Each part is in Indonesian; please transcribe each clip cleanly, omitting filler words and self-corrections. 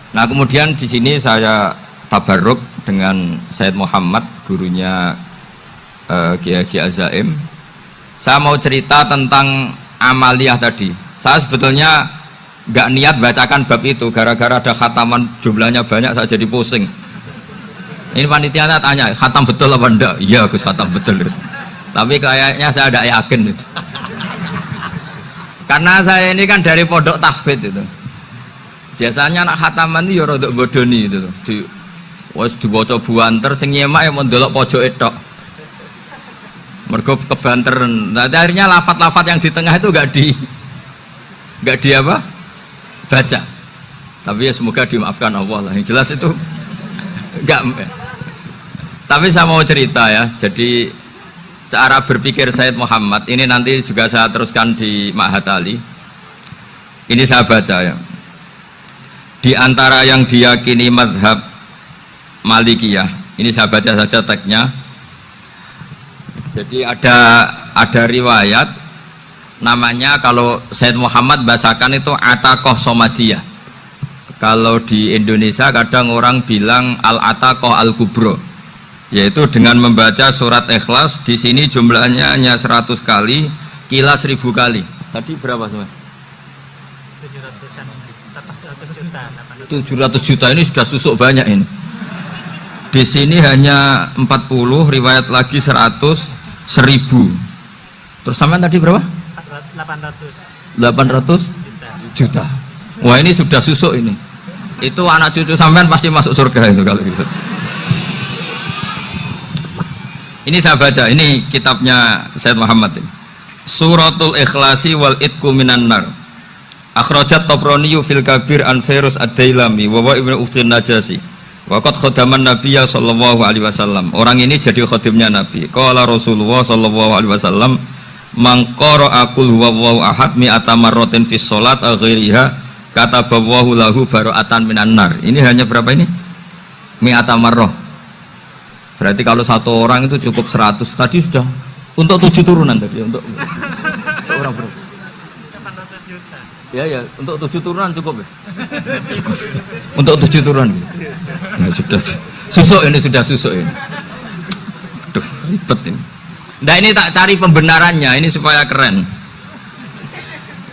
Nah kemudian di sini saya tabarruk dengan Said Muhammad, gurunya Kiai Haji Azaim. Saya mau cerita tentang amaliyah tadi. Saya sebetulnya nggak niat bacakan bab itu, gara-gara ada khataman jumlahnya banyak saya jadi pusing. Ini panitianya tanya, khatam betul apa enggak? Iya Gus, khatam betul. Tapi kayaknya saya tidak yakin itu. Karena saya ini kan dari pondok tahfidz itu. Biasanya anak khataman itu ya rodok bodoni itu. Dibaca buanter sing nyemak ya mendelok pojok etok. Mergo kebanteren. Nah, akhirnya lafat-lafat yang di tengah itu enggak di apa? Baca. Tapi ya semoga dimaafkan Allah lah. Yang jelas itu enggak. Tapi saya mau cerita ya. Jadi cara berpikir Said Muhammad ini nanti juga saya teruskan di Ma'had Ali. Ini saya baca ya. Di antara yang diyakini madhab Malikiyah, ini saya baca saja teksnya. Jadi ada riwayat namanya, kalau Said Muhammad bahasakan itu Ataqoh Somadiyah. Kalau di Indonesia kadang orang bilang Al-Ataqoh Al-Kubro, yaitu dengan membaca surat Ikhlas. Di sini jumlahnya hanya 100 kali, Kila 1000 kali. Tadi berapa semua? 700 juta. Ini sudah susuk banyak ini. Di sini hanya 40, riwayat lagi 100, 1000. Terus sampean tadi berapa? 800 juta. Wah ini sudah susuk ini. Itu anak cucu sampean pasti masuk surga itu kalau gitu. Ini saya baca, ini kitabnya Said Muhammad ini. Suratul Ikhlasi wal Itqu minan nar. Akhrajat Tabrani fil Kabir an Fairuz ad-Dailami wa ibnu Ukhtin Najasi. Waqad khadaman Nabiyya sallallahu alaihi wasallam. Orang ini jadi khadimnya Nabi. Qala Rasulullah sallallahu alaihi wasallam, "Man qara'a qul huwallahu ahad mi'ata marratin fi shalat ghairiha kataballahu lahu bara'atan minan nar." Ini hanya berapa ini? Mi'ata marrah. Berarti kalau satu orang itu cukup 100. Tadi sudah untuk 7 turunan tadi, untuk orang berapa? 800 juta. Ya, untuk 7 turunan cukup ya? Cukup. Untuk 7 turunan. Ya, sudah susuk ini, sudah susuk ini. Aduh, ribet ini. Nah ini tak cari pembenarannya, ini supaya keren.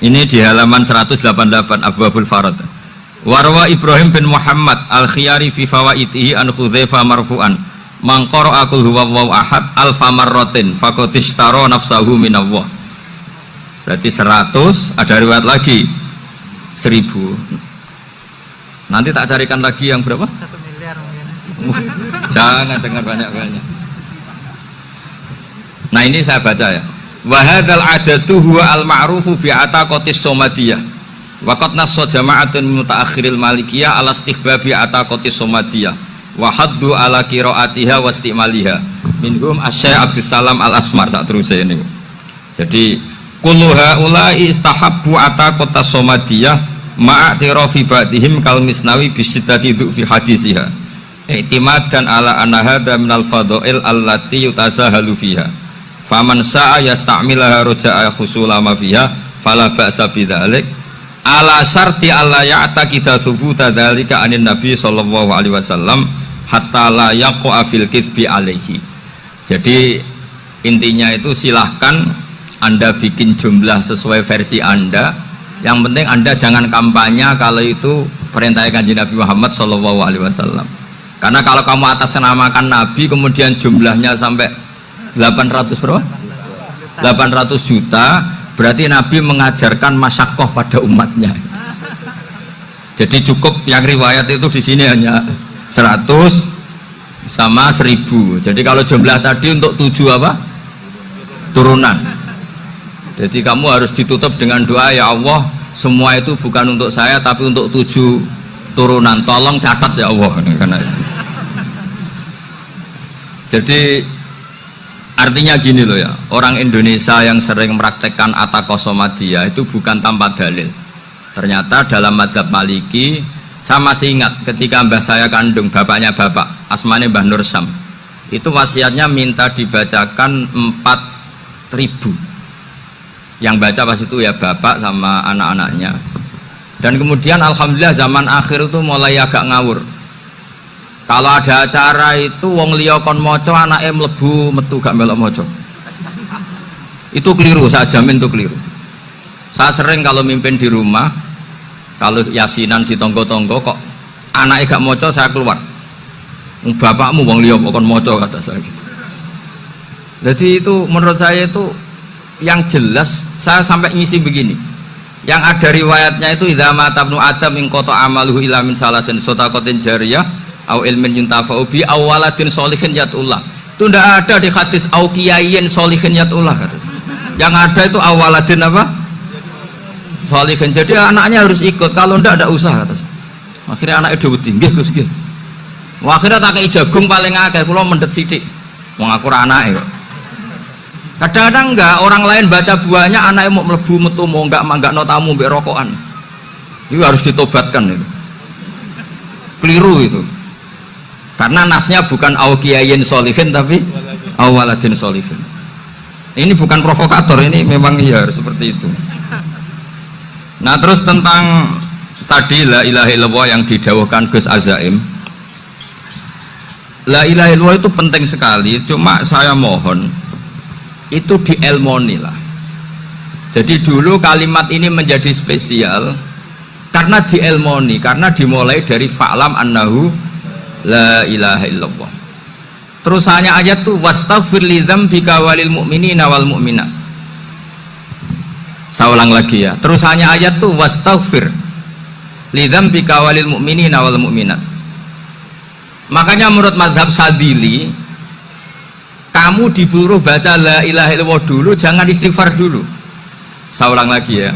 Ini di halaman 188 Abwabul Farad. Warwa Ibrahim bin Muhammad al-Khiyari fi fawaitihi an Hudzaifah marfu'an. Man qara'a qul huwallahu ahad alfa marratin faqad ishtara nafsahu minallah. Berarti 100, ada riwayat lagi 1000. Nanti tak carikan lagi yang berapa? 1 miliar mungkin. Jangan dengar banyak-banyak. Nah ini saya baca ya. Wa hadzal adatu huwa al-ma'rufu bi ataqatis somadiyah. Wa qad nassa jama'atun mutaakhiril malikiyah ala istihbabi ataqatis somadiyah. Wa haddu ala qiraatiha wa istimaliha. Minhum Asy-Syaikh Abdus Salam Al-Asmar sak terusé ini. Jadi kullu haula'i istahabbu ataqatas somadiyah ma'atirafi ba'dihim kal misnawi bisyidati fi hadisiha. I'timadan ala anna hadza minal fadha'il allati yutasahalu fiha. Faman sa'a yasta'milaha roja'a khusula ma fiha fala ba'sa bidzalik ala syarti alla ya'taqida thubuta dzalika anin nabi sallallahu alaihi wasallam hatta la yaqa fil kitsbi alaihi. Jadi intinya itu silahkan Anda bikin jumlah sesuai versi Anda, yang penting Anda jangan kampanye kalau itu perintah Kanjeng Nabi Muhammad sallallahu alaihi wasallam. Karena kalau kamu atas namakan Nabi kemudian jumlahnya sampai 800 berapa? 800 juta, berarti Nabi mengajarkan masyakoh pada umatnya. Jadi cukup yang riwayat itu di sini hanya 100 sama 1000. Jadi kalau jumlah tadi untuk 7 apa? Turunan. Jadi kamu harus ditutup dengan doa, ya Allah, semua itu bukan untuk saya tapi untuk 7 turunan. Tolong catat ya Allah. Karena itu. Jadi artinya gini loh ya, orang Indonesia yang sering mempraktekkan ataqoh somadiyah itu bukan tanpa dalil. Ternyata dalam madzhab Maliki, saya masih ingat ketika mbah saya kandung, bapaknya bapak, asmane Mbah Nur Syam, itu wasiatnya minta dibacakan 4000. Yang baca pas itu ya bapak sama anak-anaknya. Dan kemudian alhamdulillah zaman akhir itu mulai agak ngawur. Kalau ada acara itu wong liya kon maca anake mlebu metu gak melok maca. Itu keliru, saya jamin itu keliru. Saya sering kalau mimpin di rumah, kalau yasinan di tonggo-tonggo kok anaknya gak maca, saya keluar. Bapakmu wong liya kok kon maca, kata saya gitu. Jadi itu menurut saya itu yang jelas. Saya sampai ngisi begini, yang ada riwayatnya itu idza mata ibnu adam in qata amaluhu illa min salasin shadaqatin jariyah au ilmin yuntafa'u bi aw waladin sholihin yatullah. Itu tidak ada di hadis au kiyayin sholihin yatullah, kata saya. Yang ada itu awaladin apa? Sholihin. Jadi anaknya harus ikut, kalau tidak ada usaha, kata saya. Akhirnya anaknya dawuh tinggi Gus nggih. Akhirnya tak kei jagung paling akeh, kula mendet sithik. Wong aku ora anake kok. Kadang-kadang enggak, orang lain baca buahnya anaknya mau mlebu metu mau enggak no tamu mbek rokokan. Itu harus ditobatkan itu. Keliru itu. Karena nasnya bukan au kiyayin sholihin tapi au waladin sholihin. Ini bukan provokator, ini memang iya seperti itu. Nah, terus tentang tadi la ilaha illallah yang didawuhkan Gus Azaim. La ilaha illallah itu penting sekali, cuma saya mohon itu dielmoni lah. Jadi dulu kalimat ini menjadi spesial karena dielmoni, karena dimulai dari fa'lam annahu la ilaha illallah. Terusannya ayat tuh wastaghfir li dzambika walil mu'minina wal mu'minat. Saya ulang lagi ya. Terusannya ayat tuh wastaghfir li dzambika walil mu'minina wal mu'minat. Makanya menurut mazhab Sadili, kamu disuruh baca la ilaha illallah dulu, jangan istighfar dulu. Saya ulang lagi ya.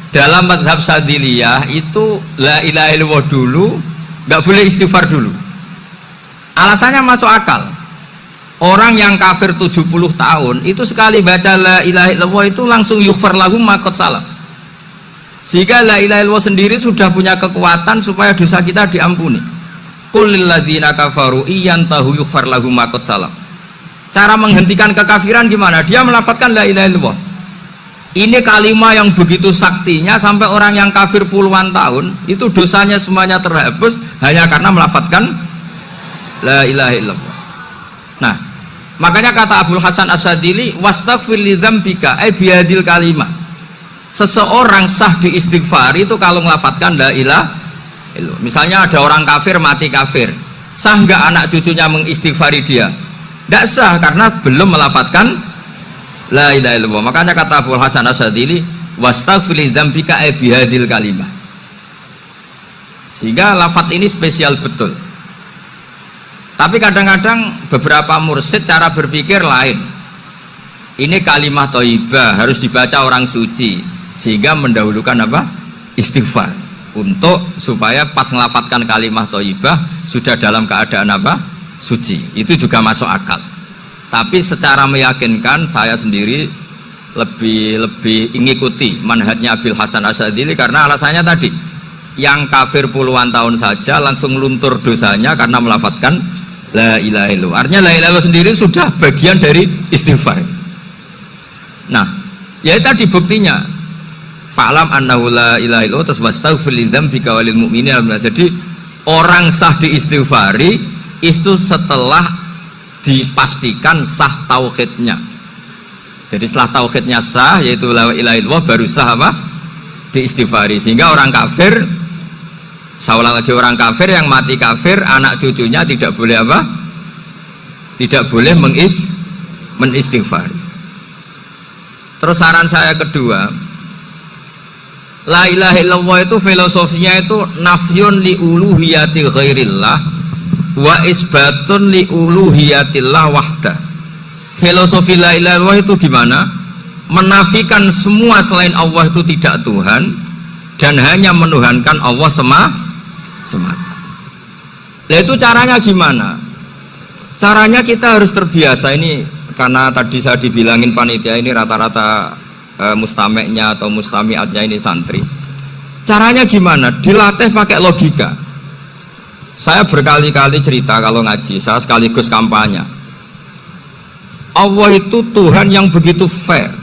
Dalam mazhab Sadiliyah itu la ilaha illallah dulu, nggak boleh istighfar dulu. Alasannya masuk akal. Orang yang kafir 70 tahun itu sekali baca la ilaha illallah itu langsung yughfar lahum ma qad salaf. Sehingga la ilaha illallah sendiri sudah punya kekuatan supaya dosa kita diampuni. Qul lil ladzina kafaru iyantahu yughfar lahum ma qad salaf. Cara menghentikan kekafiran gimana? Dia melafadzkan la ilaha illallah. Ini kalimat yang begitu saktinya sampai orang yang kafir puluhan tahun itu dosanya semuanya terhapus hanya karena melafadzkan la ilaha illallah. Nah, makanya kata Abdul Hasan As-Sadili wastaghfir li dzambika ay bihadil kalimah. Seseorang sah diistighfar itu kalau melafadzkan la ilaha illallah. Misalnya ada orang kafir mati kafir, sah nggak anak cucunya mengistighfari dia? Tidak sah karena belum melafadzkan la ilaha illallah. Makanya kata Abdul Hasan As-Sadili wastaghfir li dzambika ay bihadil kalimah. Sehingga lafadz ini spesial betul. Tapi kadang-kadang beberapa mursyid cara berpikir lain. Ini kalimat thayyibah harus dibaca orang suci, sehingga mendahulukan apa? Istighfar. Untuk supaya pas ngelafatkan kalimat thayyibah sudah dalam keadaan apa? Suci. Itu juga masuk akal. Tapi secara meyakinkan saya sendiri lebih mengikuti manhajnya Abil Hasan As-Sadili karena alasannya tadi, yang kafir puluhan tahun saja langsung luntur dosanya karena melafatkan la ilaha illallah. Artinya la ilaha illallah sendiri sudah bagian dari istighfar. Nah, ya tadi buktinya fa'lam annahu la ilaha illallah terus wastaghfir li dzambika walil mu'minina. Jadi orang sah diistighfari itu setelah dipastikan sah tauhidnya. Jadi setelah tauhidnya sah yaitu la ilaha illallah baru sah apa? Diistighfari. Sehingga orang kafir, saya ulang lagi, orang kafir yang mati kafir anak cucunya tidak boleh apa? Tidak boleh menistighfar. Terus saran saya kedua, la ilaha illallah itu filosofinya itu nafyun li uluhiyati ghairillah wa isbatun li uluhiyatillah wahda. Filosofi la ilaha illallah itu gimana? Menafikan semua selain Allah itu tidak Tuhan dan hanya menuhankan Allah semata. Nah itu caranya gimana? Caranya kita harus terbiasa. Ini karena tadi saya dibilangin panitia ini rata-rata mustameknya atau mustamiatnya ini santri. Caranya gimana? Dilatih pakai logika. Saya berkali-kali cerita kalau ngaji, saya sekaligus kampanye. Allah itu Tuhan yang begitu fair.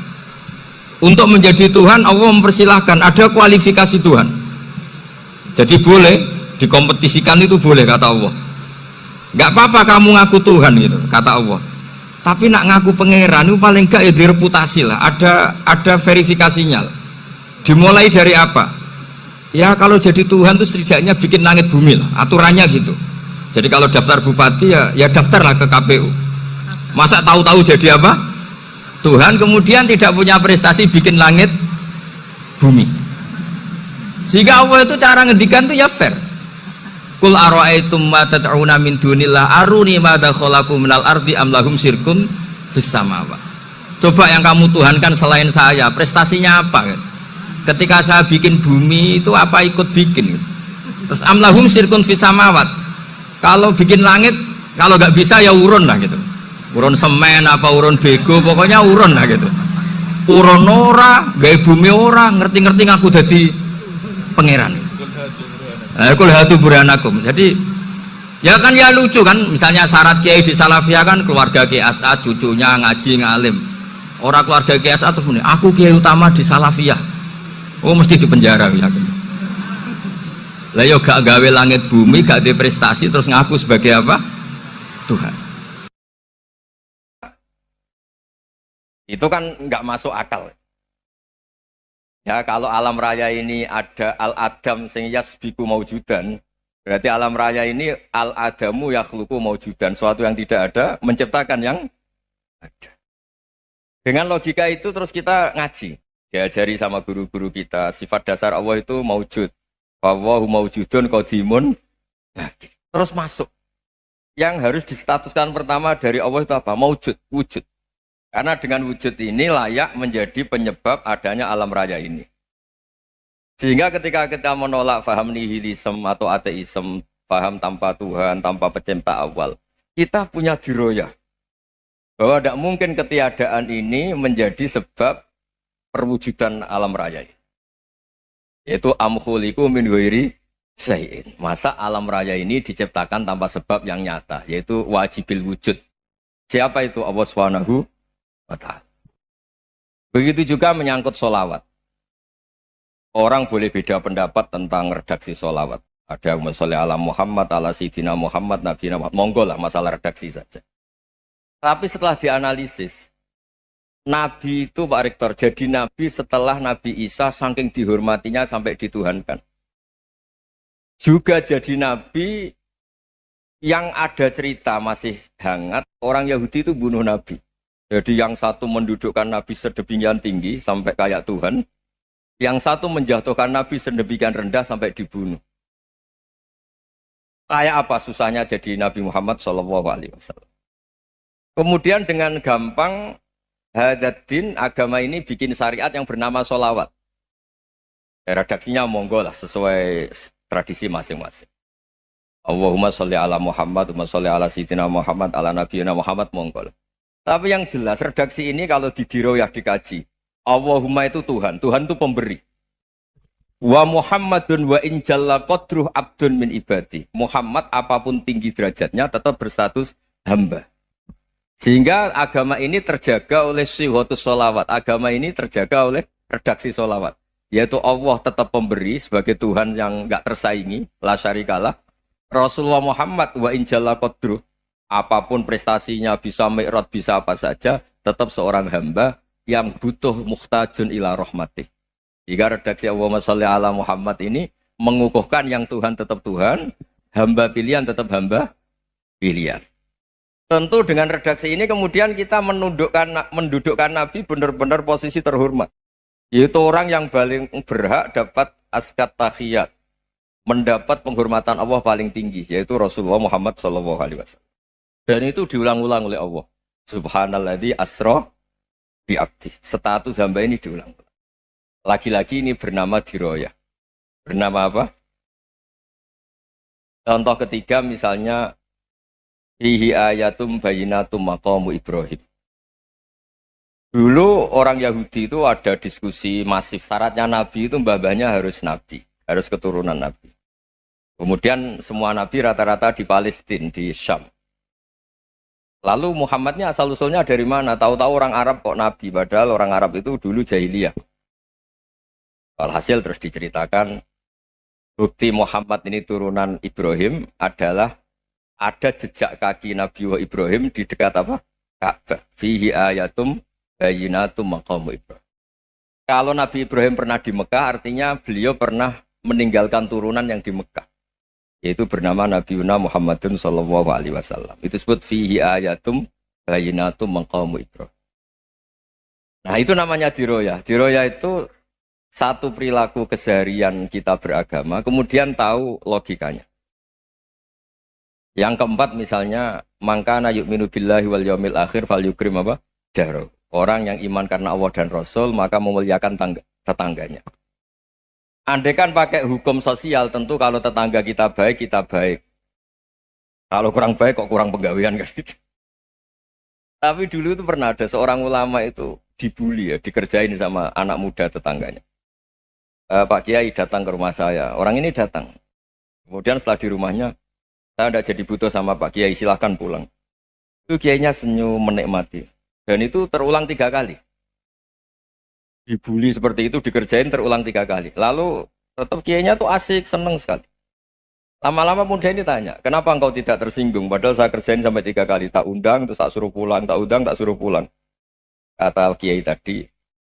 Untuk menjadi Tuhan Allah mempersilahkan, ada kualifikasi Tuhan. Jadi boleh dikompetisikan, itu boleh kata Allah. Nggak apa-apa kamu ngaku Tuhan gitu kata Allah. Tapi nak ngaku pangeran itu paling enggak ya direputasi lah. Ada verifikasinya. Dimulai dari apa? Ya kalau jadi Tuhan itu setidaknya bikin langit bumi lah. Aturannya gitu. Jadi kalau daftar bupati ya daftarlah ke KPU. Masa tahu-tahu jadi apa? Tuhan kemudian tidak punya prestasi bikin langit bumi. Sehingga Allah itu cara ngendikan itu ya fair. Qul ara'aitum ma tad'una min dunillah aruni madza khalaqu minal ardi am lahum syirkun fis samawati. Coba yang kamu tuhankan selain saya, prestasinya apa? Ketika saya bikin bumi itu apa ikut bikin? Terus am lahum syirkun fis samawati. Kalau bikin langit, kalau nggak bisa ya urun lah gitu. Urun semen apa urun bego, pokoknya urun lah gitu. Urun ora, gawe bumi ora, ngerti-ngerti ngaku dadi pangeran. Kul hatu burhanakum. Jadi ya kan ya lucu kan, misalnya syarat kiai di Salafiyah kan keluarga Kiai As'ad, cucunya ngaji ngalim. Orang keluarga Kiai As'ad tuh punya, aku kiai utama di Salafiyah. Oh mesti di penjara ya. Lah yo gak gawe langit bumi, gak ada prestasi terus ngaku sebagai apa? Tuhan. Itu kan nggak masuk akal. Ya kalau alam raya ini ada al-adam sing yasbiku maujudan, berarti alam raya ini al-adamu yakhluqu maujudan, suatu yang tidak ada menciptakan yang ada. Dengan logika itu terus kita ngaji, diajari sama guru-guru kita, sifat dasar Allah itu maujud. Wallahu maujudun qadimun. Terus masuk. Yang harus distatuskan pertama dari Allah itu apa? Maujud, wujud. Karena dengan wujud ini layak menjadi penyebab adanya alam raya ini. Sehingga ketika kita menolak faham nihilisme atau ateisme, faham tanpa Tuhan, tanpa pencipta awal, kita punya diroyah. Bahwa tidak mungkin ketiadaan ini menjadi sebab perwujudan alam raya ini. Yaitu amkhuliku min ghairi syai'in. Masa alam raya ini diciptakan tanpa sebab yang nyata, yaitu wajibil wujud. Siapa itu? Allah Subhanahu wa ta'ala. Begitu juga menyangkut sholawat. Orang boleh beda pendapat tentang redaksi sholawat. Ada yang sholli ala Muhammad, ala Sayyidina Muhammad, Nabi Muhammad. Monggo lah masalah redaksi saja. Tapi setelah dianalisis, Nabi itu Pak Rektor jadi Nabi setelah Nabi Isa saking dihormatinya sampai dituhankan. Juga jadi Nabi yang ada cerita masih hangat, orang Yahudi itu bunuh Nabi. Jadi yang satu mendudukkan Nabi sedemikian tinggi sampai kayak Tuhan, yang satu menjatuhkan Nabi sedemikian rendah sampai dibunuh. Kayak apa susahnya jadi Nabi Muhammad SAW. Kemudian dengan gampang Hadaddin agama ini bikin syariat yang bernama sholawat. Redaksinya monggo lah sesuai tradisi masing-masing. Allahumma sholli ala Muhammad, Allahumma sholli ala Sayyidina Muhammad, ala Nabiyina Muhammad, monggo lah. Tapi yang jelas redaksi ini kalau didiroyah dikaji, Allahumma itu Tuhan, Tuhan itu pemberi. Wa Muhammadun wa in jalla qadruh abdun min ibadi. Muhammad apapun tinggi derajatnya tetap berstatus hamba. Sehingga agama ini terjaga oleh syihotus sholawat. Agama ini terjaga oleh redaksi sholawat. Yaitu Allah tetap pemberi sebagai Tuhan yang enggak tersaingi, la syarikalah. Rasulullah Muhammad wa in jalla qadruh. Apapun prestasinya, bisa mi'raj, bisa apa saja, tetap seorang hamba yang butuh muhtajun ila rahmatih. Jika redaksi Allahumma sholli ala Muhammad ini mengukuhkan yang Tuhan tetap Tuhan, hamba pilihan tetap hamba pilihan. Tentu dengan redaksi ini kemudian kita mendudukkan Nabi benar-benar posisi terhormat. Yaitu orang yang paling berhak dapat askat tahiyat, mendapat penghormatan Allah paling tinggi, yaitu Rasulullah Muhammad SAW. Dan itu diulang-ulang oleh Allah. Subhanalladzi asra bi abdi. Status hamba ini diulang. Lagi-lagi ini bernama diroyah. Bernama apa? Contoh ketiga misalnya fihi ayatum bayinatum maqamu Ibrahim. Dulu orang Yahudi itu ada diskusi masif. Syaratnya Nabi itu mbah-mbahnya harus Nabi. Harus keturunan Nabi. Kemudian semua Nabi rata-rata di Palestina, di Syam. Lalu Muhammadnya asal-usulnya dari mana? Tahu-tahu orang Arab kok Nabi. Padahal orang Arab itu dulu jahiliyah. Alhasil terus diceritakan bukti Muhammad ini turunan Ibrahim adalah ada jejak kaki Nabi Ibrahim di dekat apa? Ka'bah. Fihi ayatum bayyinatum maqamu Ibrahim. Kalau Nabi Ibrahim pernah di Mekah, artinya beliau pernah meninggalkan turunan yang di Mekah. Yaitu bernama Nabi Muhammadun sallallahu alaihi wasallam. Itu disebut fihi ayatum bayyinatum maqamu Ibrahim. Nah, itu namanya diroyah. Diroyah itu satu perilaku keseharian kita beragama, kemudian tahu logikanya. Yang keempat misalnya, mangkana yu'minu billahi wal yaumil akhir fal yukrim apa? Jaro. Orang yang iman karena Allah dan Rasul, maka memuliakan tetangganya. Andai kan pakai hukum sosial, tentu kalau tetangga kita baik, kita baik. Kalau kurang baik, kok kurang penggawean kan gitu. Tapi dulu itu pernah ada seorang ulama itu dibully ya, dikerjain sama anak muda tetangganya. Pak Kiai datang ke rumah saya. Orang ini datang. Kemudian setelah di rumahnya, saya tidak jadi butuh sama Pak Kiai, silahkan pulang. Itu Kiainya senyum menikmati. Dan itu terulang 3 kali. Dibully seperti itu, dikerjain terulang 3 kali. Lalu tetap Kiainya tuh asik, seneng sekali. Lama-lama muda ini tanya, kenapa engkau tidak tersinggung? Padahal saya kerjain sampai 3 kali. Tak undang, terus tak suruh pulang. Tak undang, tak suruh pulang. Kata Kiai tadi,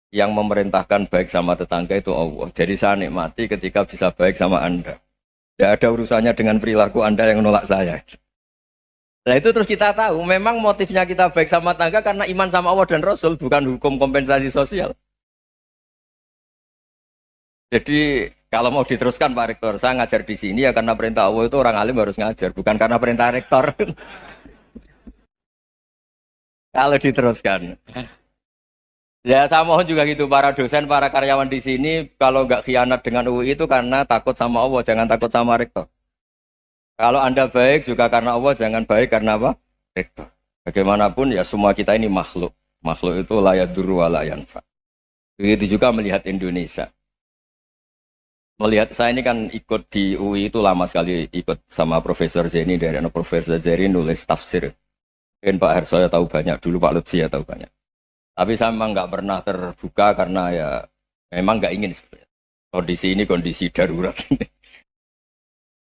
yang memerintahkan baik sama tetangga itu Allah. Jadi saya nikmati ketika bisa baik sama Anda. Tidak ada urusannya dengan perilaku Anda yang menolak saya. Nah itu terus kita tahu, memang motifnya kita baik sama tetangga karena iman sama Allah dan Rasul, bukan hukum kompensasi sosial. Jadi kalau mau diteruskan Pak Rektor, saya ngajar di sini ya karena perintah Allah itu orang alim harus ngajar, bukan karena perintah Rektor. Kalau diteruskan. Ya saya mohon juga gitu para dosen, para karyawan di sini kalau nggak khianat dengan UI itu karena takut sama Allah, jangan takut sama rektor. Kalau Anda baik juga karena Allah, jangan baik karena apa? Rektor. Bagaimanapun ya semua kita ini makhluk. Makhluk itu la yadurru wa la yanfa. Begitu juga melihat Indonesia. Melihat saya ini kan ikut di UI itu lama sekali ikut sama Profesor Zeni dari Profesor Zeni nulis tafsir. Mungkin Pak Harsoyo tahu banyak, dulu Pak Lutfi ya tahu banyak. Tapi saya memang nggak pernah terbuka karena ya memang nggak ingin sebenarnya. Kondisi ini kondisi darurat.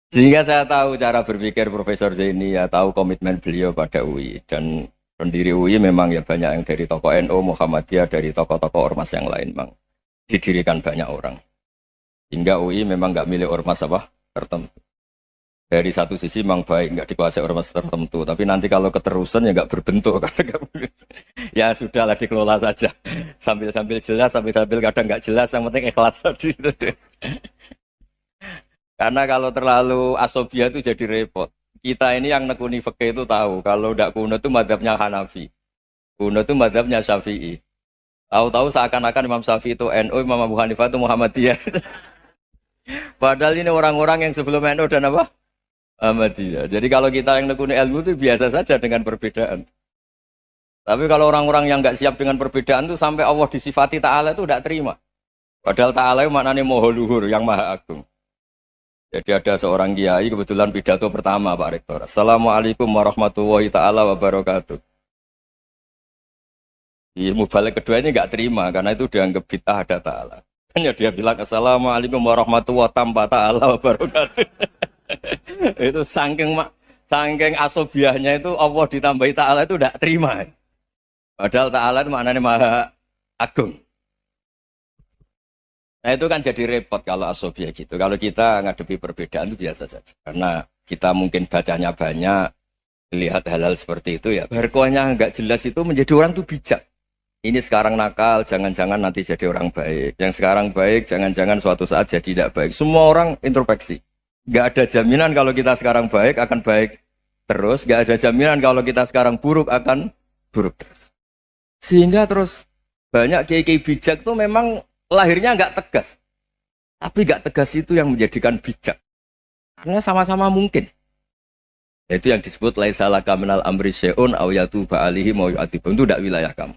Sehingga saya tahu cara berpikir Profesor Zaini, ya tahu komitmen beliau pada UI. Dan pendiri UI memang ya banyak yang dari tokoh NU, Muhammadiyah, dari tokoh-tokoh ormas yang lain memang didirikan banyak orang. Hingga UI memang nggak milik ormas apa tertentu. Dari satu sisi memang baik, nggak dikuasai ormas tertentu. Tapi nanti kalau keterusan ya nggak berbentuk. Ya sudahlah dikelola saja. Sambil-sambil jelas, sambil-sambil kadang nggak jelas. Yang penting ikhlas tadi. Karena kalau terlalu asobia itu jadi repot. Kita ini yang nekuni fikih itu tahu. Kalau nggak kuno itu madhabnya Hanafi. Kuno itu madhabnya Syafi'i. Tahu-tahu seakan-akan Imam Syafi'i itu NU, Imam Abu Hanifah itu Muhammadiyah. Padahal ini orang-orang yang sebelum NU dan apa? Ahmadiyah. Jadi kalau kita yang nekuni ilmu itu biasa saja dengan perbedaan. Tapi kalau orang-orang yang nggak siap dengan perbedaan itu sampai Allah disifati Ta'ala itu tidak terima. Padahal Ta'ala itu maknanya Maha Luhur, yang Maha Agung. Jadi ada seorang kiai kebetulan pidato pertama Pak Rektor. Assalamualaikum warahmatullahi ta'ala wabarakatuh. Ilmu balik kedua ini nggak terima karena itu dianggap bid'ah ada Ta'ala. Hanya dia bilang Assalamualaikum warahmatullahi ta'ala wabarakatuh. Itu saking asobiahnya itu Allah ditambahi Ta'ala itu tidak terima. Padahal Ta'ala itu maknanya Maha Agung. Nah itu kan jadi repot kalau asobiah gitu. Kalau kita ngadepi perbedaan itu biasa saja. Karena kita mungkin bacanya banyak, lihat hal-hal seperti itu ya. Berkohnya nggak jelas itu menjadi orang tuh bijak. Ini sekarang nakal, jangan-jangan nanti jadi orang baik. Yang sekarang baik, jangan-jangan suatu saat jadi tidak baik. Semua orang introspeksi. Nggak ada jaminan kalau kita sekarang baik akan baik terus. Nggak ada jaminan kalau kita sekarang buruk akan buruk terus. Sehingga terus banyak kiai-kiai bijak itu memang lahirnya nggak tegas. Tapi nggak tegas itu yang menjadikan bijak. Karena sama-sama mungkin. Itu yang disebut laisa laka minal amri syai'un aw yatuba alihi mau yu'adzibum. Itu tidak wilayah kamu.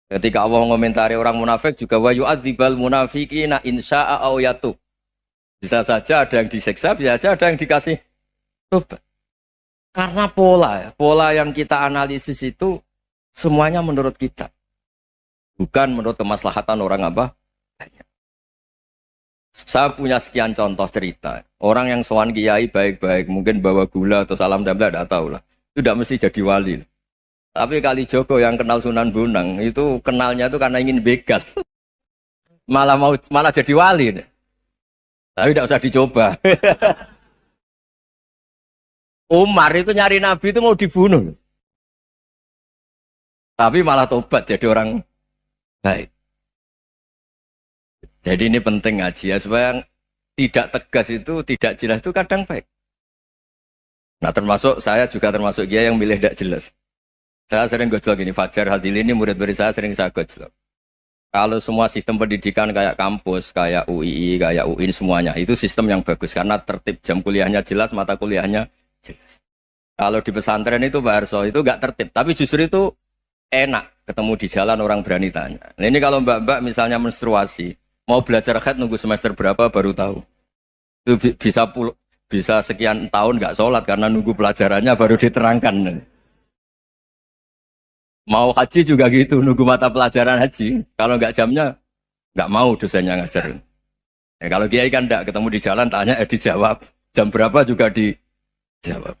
Ketika Allah mengomentari orang munafik juga wa yu'adzibal munafiqina insya'a aw yatub. Bisa saja ada yang disiksa, bisa saja ada yang dikasih tobat. Karena pola yang kita analisis itu semuanya menurut kita. Bukan menurut kemaslahatan orang apa? Saya punya sekian contoh cerita. Orang yang sowan kiai baik-baik, mungkin bawa gula atau salam tempel, tidak tahu lah. Itu tidak mesti jadi wali. Tapi kali Joko yang kenal Sunan Bonang, itu kenalnya itu karena ingin begal. Malah jadi wali. Tapi tidak usah dicoba. Umar itu nyari Nabi itu mau dibunuh. Tapi malah tobat jadi orang baik. Jadi ini penting ngaji ya, supaya tidak tegas itu, tidak jelas itu kadang baik. Nah termasuk saya juga termasuk dia yang milih tidak jelas. Saya sering gojlok gini, Fajar Hadili ini murid-murid saya sering saya gojlok. Kalau semua sistem pendidikan kayak kampus, kayak UII, kayak UIN semuanya, itu sistem yang bagus karena tertib, jam kuliahnya jelas, mata kuliahnya jelas. Kalau di pesantren itu Pak Arso itu nggak tertib, tapi justru itu enak ketemu di jalan orang berani tanya. Nah, ini kalau mbak-mbak misalnya menstruasi, mau belajar khat nunggu semester berapa baru tahu. Itu bisa sekian tahun nggak sholat karena nunggu pelajarannya baru diterangkan. Mau haji juga gitu, nunggu mata pelajaran haji. Kalau nggak jamnya, nggak mau dosennya ngajarin. Ya, kalau kiai kan nggak ketemu di jalan, tanya dijawab. Jam berapa juga dijawab.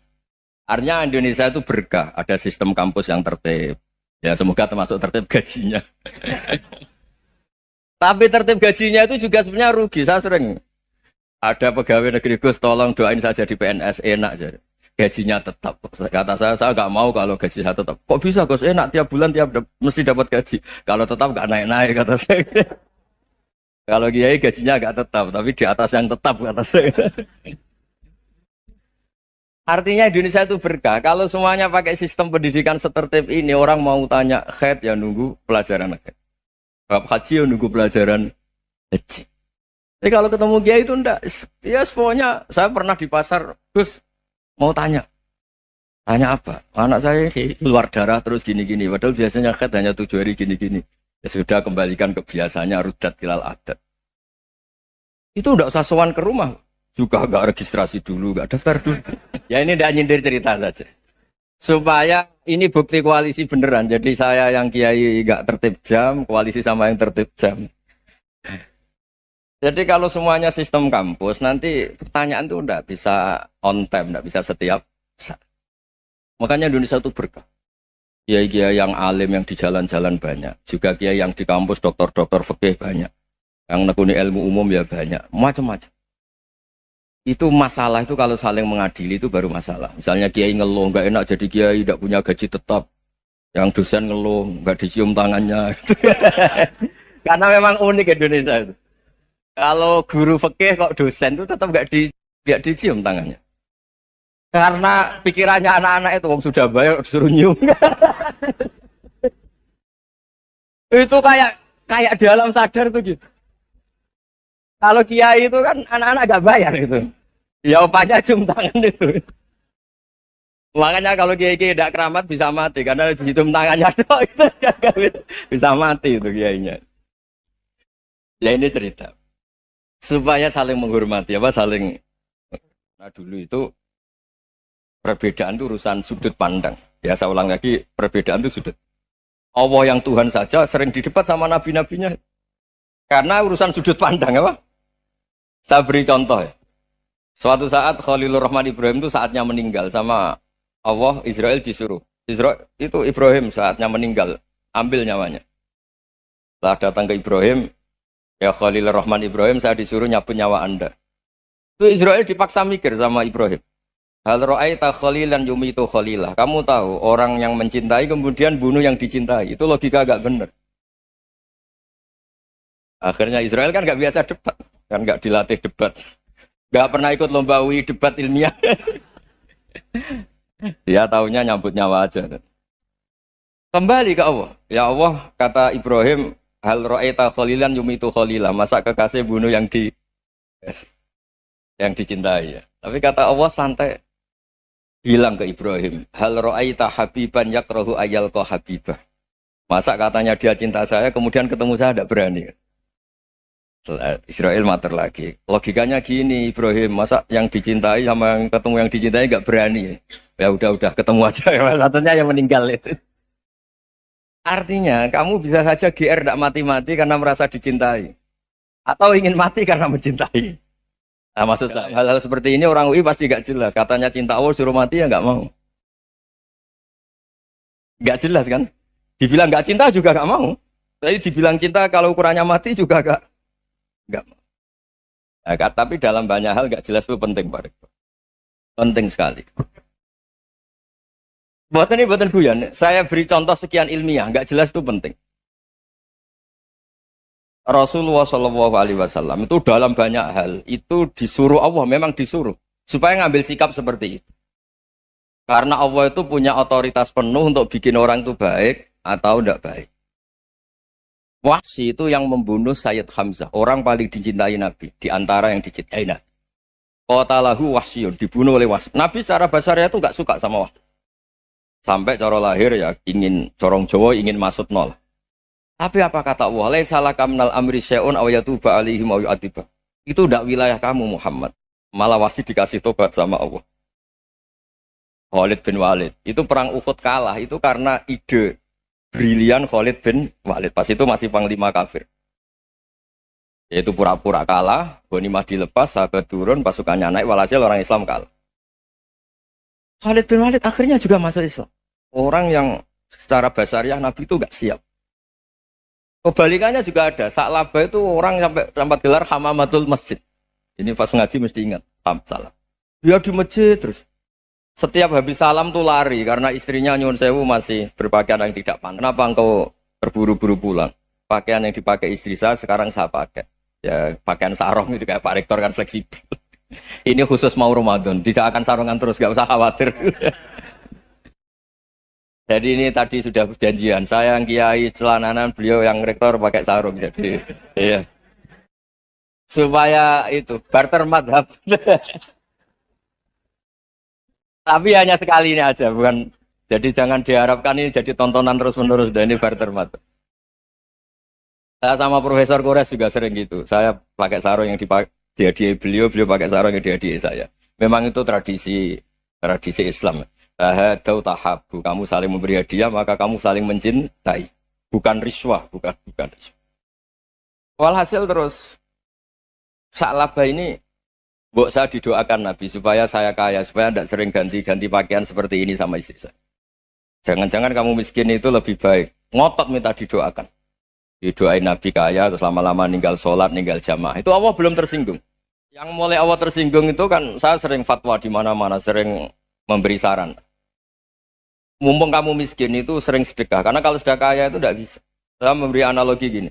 Artinya Indonesia itu berkah, ada sistem kampus yang tertib. Ya semoga termasuk tertib gajinya. Tapi tertib gajinya itu juga sebenarnya rugi. Saya sering ada pegawai negeri Gus, tolong doain saja di PNS enak jadi. Gajinya tetap. Kata saya nggak mau kalau gaji saya tetap. Kok bisa Gus enak tiap bulan mesti dapat gaji. Kalau tetap nggak naik-naik kata saya. Kalau kiai gajinya nggak tetap, tapi di atas yang tetap kata saya. Artinya Indonesia itu berkah. Kalau semuanya pakai sistem pendidikan setertib ini, orang mau tanya khed ya nunggu pelajaran khed. Bab haji ya nunggu pelajaran haji. Tapi kalau ketemu kiai itu enggak. Ya semuanya saya pernah di pasar, Gus mau tanya apa? Anak saya keluar darah terus gini-gini. Padahal biasanya khed hanya 7 hari gini-gini. Ya sudah kembalikan ke biasanya rudat hilal adat. Itu enggak usah sowan ke rumah. Juga enggak registrasi dulu, enggak daftar dulu. Ya ini enggak nyindir cerita saja. Supaya ini bukti koalisi beneran. Jadi saya yang kiai enggak tertib jam, koalisi sama yang tertib jam. Jadi kalau semuanya sistem kampus, nanti pertanyaan itu enggak bisa on time, enggak bisa setiap saat. Makanya Indonesia itu berkah. Kiai-kiai yang alim yang di jalan-jalan banyak. Juga kiai yang di kampus, dokter-dokter fikih banyak. Yang nekuni ilmu umum ya banyak. Macam-macam. Itu masalah itu kalau saling mengadili itu baru masalah. Misalnya kiai ngeluh, enggak enak jadi kiai, enggak punya gaji tetap. Yang dosen ngeluh, enggak dicium tangannya. Karena memang unik Indonesia itu. Kalau guru fikih kok dosen itu tetap enggak dicium tangannya. Karena pikirannya anak-anak itu wong sudah bayar disuruh nyium. Itu kayak di alam sadar tuh gitu. Kalau kiai itu kan anak-anak enggak bayar gitu. Ya opanya cium tangan itu. Makanya kalau kiai tidak keramat bisa mati karena cium tangannya doang itu bisa mati itu kiainya. Ya ini cerita. Supaya saling menghormati saling. Nah dulu itu perbedaan itu urusan sudut pandang. Ya saya ulang lagi, perbedaan itu sudut. Allah yang Tuhan saja sering didebat sama nabi-nabinya. Karena urusan sudut pandang apa? Saya beri contoh ya. Suatu saat Khalilur Rahman Ibrahim itu saatnya meninggal sama Allah, Israel disuruh. Israel itu Ibrahim saatnya meninggal, ambil nyawanya. Setelah datang ke Ibrahim, ya Khalilur Rahman Ibrahim, saya disuruh nyabut nyawa Anda. Itu Israel dipaksa mikir sama Ibrahim. Hal ra'aita khalilan yumitu khalilah. Kamu tahu orang yang mencintai kemudian bunuh yang dicintai. Itu logika agak benar. Akhirnya Israel kan nggak biasa debat, kan nggak dilatih debat, nggak pernah ikut lomba UI debat ilmiah. Dia taunya nyambut nyawa aja. Kembali ke Allah. Ya Allah, kata Ibrahim, hal ra'aita khalilan yumitu khalilah. Masa kekasih bunuh yang dicintai ya. Tapi kata Allah santai. Bilang ke Ibrahim, hal ra'aita habiban yakrahu ayyalqa habibah. Masa katanya dia cinta saya, kemudian ketemu saya tidak berani. Israel mater lagi. Logikanya gini, Ibrahim, masa yang dicintai sama yang ketemu yang dicintai nggak berani? Ya udah ketemu aja. Katanya yang meninggal itu. Artinya kamu bisa saja GR tidak mati-mati karena merasa dicintai. atau ingin mati karena mencintai. Nah, maksud saya, hal-hal seperti ini orang UI pasti gak jelas. Katanya cinta Allah suruh mati ya gak mau. Gak jelas kan? Dibilang gak cinta juga gak mau. Tapi dibilang cinta kalau ukurannya mati juga gak mau. Nah, tapi dalam banyak hal gak jelas itu penting, Pak Rektor. Penting sekali. Buatan guyon. Saya beri contoh sekian ilmiah, gak jelas itu penting. Rasulullah Shallallahu Alaihi Wasallam itu dalam banyak hal itu disuruh Allah, memang disuruh supaya ngambil sikap seperti itu. Karena Allah itu punya otoritas penuh untuk bikin orang itu baik atau tidak baik. Wahsy itu yang membunuh Sayyid Hamzah, orang paling dicintai Nabi di antara yang dicintai Nabi. Qatalahu Wahsyun, dibunuh oleh Wahsy. Nabi secara basarnya itu nggak suka sama Wahsy. Sampai cara lahir ya ingin corong Jawa ingin masuk nol. Tapi apa kata Allah? Laisa laka minal amri syai'un aw yatuba alaihim aw yu'adziba. Itu tidak wilayah kamu Muhammad. Malah Wahsy dikasih tobat sama Allah. Khalid bin Walid. Itu perang Uhud kalah itu karena ide brilian Khalid bin Walid. Pas itu masih panglima kafir. Yaitu pura-pura kalah, ghanimah dilepas, sahabat turun, pasukannya naik, walhasil orang Islam kalah. Khalid bin Walid akhirnya juga masuk Islam. Orang yang secara basariah Nabi itu gak siap. Kebalikannya juga ada. Sa'labah itu orang sampai gelar hamamatul masjid. Ini pas ngaji mesti ingat. Salah. Dia di masjid terus. Setiap habis salam tuh lari. Karena istrinya nyuwun sewu masih berpakaian yang tidak pantas. Kenapa engkau terburu-buru pulang? Pakaian yang dipakai istri saya sekarang saya pakai. Ya pakaian sarung itu kayak Pak Rektor kan fleksibel. Ini khusus mau Ramadan. Tidak akan sarungan terus. Gak usah khawatir. Jadi ini tadi sudah perjanjian. Saya yang kiai celananan, beliau yang rektor pakai sarung. Jadi iya. Supaya itu barter madhab. Tapi hanya sekali ini aja, bukan. Jadi jangan diharapkan ini jadi tontonan terus-menerus. Dan ini barter madhab. Saya sama Profesor Kores juga sering gitu. Saya pakai sarung yang dihadiahi beliau, beliau pakai sarung yang dihadiahi saya. Memang itu tradisi Islam. Tahadau tahabu, kamu saling memberi hadiah maka kamu saling mencintai, bukan riswah, bukan riswah. Walhasil terus Sa'labah ini mbok saya didoakan Nabi supaya saya kaya, supaya tidak sering ganti-ganti pakaian seperti ini sama istri saya. Jangan-jangan kamu miskin itu lebih baik. Ngotot minta didoakan. Didoain Nabi kaya terus lama-lama ninggal sholat, ninggal jamaah. Itu Allah belum tersinggung. Yang mulai Allah tersinggung itu kan saya sering fatwa di mana-mana, sering memberi saran. Mumpung kamu miskin itu sering sedekah. Karena kalau sudah kaya itu tidak bisa. Saya memberi analogi gini.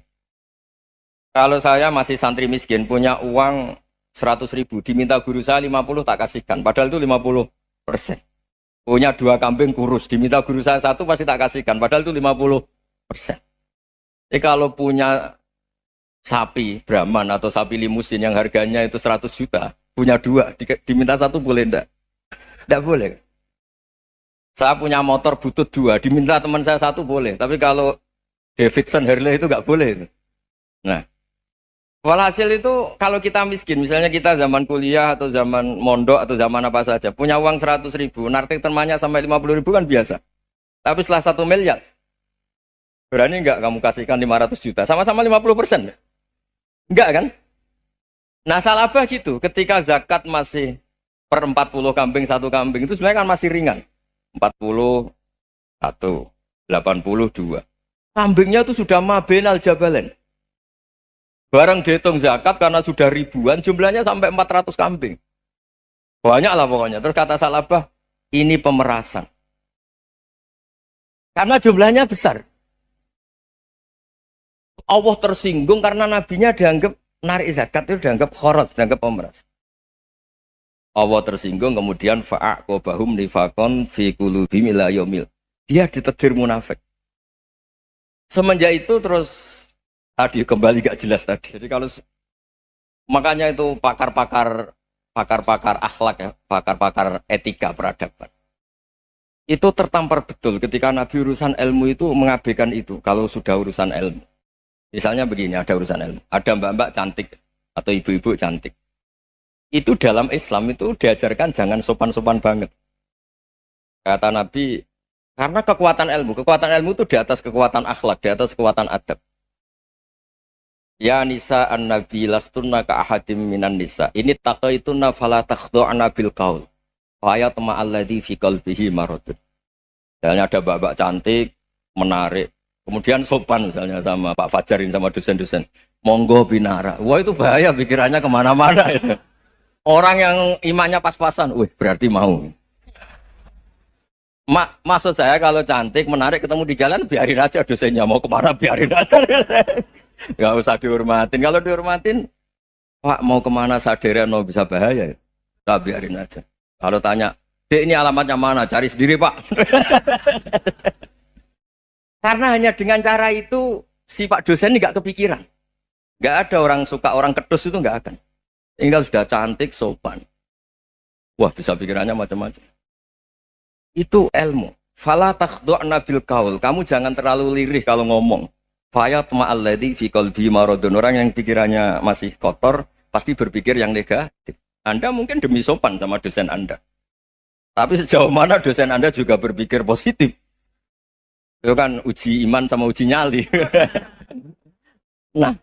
Kalau saya masih santri miskin, punya uang 100.000, diminta guru saya 50 tak kasihkan. Padahal itu 50%. Punya 2 kambing kurus, diminta guru saya 1 pasti tak kasihkan. Padahal itu 50%. Kalau punya sapi Brahman atau sapi limusin yang harganya itu 100 juta, punya 2, diminta 1 boleh enggak? Tidak boleh. Saya punya motor butut 2, diminta teman saya 1 boleh. Tapi kalau Davidson Harley itu nggak boleh. Nah, walhasil itu kalau kita miskin, misalnya kita zaman kuliah atau zaman mondok atau zaman apa saja, punya uang 100.000, nartik temannya sampai 50.000 kan biasa. Tapi setelah 1 miliar, berani nggak kamu kasihkan 500 juta? Sama-sama 50%. Enggak kan? Nah, Sa'labah gitu, ketika zakat masih per 40 kambing 1 kambing itu sebenarnya kan masih ringan. 41, 82. Kambingnya itu sudah mabenal jabalen. Barang dihitung zakat karena sudah ribuan, jumlahnya sampai 400 kambing. Banyak lah pokoknya. Terus kata Sa'labah, ini pemerasan. Karena jumlahnya besar. Allah tersinggung karena nabinya dianggap narik zakat itu dianggap khorat, dianggap pemeras. Allah tersinggung kemudian fa'aqobahum nifakon fi qulubihim ila yaumil. Dia ditegur munafik. Semenjak itu terus tadi kembali gak jelas tadi. Jadi kalau makanya itu pakar-pakar akhlak ya, pakar-pakar etika peradaban. Itu tertampar betul ketika Nabi urusan ilmu itu mengabaikan itu kalau sudah urusan ilmu. Misalnya begini, ada urusan ilmu. Ada mbak-mbak cantik atau ibu-ibu cantik. Itu dalam Islam itu diajarkan jangan sopan-sopan banget. Kata Nabi, karena kekuatan ilmu itu di atas kekuatan akhlak, di atas kekuatan adab. Ya nisa an-nabi lastunna ka ahadim minan nisa. Ini taqaitunna fala takhdu'na bil qaul. Fa yatma alladzi fi qalbihi maradun. Misalnya ada babak cantik, menarik, kemudian sopan misalnya sama Pak Fajarin sama dosen-dosen. Monggo binara. Wah itu bahaya pikirannya kemana-mana itu. Orang yang imannya pas-pasan, wih berarti mau. Maksud saya kalau cantik, menarik, ketemu di jalan, biarin aja dosennya mau kemana, biarin aja. Gak usah dihormatin. Kalau dihormatin, Pak mau kemana sadera no bisa bahaya. Nah, biarin aja. Kalau tanya, Dek ini alamatnya mana? Cari sendiri Pak. Karena hanya dengan cara itu, si Pak dosen ini gak kepikiran. Gak ada orang suka orang kedus itu gak akan. Tinggal sudah cantik, sopan. Wah bisa pikirannya macam-macam. Itu ilmu. Fala takhdu'na bil qaul. Kamu jangan terlalu lirih kalau ngomong. Fayat ma'alladzi fi qalbi maradun. Orang yang pikirannya masih kotor pasti berpikir yang negatif. Anda mungkin demi sopan sama dosen Anda. Tapi sejauh mana dosen Anda juga berpikir positif. Itu kan uji iman sama uji nyali. Nah,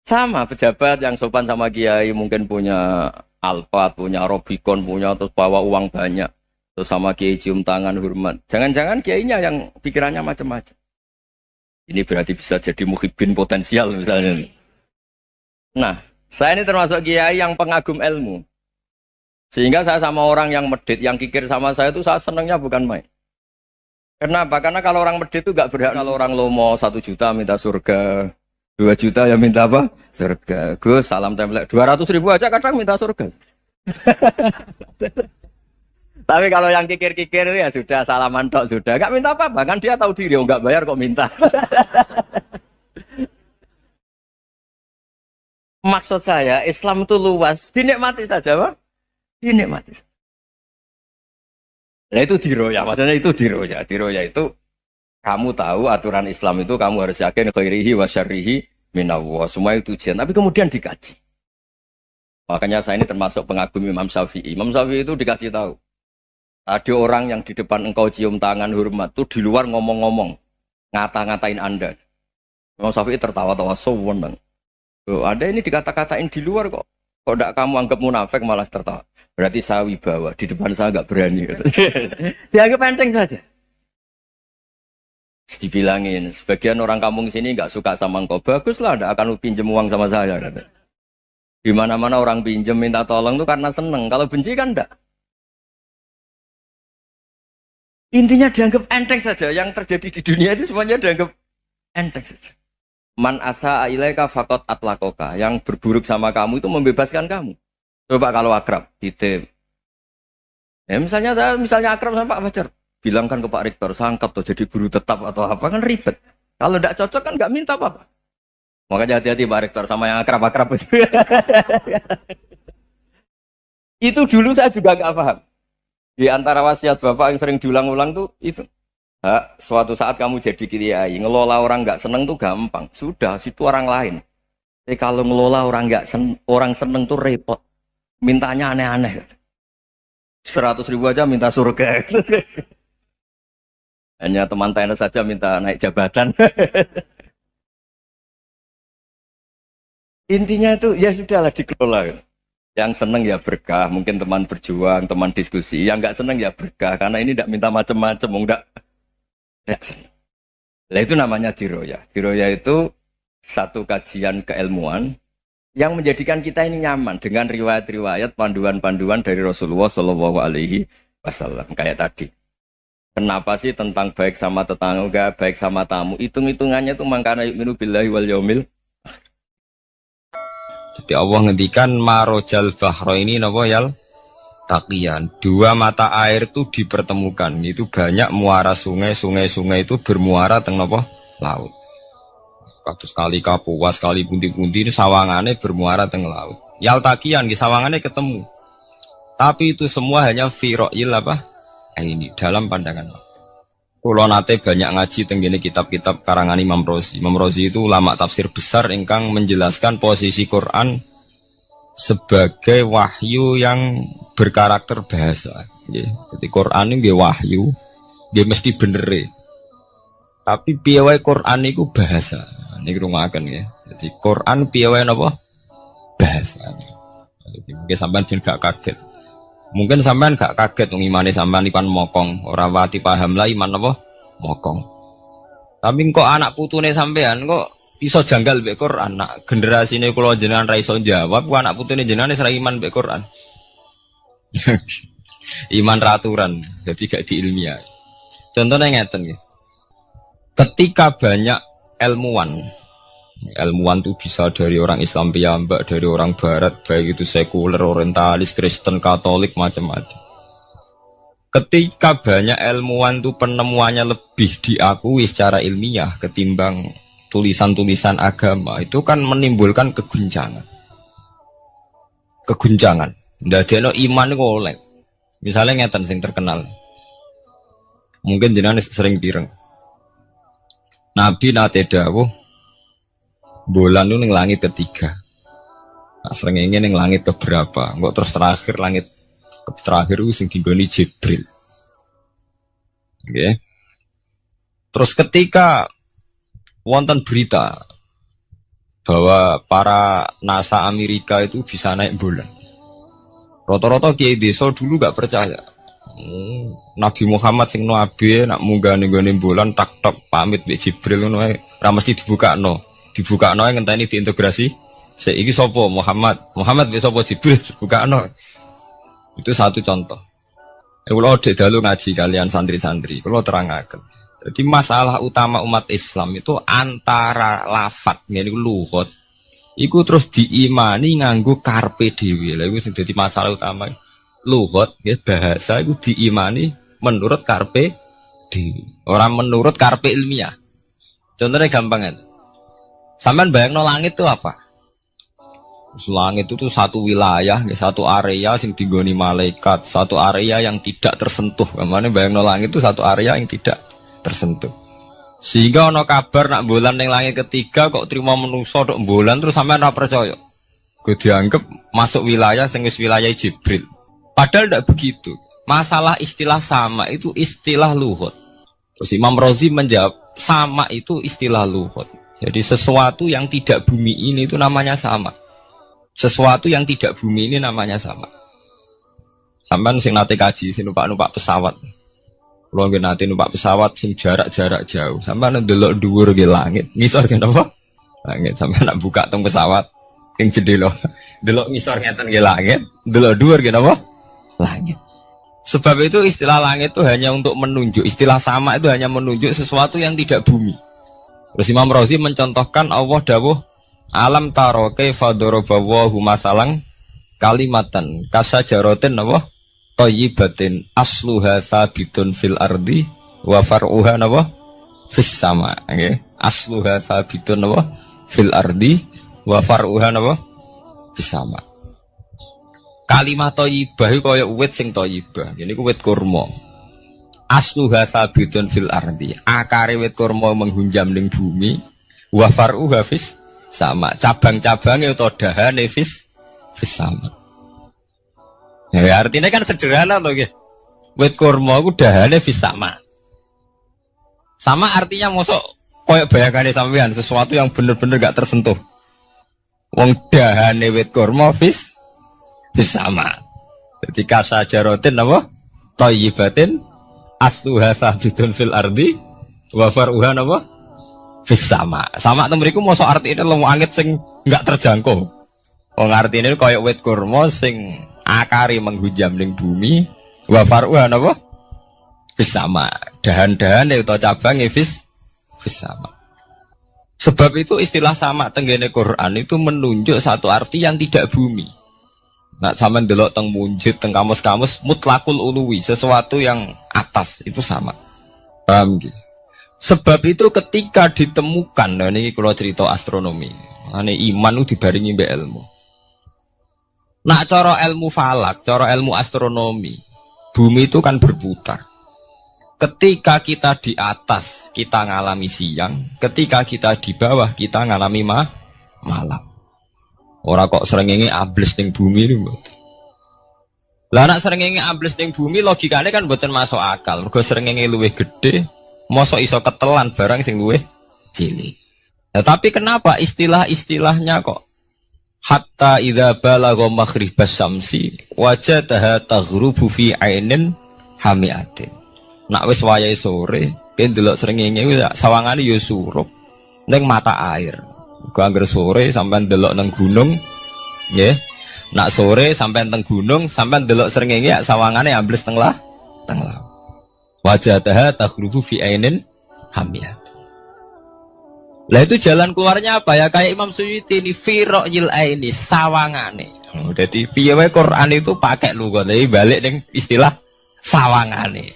sama pejabat yang sopan sama kiai mungkin punya Alphard, punya Robicon, punya terus bawa uang banyak. Terus sama kiai cium tangan hormat. Jangan-jangan kiainya yang pikirannya macam-macam. Ini berarti bisa jadi muhibbin potensial misalnya. Nah, saya ini termasuk kiai yang pengagum ilmu. Sehingga saya sama orang yang medit, yang kikir sama saya itu saya senangnya bukan main. Kenapa? Karena kalau orang medit itu gak berhak. Kalau orang lomo 1 juta minta surga, 2 juta ya minta apa? Surga. Gus, salam template. 200.000 aja kadang minta surga. Tapi kalau yang kikir-kikir ya sudah salaman tok sudah. Gak minta apa-apa. Kan dia tahu diri. Oh gak bayar kok minta. Maksud saya Islam itu luas. Dinikmati saja Pak. Dinikmati saja. Nah itu diroya. Maksudnya itu diroya. Diroya itu kamu tahu aturan Islam itu kamu harus yakin khairihi wa syarrihi minallah. Semua itu ujian. Tapi kemudian dikaji. Makanya saya ini termasuk pengagum Imam Syafi'i. Imam Syafi'i itu dikasih tahu. Ada orang yang di depan engkau cium tangan hormat tuh di luar ngomong-ngomong, ngata-ngatain Anda. Imam Syafi'i tertawa-tawa sewenang. Ada ini dikata-katain di luar kok. Kok tidak kamu anggap munafik malah tertawa. Berarti saya wibawa, di depan saya nggak berani. Dianggap enteng saja. Dibilangin, sebagian orang kampung sini nggak suka sama engkau. Baguslah, tidak akan pinjam uang sama saya. Di mana-mana orang pinjam minta tolong tuh karena seneng. Kalau benci kan enggak. Intinya dianggap enteng saja. Yang terjadi di dunia itu semuanya dianggap enteng saja. Man asa ilaika faqat atlakoka. Yang berburuk sama kamu itu membebaskan kamu. Coba kalau akrab, titip. Ya misalnya akrab sama Pak Fajar. Bilangkan ke Pak Rektor, sangkap tuh jadi guru tetap atau apa kan ribet. Kalau tidak cocok kan nggak minta apa-apa. Makanya hati-hati Pak Rektor sama yang akrab-akrab itu. Itu dulu saya juga nggak paham. Di antara wasiat Bapak yang sering diulang-ulang tuh itu. Suatu saat kamu jadi kiai, ngelola orang nggak seneng tuh gampang. Sudah, situ orang lain. Tapi kalau ngelola orang orang seneng tuh repot. Mintanya aneh-aneh. 100.000 aja minta surga. Hanya teman tenis saja minta naik jabatan. Intinya itu ya sudahlah dikelola. Yang seneng ya berkah, mungkin teman berjuang, teman diskusi. Yang nggak seneng ya berkah, karena ini tidak minta macam-macam, enggak. Nah itu namanya diroya. Diroya itu satu kajian keilmuan yang menjadikan kita ini nyaman dengan riwayat-riwayat, panduan-panduan dari Rasulullah Shallallahu Alaihi Wasallam. Kayak tadi. Kenapa sih tentang baik sama tetangga, baik sama tamu? Hitung-hitungannya itu mangkana yu'minu billahi wal yaumil. Jadi Allah ngendikan marojal bahro ini napa yal taqiyan. 2 mata air itu dipertemukan. Itu banyak muara sungai itu bermuara teng napa laut. Kados kali Kapuas, kali pundi-pundi ini sawangane bermuara teng laut. Yal taqiyan di sawangannya ketemu. Tapi itu semua hanya firoil apa? Ini dalam pandangan Allah. Kulo nate banyak ngaji tenggene kitab-kitab karangan Imam Rozi. Imam Rozi itu ulama tafsir besar ingkang menjelaskan posisi Quran sebagai wahyu yang berkarakter bahasa. Jadi Quran ini wahyu, dia mesti bener. Tapi piye wae Quran itu bahasa. Ini rungaken ya. Jadi Quran piye wae napa bahasane. Jadi mungkin sampean ben gak kaget. Mungkin sampean gak kaget wong imane sampean ipan mokong, ora wati paham lah iman apa mokong. Tapi kok anak putune sampean kok iso janggal mbek Quran. Nak generasine kula jenengan ra iso jawab, kok anak putune jenengan wis ra iman mbek Quran. Iman raturan, jadi gak diilmiah. Contohnya ngeten nggih. Ketika banyak ilmuwan itu bisa dari orang Islam piyambak, dari orang Barat, baik itu sekuler, orientalis, Kristen, Katolik, macam-macam. Ketika banyak ilmuwan itu penemuannya lebih diakui secara ilmiah ketimbang tulisan-tulisan agama, itu kan menimbulkan keguncangan. Ndadekno iman iku oleh. Misalnya ngeten sing terkenal. Mungkin jenengan sering pireng. Nabi nate dawuh bulan itu ning langit ketiga. Nah, srengenge ning langit keberapa? Engko terus terakhir langit terakhir itu sing digoni Jibril. Oke. Terus ketika wonten berita bahwa para NASA Amerika itu bisa naik bulan. Rata-rata kiai desa dulu gak percaya. Nabi Muhammad sing nabi nak munggah ning gone bulan tak pamit mbek Jibril ngono ae ra mesti dibukakno. Dibukakno ngenteni diintegrasi. Saiki sapa Muhammad mbek sapa Jibril dibukakno. Itu satu contoh. Kula dhek dalu ngaji kalian santri-santri, kula terangaken. Jadi masalah utama umat Islam itu antara lafat ngene iku lugat. Iku terus diimani nganggo karpe dhewe. Lha iku sing dadi masalah utama. Lugat ya bahasa itu diimani menurut karpe dhewe. Orang menurut karpe ilmiah. Contohnya gampang kan. Sampean bayangno langit itu apa? Langit itu satu wilayah, satu area sing digoni malaikat, satu area yang tidak tersentuh. Kemana bayangno langit itu satu area yang tidak tersentuh. Sehingga ono kabar nak bulan ning langit ketiga kok terima manusa tok bulan terus sampean ora percaya. Gue dianggap masuk wilayah sing wis wilayah Jibril. Padahal tidak begitu. Masalah istilah sama itu istilah lughat. Terus Imam Razi menjawab sama itu istilah lughat. Jadi sesuatu yang tidak bumi ini itu namanya sama. Sesuatu yang tidak bumi ini namanya sama. Sampean sing nate kaji sing numpak pesawat. Kalau nggak nanti numpak pesawat sing jarak-jarak jauh, sampai ndelok dhuwur ke langit, ngisor ke apa? Langit sampai nak buka tong pesawat, yang jendela, delok ngisor ngeten ke langit, delok dhuwur ke apa? Langit. Sebab itu istilah langit itu hanya untuk menunjuk, istilah sama itu hanya menunjuk sesuatu yang tidak bumi. Terus Imam Razi mencontohkan Allah dawuh, alam taro kaifa daraballahu masalan kalimatan kasajaratin apa? Thayyibatin asluha sabitun fil ardi wa far'uha napa fis sama nggih asluha sabitun napa fil ardi wa far'uha napa fis sama. Kalimat thayyibah iku kaya wit sing thayyibah ngene iku wit kurma asluha sabitun fil ardi akare wit kurma menghunjam ning bumi wa far'uha fis sama cabang-cabange utawa dahane fis sama. Ya artinya kan sederhana loh ya. Wit kurma ku dahane fis sama. Sama artinya mosok koyo bayangane sampean sesuatu yang bener-bener gak tersentuh. Wong dahane wit kurma fis sama. Jadi kasajaratin apa? Thayyibatin asluha sabitun fil ardi wa far'uha apa? Fis sama. Sama temriku mosok artine lemu angit sing gak terjangkau. Wong artine koyo wit kurma sing akari menghujam ning bumi wa far'uha napa fis sama dahan-dahan utawa cabange fis sama. Sebab itu istilah sama tenggene Quran itu menunjuk satu arti yang tidak bumi. Nah sampean delok teng munjid teng kamus-kamus mutlakul uluwi sesuatu yang atas itu sama. Paham gitu? Sebab itu ketika ditemukan nah ini kalau cerita astronomi ane iman itu dibaringi mbek ilmu. Nak cara ilmu falak, cara ilmu astronomi, bumi itu kan berputar. Ketika kita di atas, kita ngalami siang. Ketika kita di bawah, kita ngalami malam. Orang kok srengenge ambles ning bumi lho. Lah nak srengenge ambles ning bumi logikane kan mboten masuk akal. Mergo srengenge luwih gedhe, mosok iso ketelan barang sing luwih cilik. Nah, tapi kenapa istilah-istilahnya kok hatta idza balagha maghribas syamsi wajadaha taghrubu fi ainin hamiatin. Nak wis wayahe sore, ben delok srengenge sawangane ya surup ning mata air. Go anggere sore sampean delok nang gunung, nggih. Nak sore sampean teng gunung, sampean delok srengenge sawangane ambles teng laut. Wajadaha taghrubu fi ainin hamiatin. Lah itu jalan keluarnya apa ya? Kayak Imam Suyuti ini firaqil aini sawangane. Jadi piye wae Quran itu pakai lugat, tapi balik ning istilah sawangane.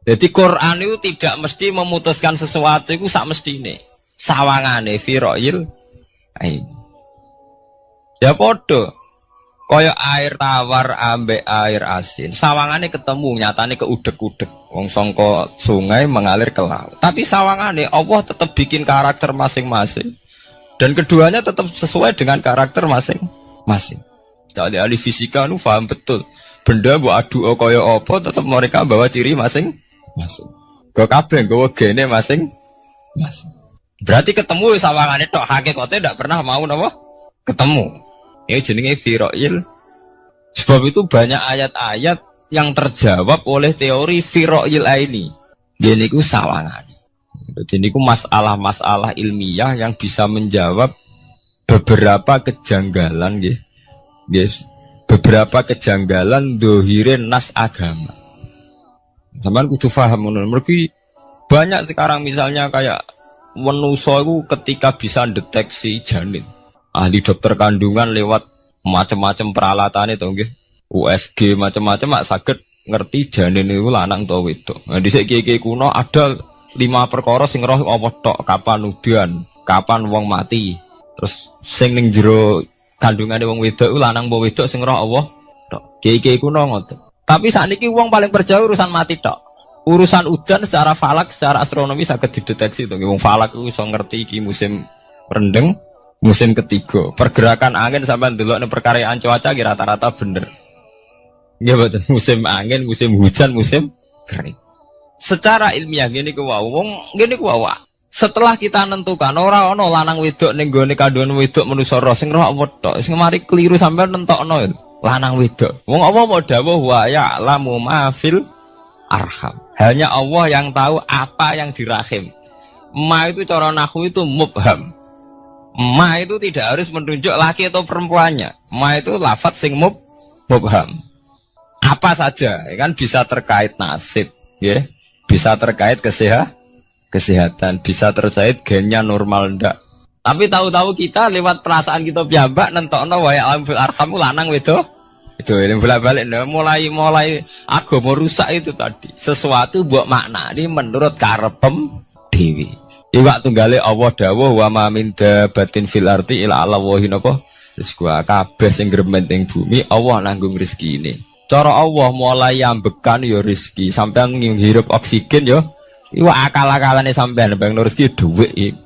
Jadi Quran itu tidak mesti memutuskan sesuatu itu sak mestine. Sawangane firaqil aini. Ya podo. Kaya air tawar ambek air asin. Sawangane ketemu nyatane keudek-udek. Wong sangka sungai mengalir ke laut. Tapi sawangane Allah tetap bikin karakter masing-masing. Dan keduanya tetap sesuai dengan karakter masing-masing. Jadi ahli fisika nu paham betul. Benda mbok adu kaya apa tetap mereka bawa ciri masing-masing. Go kabeh nggawa gene masing-masing. Berarti ketemu sawangane tok hakikate ndak pernah mau napa? Ketemu. Ini jenenge firaqil. Sebab itu banyak ayat-ayat yang terjawab oleh teori firaqil aini. Jadi itu sawangan. Jadi itu masalah-masalah ilmiah yang bisa menjawab beberapa kejanggalan, yes. Beberapa kejanggalan dohirin nas agama. Sampeyan kudu paham ngono. Mergi banyak sekarang misalnya kayak manusa itu ketika bisa deteksi janin. Ahli dokter kandungan lewat macam-macam peralatan itu nggih. USG macam-macam mak saged ngerti janin itu lanang atau wedok. Nah dhisik kiye-kiye kuno ada 5 perkara sing roh apa tok, kapan udan, kapan wong mati. Terus sing ning jero kandungane wong wedok iku lanang apa wedok sing roh Allah tok. Kiye-kiye kuno ngoten. Tapi sakniki wong paling percaya urusan mati tok. Urusan udan secara falak, secara astronomi saged dideteksi to. Wong falak iku iso ngerti iki musim rendeng. Musim ketiga, pergerakan angin sampai ndelok ning perkaryaan cuaca ki rata-rata bener. Nggih betul, musim angin, musim hujan, musim kering. Secara ilmiah ngene ku wae, wong ngene ku wae. Setelah kita nentukan ora ana lanang wedok ning gone kandungan wedok manusa roh sing roh apa tok, sing mari keliru sampean nentokno lanang wedok. Wong apa mau dawuh wa ya'lamu ma fil arham. Hanya Allah yang tahu apa yang di rahim. Ma itu cara nahwu itu mubham. Ma itu tidak harus menunjuk laki atau perempuannya. Ma itu lafadz sing mubham. Apa saja, ya kan bisa terkait nasib, ya, bisa terkait kesehatan, bisa terkait gennya normal ndak. Tapi tahu-tahu kita lewat perasaan kita piyambak nentokno wa ya'lam fil arham lanang wedok. Itu ini bolak-balik mulai agama rusak itu tadi. Sesuatu buat makna ini menurut karepem dewi. Iwak tunggale Allah dawuh wa ma min dabatin fil ardi ila Allahi napa terus gua kabeh sing gremeng ing bumi Allah nanggung rezekine. Cara Allah mulai ambekan ya rezeki sampean ngirup oksigen ya iwak akal-akalane sampean bang rezeki dhuwit.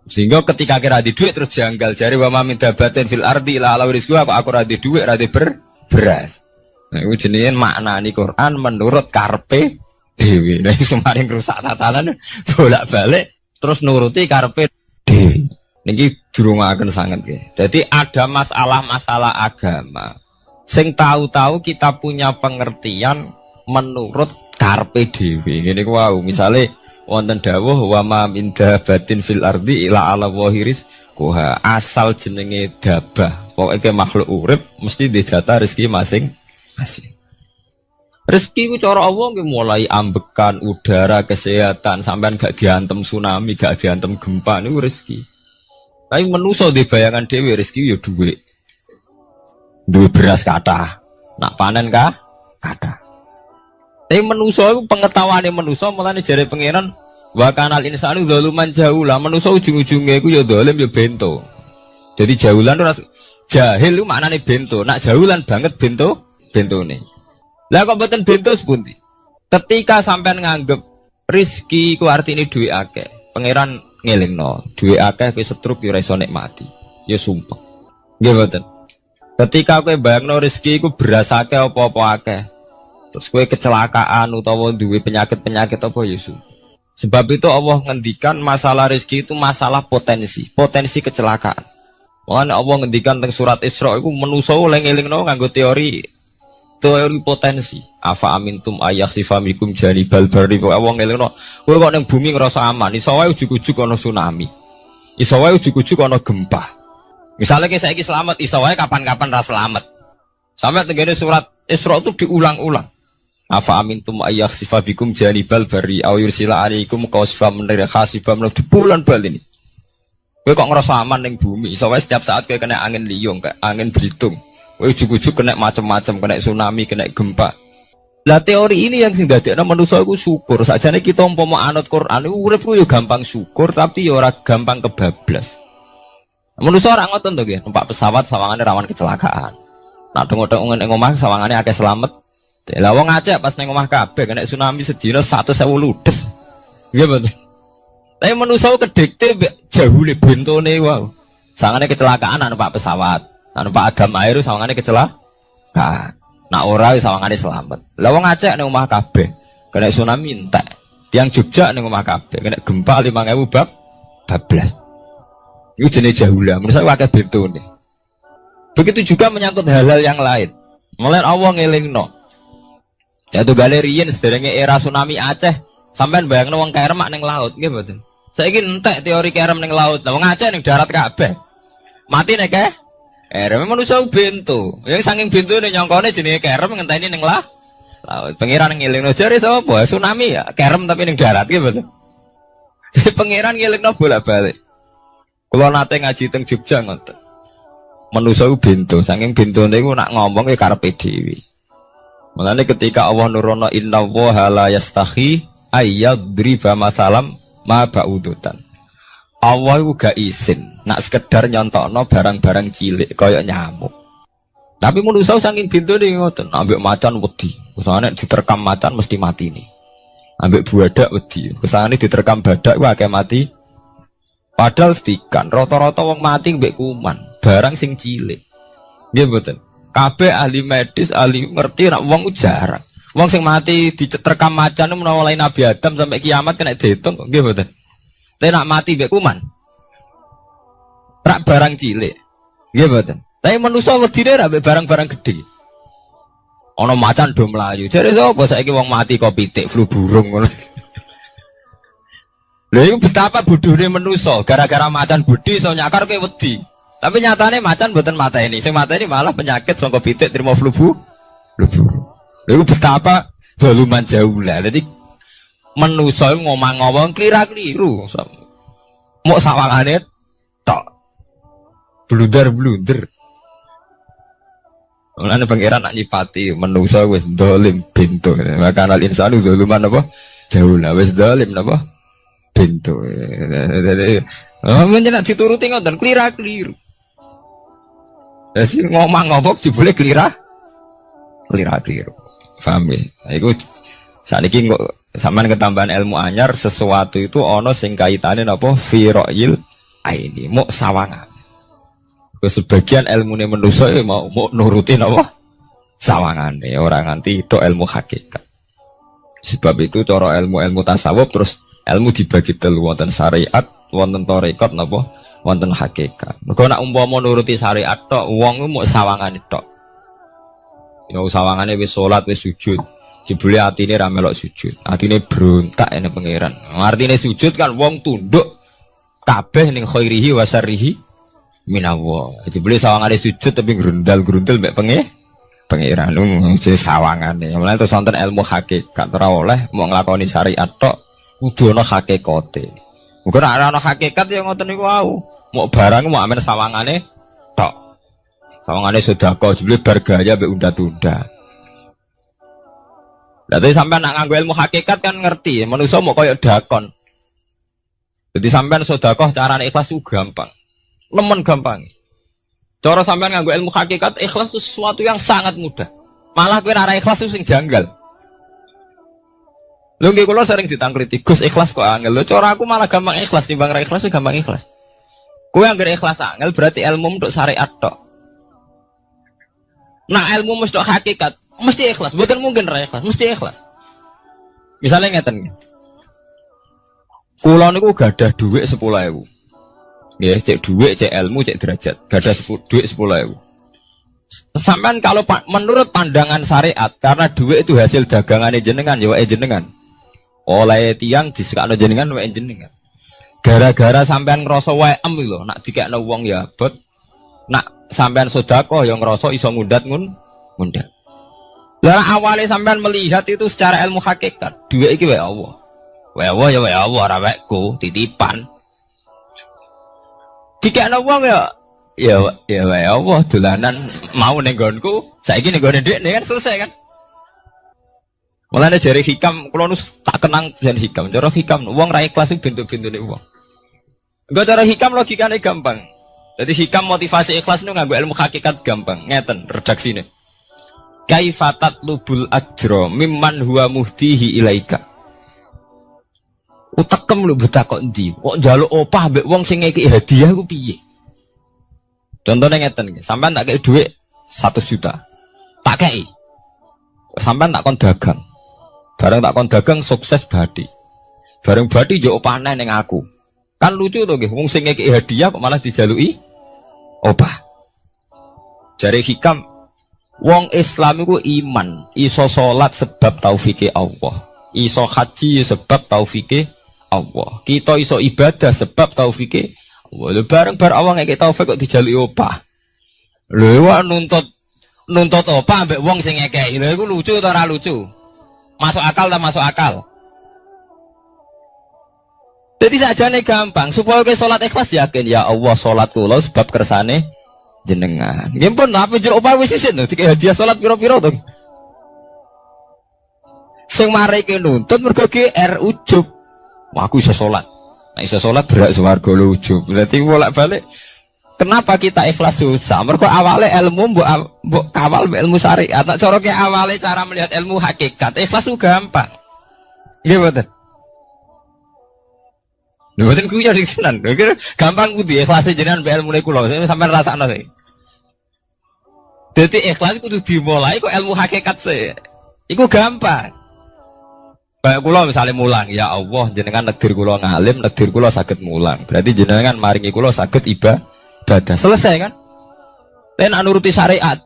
Sehingga ketika kira di dhuwit terus janggal jare wa ma min dabatin fil ardi ila Allahi rizqu aku ora di dhuwit ora di beras. Nah iku jenenge maknani Quran menurut karepe dhewe. Nah semaring rusak tatanan bolak-balik terus nuruti karepe dhewe. Niki jurungaken sanget nggih. Jadi ada masalah-masalah agama sing tahu-tahu kita punya pengertian menurut karepe dhewe. Ngene ku wau, misale wonten dawuh wa ma min dabatin fil ardi ila ala wahiris kuha asal jenenge dabah. Pokoke makhluk urip mesti dijatah rezeki masing-masing. Rezeki ku cara Allah ki mulai ambekan udara, kesehatan, sampean gak diantem tsunami, gak diantem gempa niku rezeki. Tapi manusa di bayangan dhewe rezeki ya dhuwit. Duwe beras kathah. Nak panen kathah. Tapi manusa iku pengetahuane manusa mulane jare pangeran wa kanal insanu zaluman jahula. Manusa ujung-ujunge iku ya zalim ya bento. Jadi jahulan ora jahil iku maknane bento. Nak jahulan banget bentone. Lah kok mboten bento sepundi? Ketika sampean nganggep rezeki ku artine duwe akeh, pangeran ngelingno, duwe akeh kowe setruk yo ora iso nikmati. Ya sumpah. Nggih mboten. Ketika kowe bayangno rezeki ku beras akeh apa-apa akeh. Terus kowe kecelakaan utawa duwe penyakit-penyakit apa ya sumpah. Sebab itu Allah ngendikan masalah rezeki itu masalah potensi, potensi kecelakaan. Makanya Allah ngendikan teng surat Isra itu menusa eling-elingno nganggo teori potensi. Afa amintum ayakhsifa mikum janibal barri. Allah ngelingno kowe kok ning bumi ngrasa aman, iso wae ujug-ujug ana tsunami. Iso wae ujug-ujug ana gempa. Misalnya kayak saiki selamat, iso wae kapan-kapan ra selamat. Sampai tenggene surat Isra itu diulang-ulang. Afa amintum ayakhsifa bikum janibal barri aw yursila alaikum qasfa min khasifam di bulan bal ini. Kowe kok ngerasa aman ning bumi, iso wae setiap saat kowe kena angin liung, kayak angin belitung. Kowe ujug-ujug kena macam-macam, kena tsunami, kena gempa. Lah teori ini yang sing dadekno manusa iku syukur. Sakjane kita umpama anut Quran iku urip ku yo gampang syukur tapi yo ora gampang kebablas. Manusa ora ngoten to nggih, numpak pesawat sawangane rawan kecelakaan. Nak dong-dong ning omah sawangane akeh selamat. Lah wong Aceh pas ning omah kabeh kena tsunami sedina 100.000 ludes. Nggih betul. Tapi manusa kedikte jahule bentone wae. Sawangane kecelakaan ana numpak pesawat, ana numpak agam air sawangane kecelakaan. Nak ora sawangane selamat. Lah wong Aceh ning omah kabeh kena tsunami entek. Tiang Jogja ning omah kabeh kena gempa 5.000 bablas. Iku jenenge jahula, menurut saya akeh bentone. Begitu juga menyangkut hal-hal yang lain. Mulai Allah ngelingno. Yaitu galerian sederenge era tsunami Aceh, sampean bayangno wong kerem ning laut, nggih mboten. Saiki entek teori kerem ning laut. Lah wong Aceh ning darat kabeh. Mati nek kerem manusia bento. Yang saking bentone nyongkone jenenge kerem ngenteni ning laut. Pangeran ngelingno jare sapa? Tsunami ya, kerem tapi ning darat nggih mboten. Pangeran ngelingno bolak-balik. Kalau nate ngaji teng Jogja ngoten. Manusa ku bento, saking bentone iku nak ngomong ya karepe dhewe. Mulane ketika Allah nurono innallaha la yastahi ayyadriba masalam ma ba'udutan. Allah iku gak isin nak sekedar nyontokno barang-barang cilik kaya nyamuk. Tapi manusa saking bentone ngoten, ambek macan wedi. Usane diterkam macan mesti mati nih. Ambek buadak wedi. Usane diterkam badak ku akeh mati. Padahal setikan, rata-rata wong mati mbek kuman, barang sing cilik. Nggih mboten. Kabeh ahli medis, ahli ngerti nek wong jarang. Wong sing mati diterkam macan menawa lain Nabi Adam sampai kiamat kena diitung kok nggih mboten. Tapi nak mati mbek kuman. Rak barang cilik. Nggih mboten. Tapi manusa wedine rak mbek barang-barang gede. Ana macan do mlayu. Jare sapa saiki wong mati kok pitik flu burung ngono. Lha iku betapa bodhone manusa, gara-gara macan budi iso nyakar kowe wedi. Tapi nyatane macan mboten mateni, sing mateni malah penyakit saka pitik trimo flu burung. Lha iku betapa doluman jauh lah. Dadi manusa ngomong-ngomong klira-kliru. Mok sawangane tok. Blunder-blunder. Mulane pangeran nak nyipati manusa wis dolim bento. Maka al insanu doluman apa? Jauh lah wis dolim napa? Bento. Menjenak dituruti ngoten klira-kliru. Jadi ngomong-ngomong boleh klira-kliru. Paham ya? Iku saniki kok sampean ketambahan ilmu anyar sesuatu itu ana sing kaitane napa fira'il aini muk sawangan. Sebagian ilmune manusa mau nuruti napa sawangane ora nganti tok ilmu hakikat. Sebab itu cara ilmu-ilmu tasawuf terus ilmu dibagi telu, wonten syariat, wonten tarekat napa, wonten hakikat. Mergo nek umpama nuruti syariat tok, wong muk sawangane tok. Ya sawangane wis salat, wis sujud. Jebule atine ra melok sujud. Atine brontak ene pangeran. Artine sujud kan wong tunduk kabeh ning khairihi wa syarrihi minallah. Jebule sawangane sujud tapi grundal-grundal mek pangeran. Jenenge sawangane. Mulane terus wonten ilmu hakikat ora oleh mau nglakoni syariat tok. Kudu ana hakikate. Muga nek ana hakikat ya ngoten niku wau. Mok barang mok amen sawangane tok. Sawangane sedekah jebule bar gaya mbek unda-tunda. Lah tapi sampean nak nganggo ilmu hakikat kan ngerti, manusa mok koyo dakon. Jadi sampean sedekah carane ikhlas ku gampang. Nemen gampang. Cara sampean nganggo ilmu hakikat ikhlas itu sesuatu yang sangat mudah. Malah kowe ora ikhlas itu sing janggal. Lho nggih kula sering ditangkliti, Gus ikhlas kok angel. Lho cara aku malah gampang ikhlas timbang ra ikhlas gampang ikhlas. Kowe anggere ikhlas angel berarti ilmu untuk syariat tok. Nah ilmu mesti hakikat, mesti ikhlas. Mboten mungkin ra ikhlas, mesti ikhlas. Misalnya ngeten. Kula niku gadah dhuwit 10.000. Nggih, cek dhuwit, cek ilmu, cek derajat. Gadah dhuwit 10.000. Sampean kalau menurut pandangan syariat, karena dhuwit itu hasil dagangane jenengan, ya wae jenengan. Oleh tiyang disekakno jenengan wae jenengan. Gara-gara sampean ngrasa wae lho, nak dikekno wong ya abot. Nak sampean sedekah ya ngrasa iso ngundat ngundat. Lah awalnya sampean melihat itu secara ilmu hakikat, dhuwit iki wae Allah. Wae Allah ya wae Allah ora wekku, titipan. Dikekno wong ya wae Allah dolanan mau ning nggonku, saiki ning nggone ndekne kan selesai kan. Mulane jare hikam kula nu tak kenang jan hikam. Cara hikam wong ra ikhlas iku bentuk-bentune wong. Enggak cara hikam logikane gampang. Jadi hikam motivasi ikhlas nu nganggo ilmu hakikat gampang. Ngeten redaksine. Kaifatat lubul ajra mimman huwa muhtihi ilaika. Utekem lho betak kok ndi? Kok njaluk opah mbek wong sing ngeki hadiah ku piye? Contohnya ngeten iki, sampean tak kei dhuwit 100 juta. Tak kei. Sampean tak kon dagang. Bareng tak kon dagang sukses badi. Bareng badi yo opahne ning aku. Kan lucu to nggih, wong sing ngeki hadiah kok malah dijaluki opah. Jare hikam wong Islam iku iman, iso salat sebab taufike Allah. Iso haji sebab taufike Allah. Kita iso ibadah sebab taufike Allah. Bareng awang ngeke taufik kok dijaluki opah. Lho wak nuntut opah ambek wong sing ngekeki. Lho iku lucu ta ora lucu? Masuk akal ta masuk akal? Jadi sakjane gampang supaya ke salat ikhlas yakin ya Allah salat kula sebab kersane jenengan. Nggih pun apa jero opah wis isin to dikek hadiah salat pira-pira to. Sing mareke nuntut mergo GR ujub. Wah aku iso salat. Nah iso salat berak swarga lho ujub. Berarti bolak-balik kenapa kita ikhlas susah? Mergo awale ilmu mbok kawal mbek ilmu syariat. Tak cara ke awale cara melihat ilmu hakikat. Ikhlas ku gampang. Nggih mboten. Lho mboten ku ya tenan. Gampang kudu ikhlas jenengan mbek ilmune kula. Sampeyan rasakno sih. Dadi ikhlas kudu dimulai kok ilmu hakikat sih. Iku gampang. Kayak kula misalnya mulang, ya Allah jenengan negdir kula ngalim, negdir kula saged mulang. Berarti jenengan maringi kula saged ibadah. Selesai kan? Nek nuruti syariat.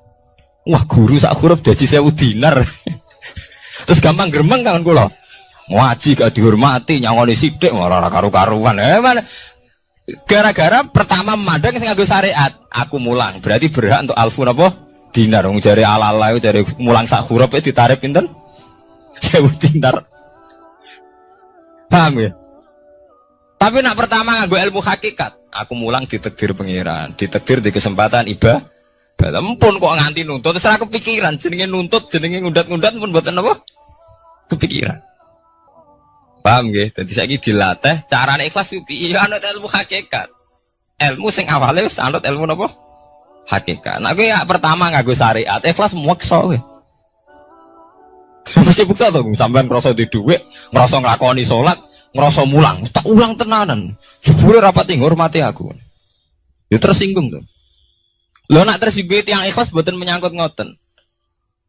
Wah, guru sak huruf gaji 1000 dinar. Terus gampang gremeng kan kula. Ngaji gak dihormati, nyangoni sithik ora karu-karuan. Mana? Gara-gara pertama memandang sing nganggo syariat, aku mulang. Berarti berhak untuk alfu napa? Dinar. Wong jare ala-ala jare mulang sak huruf ditarik pinten? 1000 dinar. Paham ya? Tapi nak pertama nganggo ilmu hakikat, aku mulang ditakdir pengiran, ditakdir di kesempatan ibadah. Ampun kok nganti nuntut, terus aku kepikiran jenenge nuntut, jenenge ngundat-ngundat pun mboten apa? Kepikiran. Paham nggih? Dadi saiki dilatih carane ikhlas piye? Ya anut ilmu hakikat. Ilmu sing awale wis anut ilmu napa? Hakikat. Nah kowe ya pertama nganggo syariat, ikhlas meksa kowe. Mesti bukti tuh, sampean ngerasa di duit, ngerasa ngelakoni sholat, ngerasa mulang, tak ulang tenanan. Jebule rapat hormati aku. Ya tersinggung tuh. Lo nak tersinggung yang ikhlas buatan menyangkut ngoten.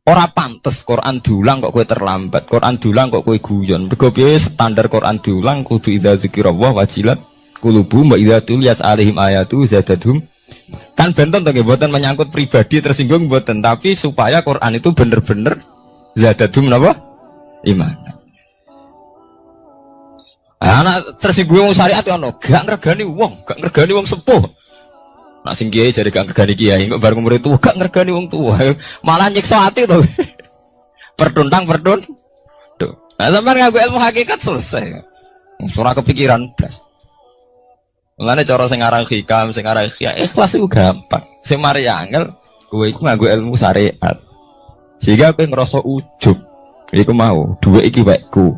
Ora pantes Quran diulang kok kowe terlambat, Quran diulang kok kowe guyon. Mergo piye standar Quran diulang kudu idza dzikrullah wajilat qulubuhum wa idza tuliyat alaihim ayatu zadatuhum. Kan benten to nggih mboten menyangkut pribadi tersinggung mboten, tapi supaya Quran itu bener-bener zadadum napa? Iman. Anak tersinggung wong syariat ono, gak ngregani wong sepuh. Nak sing kiai jare gak ngregani kiai, kok bareng umur itu gak ngregani wong tua. Malah nyiksa ati to. Perdun. Tuh. Nah, sampean nganggo ilmu hakikat selesai. Ora kepikiran blas. Mulane cara sing aran hikam, sing aran ikhlas iku gampang. Sing mari angel kowe iku nganggo ilmu syariat. Sehingga aku ngerasa ujub. Iku mau, duwe iki wekku.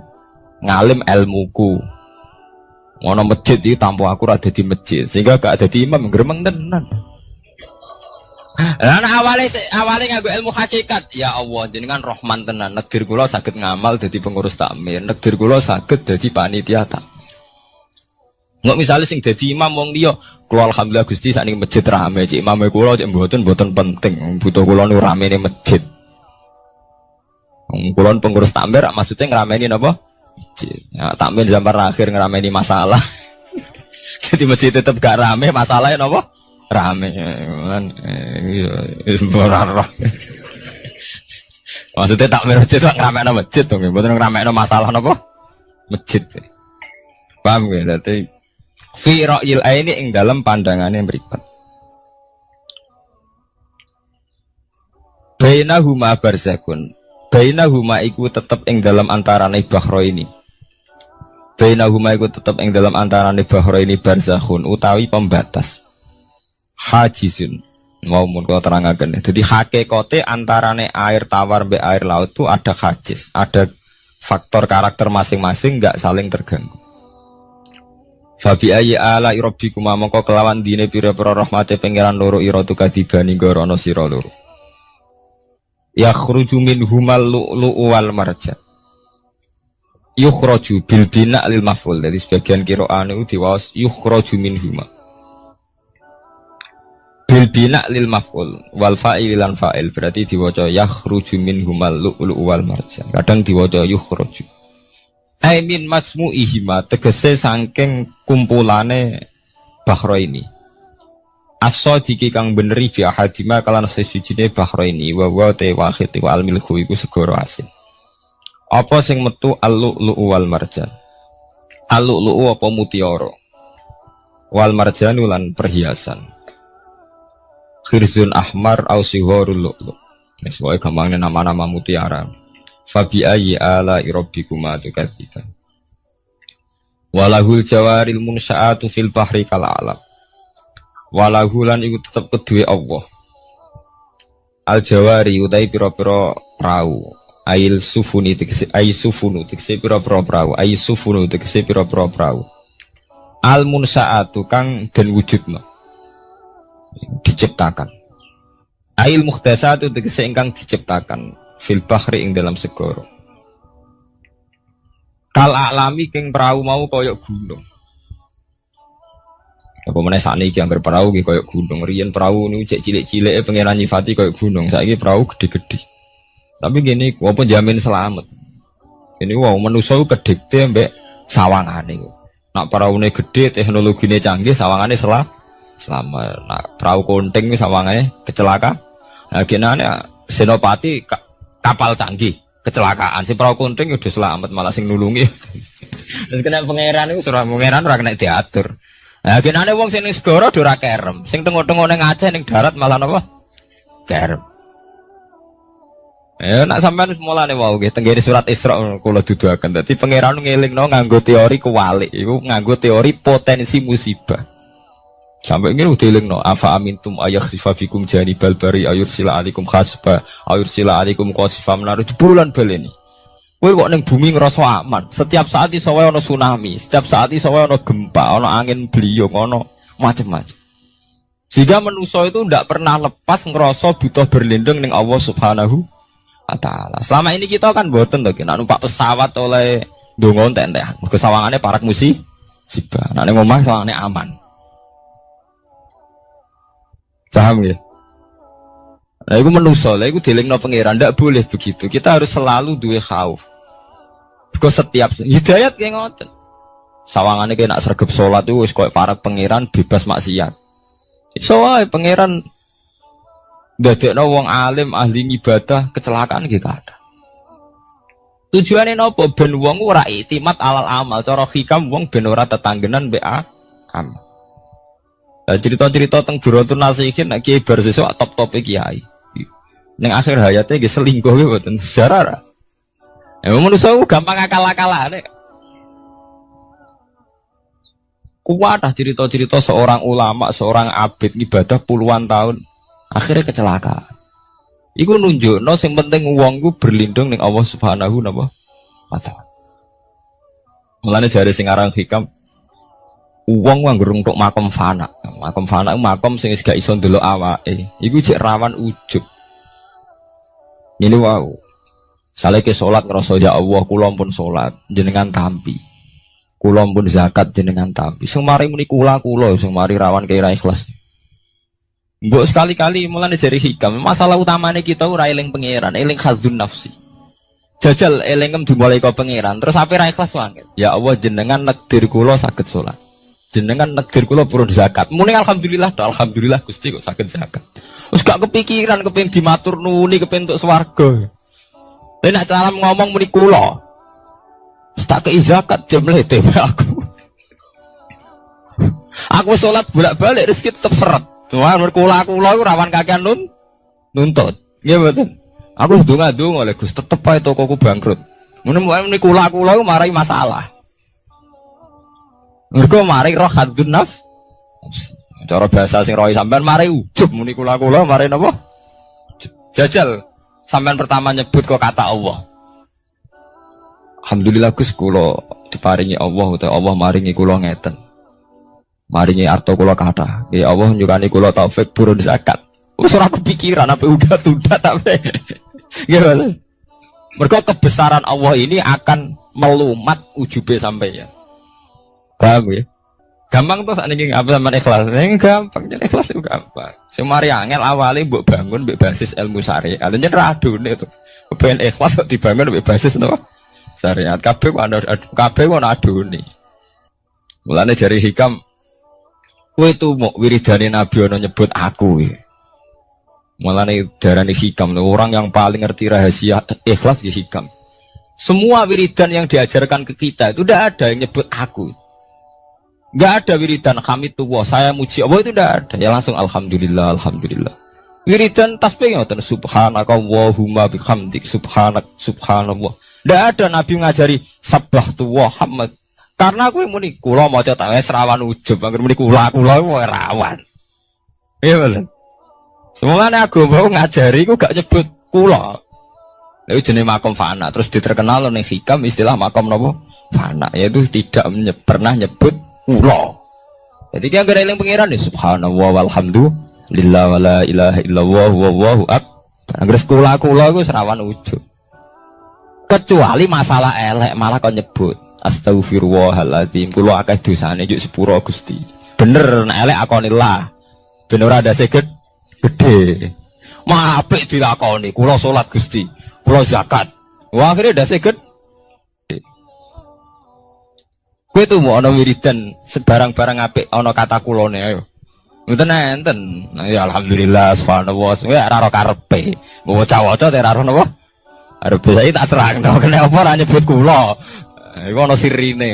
Ngalim ilmuku. Ngono masjid iki tanpa aku ora dadi masjid. Sehingga gak dadi imam gremeng tenan. Lah awale nganggo ilmu hakikat, ya Allah jenengan Rahman tenan. Negdir kula saged ngamal dadi pengurus takmir, negdir kula saged dadi panitia tak. Nggak misalnya sing dadi imam wong liya, kula alhamdulillah Gusti sakniki masjid rame, cik imame kula cik mboten penting. Butuh kula nu ramene masjid. Kulon pengurus takmir maksudnya ngerameni apa? masjid. Ya, takmir zaman akhir ngerameni masalah. Jadi masjid tetap gak rame, masalahnya apa? Rame. Kan maksudnya takmir masjid itu ngerameni masjid dong, betul ngerameni masalah apa? Masjid. Paham ya? Berarti fi ra'yil aini ing dalam pandangannya mripat. Bainahuma barzakun. Bainahuma iku tetep ing dalam antarane bahro ini. Bainahuma iku tetep ing dalam antarane bahro ini barzakhun utawi pembatas. Hajizun. Mau mun kula terangaken. Jadi hakikate antarane air tawar mbek air laut itu ada hajiz, ada faktor karakter masing-masing enggak saling terganggu. Fabi ayyi ala rabbikum mongko kelawan dine pira-pira rahmate pangeran loro ira tu kadibani gorono sira loro. Yakhruju minhumal lu'lu'u wal marjan. Yukhraju bil bina' lil maf'ul. Jadi sebagian qira'ah itu diwaos yukhraju minhuma. Bil bina' lil maf'ul wal fa'il lan fa'il berarti diwaca yakhruju minhumal lu'lu'u wal marjan. Kadang diwaca yukhraju. Ai min masmu'ihima tegese saking kumpulane bahro ini. As-sadiqi kang beneri fi ahadima kalan sesujine bahro ini wa wa te wahid wa al milku iku segoro asin. Apa sing metu al-lu'lu'u wal marjan? Al-lu'lu'u apa mutiara? Wal marjanu lan perhiasan. Khirzun ahmar au sigharul lu'lu'. Wis wae gampangnya nama-nama mutiara. Fabi ayyi ala rabbikuma tukadziban. Walahul jawaril munsha'atu fil bahri kal alam. Walahulan iku tetep kedue Allah. Al jawari utai pira-pira prau. Ail sufuni tegese ai sufunu tegese pira-pira prau. Ai sufunu tegese pira-pira prau. Al munsaatu kang den wujudna. Diciptakan. Ail mukhtasatu tegese ingkang diciptakan fil bahri ing dalam segara. Kal alami king prau mau kaya gunung. Apa meneh sakniki anggere perahu iki koyo gunung. Riyen perahu niku cek cilik-cilike pengenan nyifati koyo gunung. Saiki perahu gede-gede. Tapi gini, apa jamin selamat. Ini wow manusa ku kedikte mbek sawangane. Nak peraune gede, teknologine canggih, sawangane selamat. Nak perahu konting sawangane kecelakaan. Nah genane senopati kapal canggih kecelakaan. Si perahu konting udah selamat malah sing nulungi. Terus kena pangeran iku surah pangeran ora kena diatur. Nah, genane wong sing ning segara ora kerem, sing tengok-tengok ning Aceh ning darat malah napa? Kerem. Ya nak sampean mulane wau nggih tenggene surat Isra kula duduaken. Dadi pangeran ngelingno nganggo teori kewalik, iku nganggo teori potensi musibah. Sampai ngene dilingno afa amintum ayakhsifa fikum janibal bari ayursila alaikum khasba ayursila alaikum qasifa menaru bulan baleni. Kowe kok ning bumi ngerasa aman. Setiap saat iso wae ana tsunami, setiap saat iso wae ana gempa, ana angin beliung, ana macam-macam. Sehingga manusia itu tidak pernah lepas ngerasa butuh berlindung ning Allah Subhanahu wa taala. Selama ini kita kan mboten to, nek numpak pesawat oleh ndonga entek-entek. Mergo sawangane parak musibah. Nek ning omah sawangane aman. Paham ya? Nah, itu manusia, itu dilingno pangeran, tidak boleh begitu. Kita harus selalu duwe khauf. Kau setiap hidayat kayak ngoten. Sawangannya kayak nak sergap sholat itu, kau para pangeran bebas maksiat. Soalnya pangeran dadekno wong alim ahli ibadah kecelakaan kita ada. Tujuannya nopo ben wong ora iktimat alal amal, cara hikam wong ben ora tetanggenan be amal. Nah, cerita-cerita tentang Duratun Nasihin nek kiai bar sesuk top-tope kiai. Ning akhir hayate nggih selingkuh nggih mboten sejarah. Manusia gampang akal-akalane. Kuat cerita-cerita seorang ulama, seorang abid ibadah puluhan tahun, akhirnya kecelakaan. Iku nunjukno sing penting wong ku berlindung ning Allah Subhanahu wa taala. Mulane jare sing aran hikam wong nganggo untuk makom fana. Makom fana makom sing gak iso ndelok awake. Iku cek rawan ujub. Ini wow. Saleh ke sholat ngerasa ya Allah kula pun sholat jenengan tampi. Kula pun zakat jenengan tampi. Sing mari muni kula sing mari rawan kira ikhlas. Mbok sekali-kali mulane jari hikam. Masalah utamane kita ora eling pangeran, eling khadzun nafsi. Jajal elingem dimulai kau pangeran. Terus apa ra ikhlas wae? Ya Allah jenengan nekdir kula saged salat. Jenengan nekdir kula purun zakat. Muni alhamdulillah, alhamdulillah Gusti kok saged zakat. Wis gak kepikiran kepengin dimatur nuni kepengin entuk swarga. Lah nek cara ngomong muni kula. Wis tak kei zakat jam lete aku. Aku salat bolak-balik rezeki tetep seret. Cuma kula iku rawan kakean nuntut. Nggih mboten. Aku wis ndonga-ndonga oleh Gus tetep ae tokoku bangkrut. Muni kula iku marai masalah. Mergo mari roh hadun nafs. Cara bahasa sing rohi sampean mari ujub muni kula mari napa? Jajal sampean pertama nyebut kok kata Allah. Alhamdulillah Gus kula diparingi Allah utawa Allah maringi kula ngeten. Maringi arto kula kathah. Ya Allah nyukani kula taufik purun zakat. Wis ora kepikiran apa udah tunda tapi. Nggih. Mergo kebesaran Allah ini akan melumat ujube sampeyan. Paham ya? Gampang tuh saat ini apa sama ikhlas? Ini gampang, jadi ikhlas itu gampang. Semari angel awalnya buat bangun buat basis ilmu syariat. Adanya radun itu. Kepengen ikhlas kok dibangun buat basis no syariat. Kabeh wana aduni. Mulanya dari hikam, kowe itu mau wiridane Nabi ono nyebut aku. Mulanya darani hikam, orang yang paling ngerti rahasia ikhlas ya hikam. Semua wiridan yang diajarkan ke kita itu udah ada yang nyebut aku. Gak ada wiridan hamidullah, saya muji Allah itu tidak ada. Ya langsung alhamdulillah, alhamdulillah. Wiridan tasbih ngoten subhanaka Allahumma bihamdik subhanallah. Tidak ada Nabi ngajari sabbahtu wa hamd. Karena aku muni kula maca tak wis rawan ujub, anggere muni kula wae rawan. Iya bener. Semuanya agama ngajari ku gak nyebut kula. Lha jenenge makom fana, terus diterkenal ning hikam istilah makom napa? Fana, yaitu tidak pernah nyebut kula. Jadi dia gak eling pangeran nih subhanallah walhamdulillah wala ilaha illallah wallahu akbar. Anggere kula iku serawan ujub. Kecuali masalah elek malah kau nyebut astagfirullahaladzim kula akeh dosane juk sepuro Gusti. Bener nek elek akonillah. Ben ora ada seged gede. Mah apik dilakoni kula salat Gusti, kula zakat. Wah akhirnya ada seged. Kowe tuh mau ana wiridan sebarang-barang apik ana kata kulone ayo. Ngoten enten. Ya alhamdulillah subhanallah. Ya ora karepe. Mbok waca-waca te ora napa? Arep saya tak terangno kena apa ora nyebut kula. Iku ana sirine.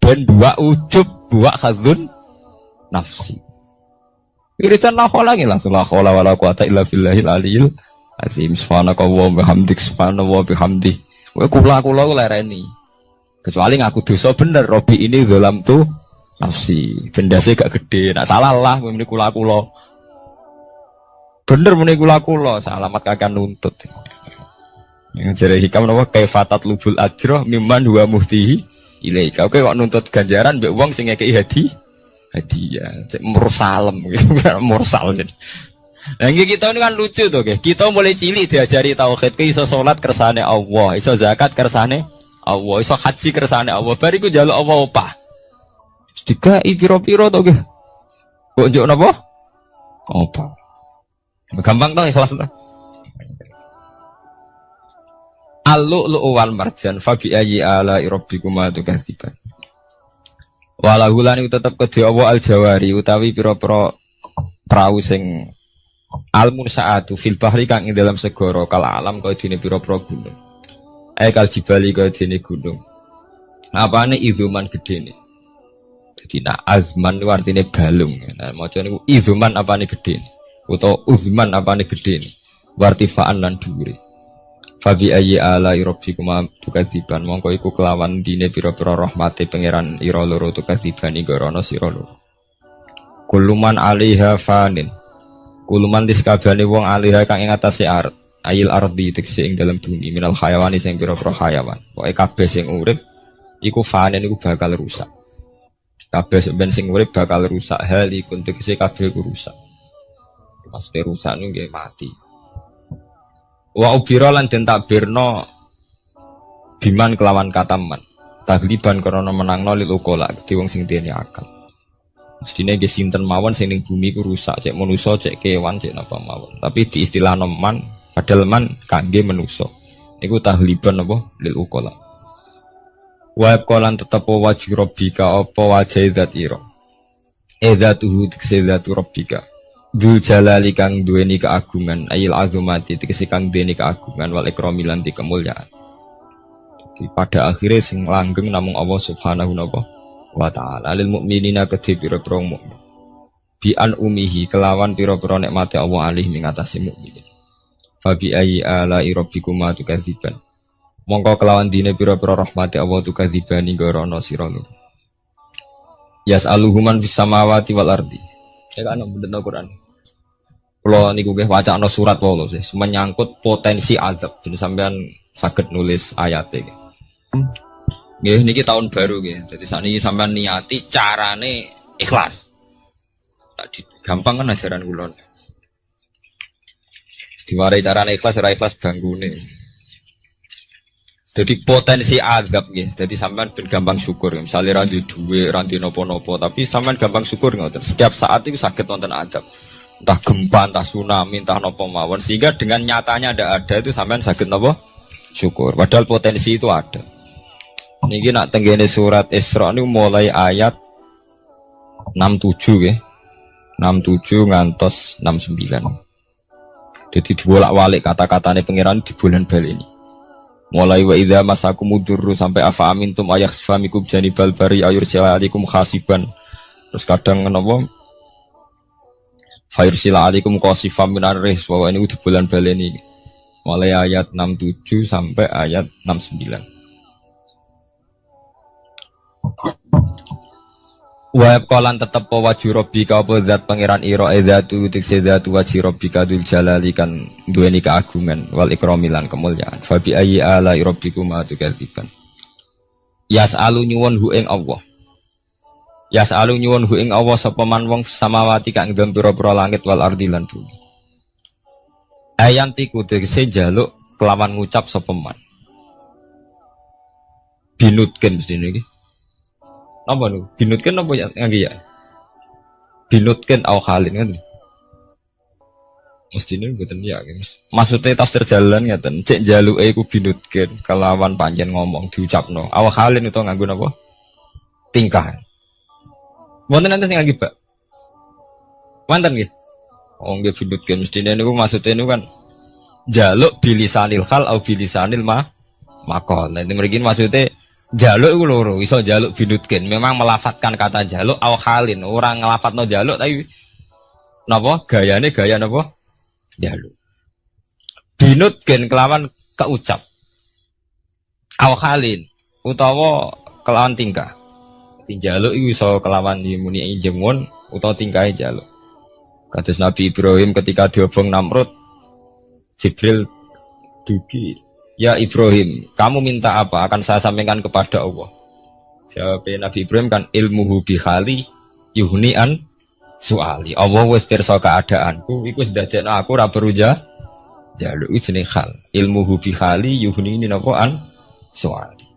Ben dua ujub, dua khadzun nafsi. Wiridan la khola ngi langsung la khola wala quwata illa billahil aliyil azim. Subhanallah wa bihamdik subhanallah wa bihamdi. Kowe kula lereni. Kecuali ngaku dosa bener, Robi ini zolam tuh nafsi, benda saya gak gede, nak salah lah, meni kula bener meni kula salamat kakak nuntut. Yang jadi hikam nama kaifatat lubul ajroh mimman huwa muhtihi ilaika. Oke kok nuntut ganjaran mbek wong sing ngekeki hadiah, cek mursalem gitu, mursal jadi. Nah kita ini kan lucu tuh, kita mulai cilik diajari tauhid, iso salat kersane Allah, iso zakat kersane Allah, iso haji kersane Allah, bariku njaluk Allah opah. Dikai piro-piro to nggih. Kok njuk napa? Opah. Gampang to ikhlas to. Al-lu'lu wal marjan fa bi ayyi ala rabbikuma tukadziban. Walau lan tetep kedhe Allah al-jawari utawi pira-pira prau sing al-munsaatu fil bahri kang ing dalam segara kal alam kaya dene pira-pira gunung. Kal jibali kaya dene gunung. Apane izuman gedene. Dadi nak azman ku artine balung. Nah maca niku izuman apane gedene utawa uzman apane gedene. Wartifaan lan dhuwure. Fabi ayyi ala rabbikuma tukadziban mongko iku kelawan dine pira-pira rahmate pangeran ira loro tukadziban igorono sira loro. Kuluman alaiha fanin. Kuluman diskabane wong alaiha kang ing atase art. Ayil ardi tekse ing dalam bumi minal hayawani sing pira-pira hayawan. Pokoke kabeh sing urip iku fanen iku bakal rusak. Kabeh ben sing urip bakal rusak hal iku tekse kabeh iku rusak. Maksudnya rusak niku nggih mati. Wa ubira lan den takbirna biman kelawan kataman. Tagliban karena menangno lil ukola di wong sing duweni akal. Mestine nggih sinten mawon sing ning bumi ku rusak, cek manusa, cek kewan, cek napa mawon. Tapi di istilah man padahal man kangge manusa. Iku tahliban apa lil uqala. Wa qalan tetep wajhi rabbika apa wajhi zat ira. Edzatuhu tikse zatu rabbika. Dzul jalali kang duweni keagungan, ayil azumati tikse kang duweni keagungan wal ikrami lan kemuliaan. Jadi pada akhirnya sing langgeng namung Allah Subhanahu wa ta'ala. Lil mukminina kedhe pira-pira mukmin. Bi an umihi kelawan pira-pira nikmate Allah alih ing atase mukmin. Fabi ayyi ala rabbikuma tukadziban. Mongko kelawan dine pira-pira rahmate Allah tukadzibani gorono sira nur. Yas'aluhuman bis samawati wal ardi. Saya kan bener Quran. Kula niku nggih wacana surat wae sih, menyangkut potensi azab. Jadi sampean saged nulis ayate. Nggih niki tahun baru nggih. Dadi sakniki sampean niati carane ikhlas. Tadi gampang kan ajaran kula. Diwarai carane ikhlas ora ikhlas banggune. Jadi potensi azab nggih. Jadi sampean ben gampang syukur. Misalnya ra duwe dhuwit, ra ndek napa-napa, tapi sampean gampang syukur ngoten. Setiap saat itu saged wonten azab. Entah gempa, entah tsunami, entah napa mawon. Sehingga dengan nyatanya ada itu sampean saged napa? Syukur. Padahal potensi itu ada. Niki nak tenggene surat Isra niku mulai ayat 67 nggih. 67 ngantos 69. Jadi dibolak-balik kata-katane pangeran di bulan bali ini. Mulai wa idza masakumudurru sampai afa amintum ayakhfamikum janibal bari ayurja'alikum khasiban. Terus kadang napa? Fairsila alikum qasifam minar ris wa ini di bulan bali ini. Mulai ayat 67 sampai ayat 69. Wa qalan tetep wajhu rabbika apa zat pangeran ira edzatu tikse zatu wajhi rabbika dzul jalali kan duweni keagungan wal ikrami lan kemuliaan fa bi ayyi ala rabbikuma tukadziban yas'alu nyuwun hu ing Allah yas'alu nyuwun hu ing Allah sapa man wong samawati kang ndem pira-pira langit wal ardi lan bumi ayantiku tegese njaluk kelawan ngucap sapa man binutken mesti niki apa nu? Binutkan apa ya? Ngangge ya? Binutkan au halin kan? Mesti ini buatan ya. Maksudnya tafsir jalan ngeten. Cek jaluke iku binutkan kelawan panjen ngomong diucapno. Au halin itu nganggo apa? Tingkah. Wonten nanti sing ngangge, Pak. Wonten nggih. Oh nggih binutkan mesti ini maksudnya ini kan jaluk bilisanil hal au bilisanil maqal. Nanti mriki maksudnya jaluk itu loro, iso jaluk binutkin. Memang melafatkan kata jaluk au halin. Orang ngelafatno jaluk tapi napa gayane gaya napa? Jaluk. Binutkin kelawan keucap. Au halin utawa kelawan tingkah. Jaluk iku iso kelawan dimuni jengon utawa tingkahe jaluk. Kados Nabi Ibrahim ketika diobong Namrud, Jibril dugi. Ya Ibrahim, kamu minta apa? Akan saya sampaikan kepada Allah. Jawab Nabi Ibrahim kan ilmuhu bihali yuhni'an su'ali. Allah wis pirsa keadaanku, iku wis dadekno aku ora perlu jaluk jenenge hal. Ilmuhu bihali yuhni'ni napa an su'ali.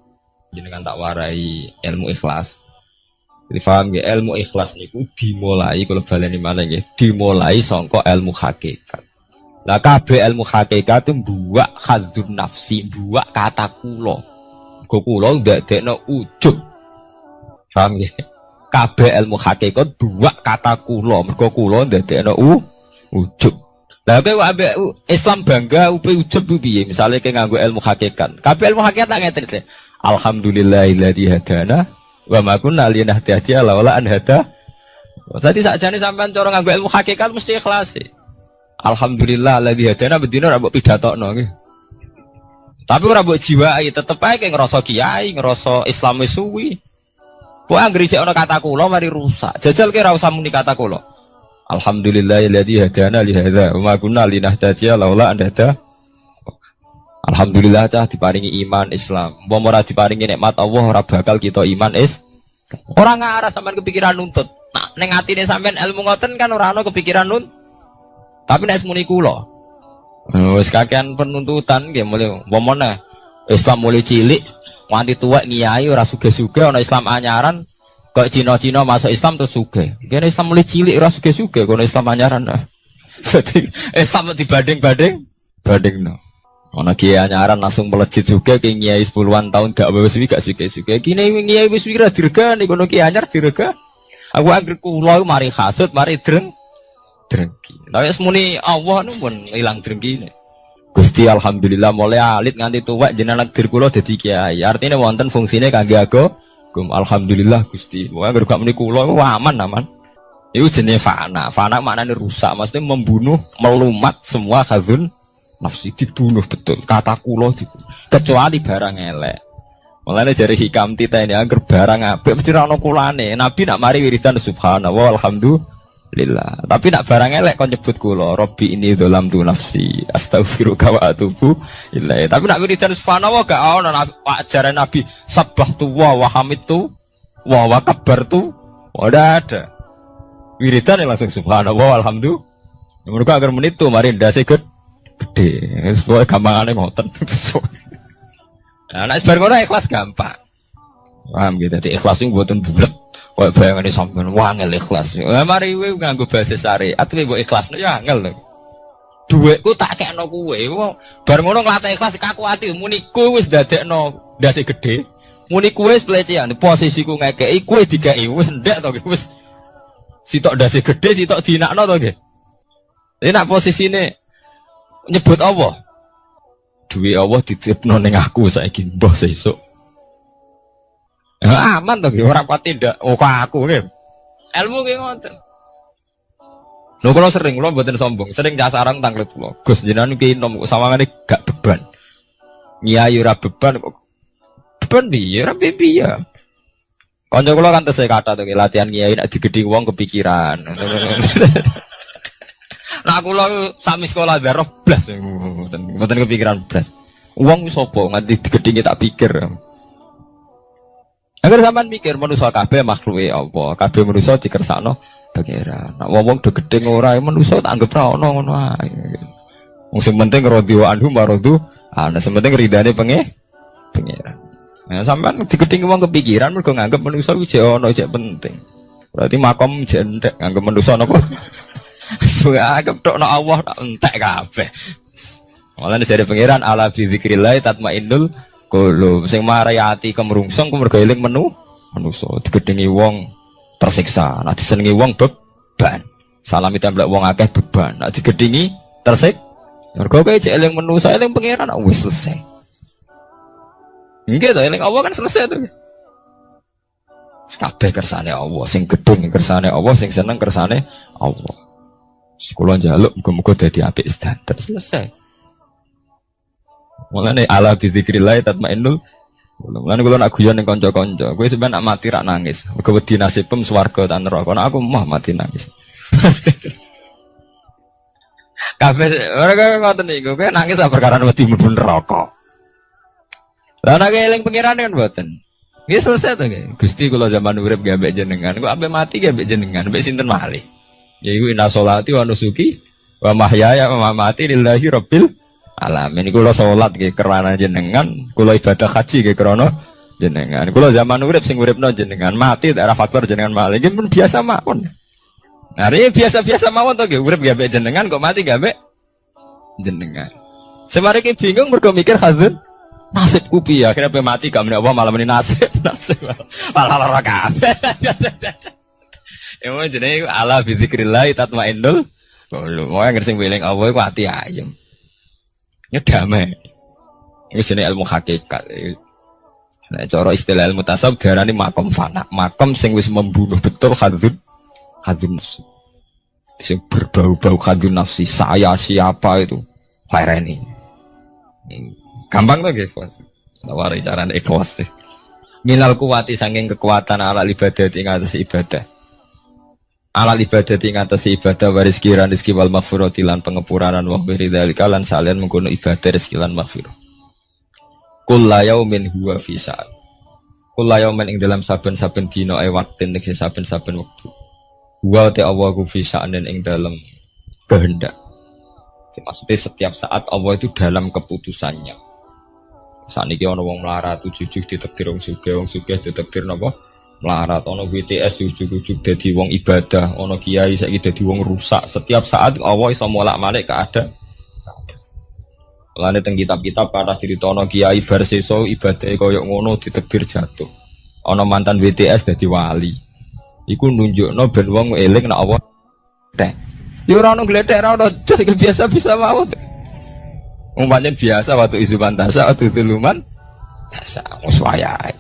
Jenengan tak warai ilmu ikhlas. Jadi paham ya, ilmu ikhlas niku dimulai kalau baleni malih nggih, dimulai saka ilmu hakikat. Lah kabeh ilmu hakikat itu buak hadzun nafsi, buak kata kula. Go kula ndadekno ujub. Paham nggih? Kabeh ilmu hakikat buak kata kula, mergo kula ndadekno ujub. Lah kowe ambek Islam bangga upe ujub piye? Misale kowe nganggo ilmu hakikat. Kabeh ilmu hakikat tak ngeten iki. Alhamdulillahilladzi hadana wa ma kunna linahtadiya laula an hada. Dadi sakjane sampean cara nganggo ilmu hakikat mesti ikhlas. Alhamdulillah alladzi hadana bedino ora mbok pidatokno nggih. Tapi ora mbok jiwai, tetep ae ngrasa kiai, ngrasa Islam wis suwi. Kok anggere jek ana kata kula mari rusak. Jajal ki ora usah muni kata kula. Alhamdulillah alladzi hadana li hadza wa ma kunna linahtadiya laula an hada. Alhamdulillah cah diparingi iman Islam. Umpama ora diparingi nikmat Allah ora bakal kita iman Ora ngarah sampean kepikiran nuntut. Nah, ning atine sampean ilmu ngoten kan ora ana kepikiran nuntut. Tapi nek muni kula wis kakean penuntutan nggih mulai umpamane Islam mulai cilik nganti tuwek ngiyai ora sugih-sugih ana Islam anyaran kok Cina-Cina masuk Islam terus sugih. Kene Islam mulai cilik ora sugih-sugih kono Islam anyaran. Jadi Islam dibanding-bandingno. Ana kiai anyaran langsung melejit juga ke kiai 10-an tahun gak wis gak suke-suke. Kene kiai wis wira diregani kono kiai anyar direga. Aku anggere kula mari hasud, mari drengki. Tapi semuni Allah nu pun ilang drengkine. Gusti alhamdulillah mulai alit nganti tuwek jenengan takdir kula dadi kiai. Artinya wonten fungsine kangge aku. Alhamdulillah Gusti. Pokoke anggere gak muni kula aman. Itu jenis fana. Fana maknanya rusak, maksudnya membunuh, melumat semua khazun nafsi, dibunuh betul. Kata kulo dibunuh. Kecuali barang elek. Mulane jari hikam tita ini agar barang apik mesti ra ono kulane. Nabi nak mari wiridan subhanallah alhamdulillah. Tapi nak barang elek kon nyebut kulo, Robbi ini dzalamtu nafsi, astaghfiruka wa atubu ilaih. Tapi nak wiridan subhanallah gak ono ajaran Nabi sabbahtu wa hamidtu wa kabbartu. Ora ada. Wiridan langsung subhanallah alhamdulillah. Mereka agar menit tuh mari ndase gede, semua gampangane ngoten. Nah, nek bar ngono ikhlas gampang. Paham gitu, dadi ikhlas itu mboten bulet. Kaya bayangane sampean wangel ikhlas. Lah mari kowe nganggo bahasa syariat kowe mbok ikhlasno ya angel lho. Dhuwitku tak kekno kowe. Bar ngono nglatih ikhlas kaku ati muni kowe wis dadekno ndase gede. Muni kowe wis pelecehan, posisiku ngekeki kowe dikeki wis ndek to wis. Sitok ndase gede, sitok dinakno to nggih. Ini nak posisine nyebut Allah. Duwe Allah dititipno ning aku saiki mbah sesuk. Ya aman to ora pati ndak aku nggih. Ilmu ki ngoten. Lho kula sering kula mboten sombong, sering jasarang tanglet kula. Gus jenengan ki nom sawangane gak beban. Nyai ora beban kok. Beban piye ora piye. Kanca kula kan tesih kata to latihan kiai nek digedhi wong kepikiran. Nah kula sami sekolah darah blas mboten kepikiran blas. Wong wis sapa nganti digedhinge tak pikir. Agar sampean mikir manusa kabeh makhluke apa? Kabeh manusa dikersakno pangeran. Nek wong do gedhe ora manusa tak anggap ra ono ngono ae. Wong sing penting radhiwa anhu maradu, ana sing penting ridane pangeran. Nah sampean digedhinge wong kepikiran mergo nganggep manusa kuwi jek ono jek penting. Berarti makom jek entek nganggep manusa napa? Sudah agak tok no Allah tak entek kabeh. Malah dari pangeran ala bi zikrillah tatmainnul qulub. Sing marai ati kemrungsung ku mergo eling manusa digedhengi wong tersiksa. Nek disenengi wong beban. Salami templek wong akeh beban. Nek digedhengi mergo kowe jek eling manusa eling pangeran wis selesai. Nggih to eling Allah kan selesai to. Kabeh kersane Allah, sing gedung kersane Allah, sing seneng kersane Allah. Sekolah jaluk muga-muga dadi apik sedanten selesai. Mulane ala bi zikrillah tatmainnul. Mulane kula nak guyon ning kanca-kanca, kowe sampeyan nak mati rak nangis. Muga wedi nasibem swarga ta neraka. Nek aku mah mati nangis. Kabeh ora ngoten niku, kowe nangis perkara wedi mlebu neraka. Lah nek eling pengiran kan mboten. Nggih selesai to nggih. Gusti kula zaman urip nggih ambek jenengan, kok ambek mati nggih ambek jenengan, ambek sinten malih. Yaiku inna sholati wa nusuki wa mahyaya wa mamati lillahi rabbil alamin. Kula salat nggih krana jenengan, kula ibadah haji nggih krana jenengan. Kula zaman urip sing uripno jenengan, mati daerah faktor jenengan malih nggih pun biasa mawon. Nah, ini biasa-biasa mawon to nggih, urip nggih ambek jenengan kok mati nggih ambek jenengan. Semare ki bingung mergo mikir hazun nasibku piye, akhirnya pe mati gak meneh Allah malah meni nasib. Malah lara kabeh. Emang jenenge ala bi zikrillah tatmainnul qulub. Wong sing eling Allah iku ati ayem. Ya damai. Iki jenenge ilmu hakikat. Nek cara istilah ilmu tasawuf diarani makom fana. Makom sing wis membunuh betul hadzun nafsi. Sing berbau-bau hadzun nafsi, saya siapa itu? Lereni. Gampang to nggih, Bos. Tawari carane ikhlas. Minal kuwati saking kekuatan ala ibadah ing atas ibadah. Ala ibadah ing atas ibadah waris kiran rezeki wal maghfirati lan pengepuranan wa bidzalika lan salian mengkono ibadah rezeki lan maghfirah. Kullu yaumin huwa fi sa'at. Kullu yaumin ing dalam saben-saben dina waktin ing saben-saben wektu. Wa ta Allah ku fi sa'anin ing dalam kehendak. Maksudnya setiap saat Allah itu dalam keputusannya. Saat ini ada orang melarat ujuk-ujuk ditekdir orang sugih ditekdir napa melarat, ono BTS ujuk-ujuk dadi wong ibadah, ono kiai saiki dadi wong rusak. Setiap saat Allah iso molak-malik keadaan. Mulane teng kitab-kitab kathah critono kiai bar sesa ibadah kaya ngono ditakdir jatuh. Ana mantan WTS dadi wali. Iku nunjukno ben wong eling nek apa teh. Ya ora ono gledek ora ono biasa bisa mawon. Wong pancen biasa waktu isu pantasa waktu tuluman biasa wis wayahe.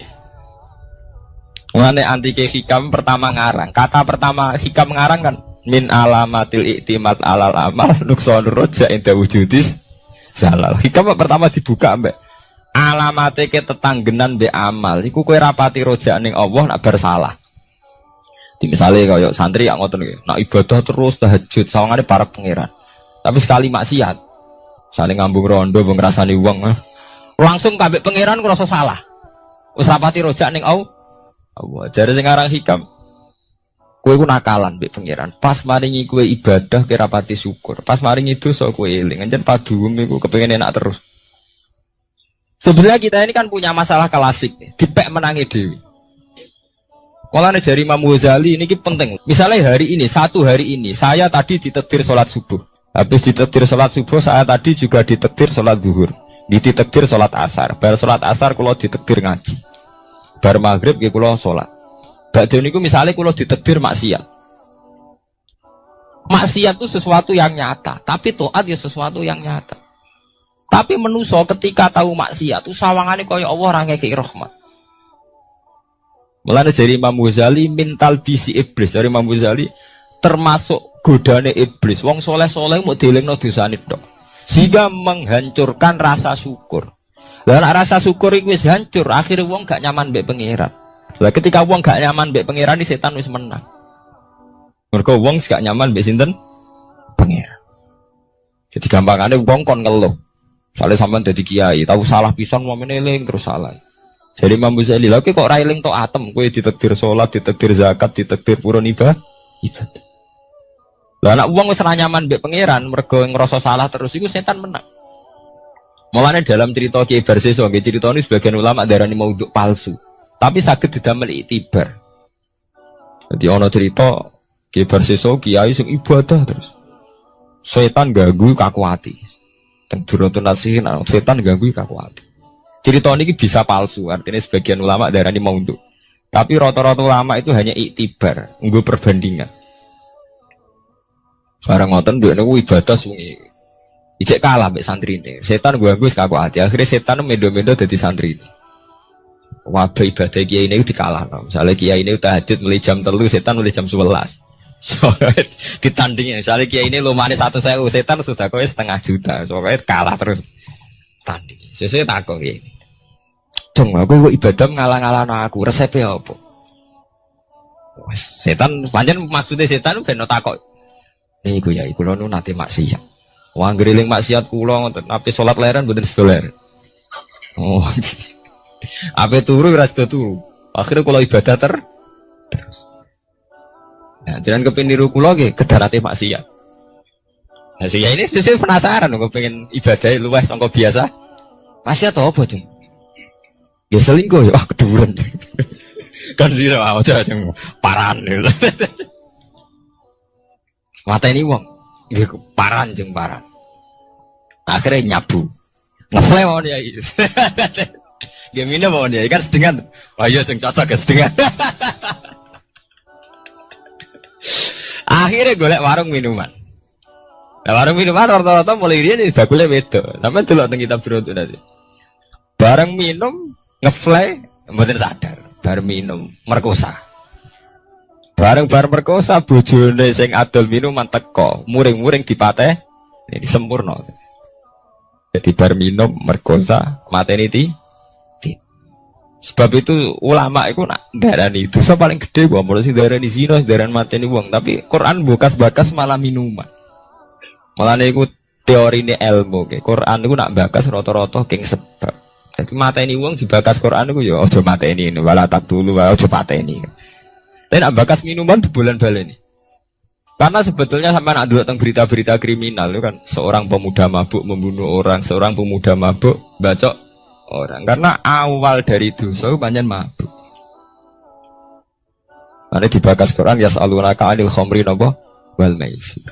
Mulane antike hikam pertama ngarang. Kata pertama hikam ngarang kan min alamatil iktimat alal amal nuksonur roja inda wujudis zalal. Hikam pertama dibuka mbak alamate ke tetanggenan be amal. Iku kowe rapati roja ning Allah nak bersalah. Di misalnya kaya santri yang ngoten iki, nak ibadah terus tahajud sawangane para pangeran. Tapi sekali maksiat, saling ngambung rondo mbok ngrasani wong, langsung kabeh pangeran ngrasa salah. Wis rapati rojak ning Allah. Jare sing aran hikam. Kowe ku nakalan mbek pangeran. Pas maringi kowe ibadah kira pati syukur. Pas maringi dosa kowe eling. Anjen paduem iku kepengin enak terus. Sebenarnya kita ini kan punya masalah klasik, dipek menangi dewi. Kalau jari Imam Ghazali ini penting. Misalnya hari ini, satu hari ini, saya tadi ditakdir sholat subuh. Habis ditakdir sholat subuh, saya tadi juga ditakdir sholat zuhur. Ditakdir sholat asar. Bar sholat asar, kalau ditakdir ngaji. Bar maghrib, kalau sholat. Ba'da niku misalnya kalau ditakdir maksiat. Maksiat itu sesuatu yang nyata. Tapi taat ya sesuatu yang nyata. Tapi menuso ketika tahu maksiat itu sawangane kaya Allah ora ngekeki rahmat. Mulane dari Imam Ghazali mintal bisi iblis. Dari Imam Ghazali termasuk godane iblis. Wong soleh-soleh mau dielingno dosane tok. Sehingga menghancurkan rasa syukur. Lah rasa syukur iku wis hancur, akhirnya wong gak nyaman mbek pangeran. Lah ketika wong gak nyaman mbek pangeran, setan wis menang. Mergo wong gak nyaman mbek sinten? Pangeran. Jadi gampangane wong kon ngeluh. Soale sampean dadi kiai, tahu salah pisan momen eling terus salah. Jadi Imam Ghazali, lha kok ra eling tok atem, kowe ditakdir salat, ditakdir zakat, ditakdir purun ibadah. Lah nek wong wis ra nyaman mbek pangeran, mergo ngrasa salah terus iku setan menang. Mulane dalam cerita Kiai Barseso, nggih crita ini sebagian ulama darani maudhu palsu. Tapi saged didamel iktibar. Jadi ana cerita Kiai Barseso kiai sing ibadah terus. Setan ganggu kaku ati. Teng Durratun Nasihin setan ganggu kaku ati. Cerita ini bisa palsu, artinya sebagian ulama darani maudhu. Tapi rata-rata ulama itu hanya iktibar, nggo perbandingan. Barang ngoten duwe niku ibadah sungi. Ijek kalah mbek santrine. Setan ganggu kaku ati. Akhirnya setan mendo-mendo dadi santrine. Wabah ibadah kiai ini dikalahno. Misalnya kiai ini tahajud mulai jam 3, setan mulai jam 11. Soalnya ditandingin. Misalnya kiai ini lumane 1.000, setan sudah kowe 500 juta. Soalnya kalah terus. Tanding. Sesuai takok iki. Dong, aku kok ibadah ngalah-ngalahno aku. Resepnya apa? Setan pancen maksudnya setan ben takok. Niku ya iku lho nate maksiat. Wong ngriling maksiat kula ngoten, ape salat leren mboten sedoler. Oh. Ape turu ora sedo turu. Akhire kula ibadah terus. Nah, jangan kepengin niru kula nggih kedarate maksiat. Nah, saya ini sesuk penasaran kok pengen ibadah luwih sangka biasa. Maksiat apa, Jung? Ya selingkuh ya, keduren. Kan sira aja jeng paran. Mateni wong. Nggih paran jeng paran. Akhirnya nyabu. Ngeflame mau dia. Nggih minum mau dia kan sedengan. Wah iya jeng cocok ya sedengan. Akhirnya golek warung minuman. Nah, warung minuman rata-rata mulai dia nih bakule wedok. Sampe delok teng kitab Durratun nanti. Bareng minum ngeflame mboten sadar. Bar minum merkosa. Bareng bar merkosa bojone sing adol minuman teko, muring-muring dipateh. Ini sempurna. Jadi bar minum merkosa mateni ti. Sebab itu ulama itu nak darani dosa paling gede gua mulai sing darani zina, darani mateni wong, tapi Quran bakas-bakas malah minuman. Malah niku teorine ilmu ke. Quran niku nak bakas rata-rata king sebab. Jadi mateni wong dibakas Quran niku ya aja mateni wala taqtulu wa aja pateni. Tapi nak bakas minuman bulan baleni. Karena sebetulnya sampai nak dulu tentang berita-berita kriminal itu kan seorang pemuda mabuk membunuh orang, seorang pemuda mabuk bacok orang. Karena awal dari dosa banyak mabuk. Nanti dibakas Quran yas'alunaka 'anil khamri napa wal maisir.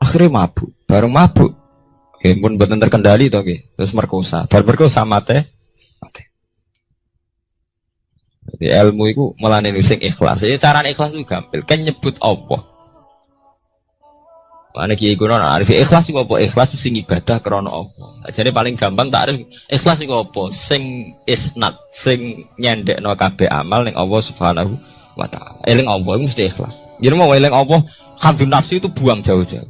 Akhirnya mabuk, bareng mabuk Pun mboten terkendali to nggih. Terus merkosa. Bar merkosa mate. Jadi ilmu itu malah sing ikhlas. Ya cara ikhlas itu gampil. Kan nyebut apa? Mana kiai kuno arif ikhlas itu apa? Ikhlas sing ibadah krana apa? Jadi paling gampang tak arif ikhlas itu apa? Sing isnat, sing nyendekno kabeh amal ning Allah Subhanahu wa taala. Eling apa itu mesti ikhlas. Jadi mau eling apa? Hamdun nafsi itu buang jauh-jauh.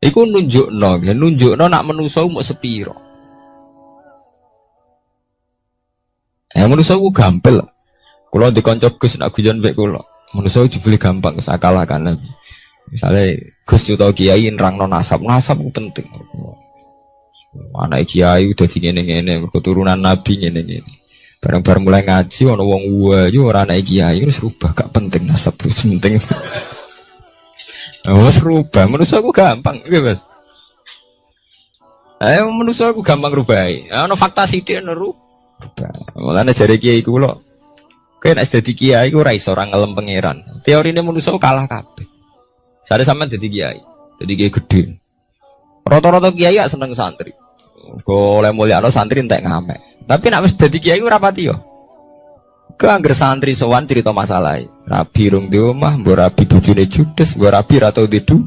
Iku nunjukno nak manusa mau sepiro. Manusia ku gampil. Kalau dikonco Gus nak guyon mbek kula. Manusia jebule gampang sakalakan Nabi. Misalnya Gus yuta kiai nerangno nasab ku penting. Anak kiai udah ngene-ngene mergo turunan Nabi ngene-ngene. Bareng-bareng mulai ngaji ana wong wayu ora anak kiai wis rubah gak penting nasab penting. Wis rubah manusia ku gampang nggih, Mas. Manusia ku gampang rubahi. Ana fakta sithik neru. Mulane jare kiai kula. Kowe nek dadi kiai ku ora iso ora ngelem pangeran. Teorine manusa kalah kabeh. Sare sampean dadi kiai. Dadi kiai gedhe. Rata-rata kiai gak seneng santri. Go oleh mulyakno santri entek ngamek. Tapi nek wis dadi kiai ku ora pati yo. Ke angger santri sowan cerita masalah. Rabi rung di omah, mbok rabi bojone judes, mbok rabi ra tau didu.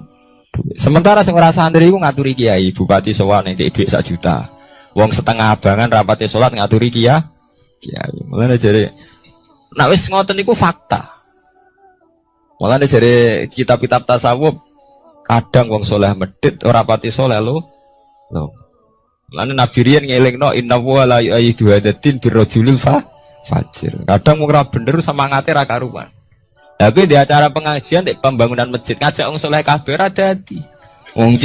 Sementara sing ora santri ku ngaturi kiai, bupati sowan entek dhuwit 1 juta. Wong setengah abangan rapati sholat ngaturi kiai. Mulane jare nek wis ngoten niku fakta. Mulane jare kitab-kitab tasawuf kadang wong saleh medhit ora pati saleh lho. Mulane Nabi riyen ngelingno inna wa la yu'ayyidu hadatin birrajulil fajir. Kadang wong ora bener semangate ra karuan. Tapi di acara pengajian di pembangunan masjid ngajak wong saleh kabeh ra dadi. Wong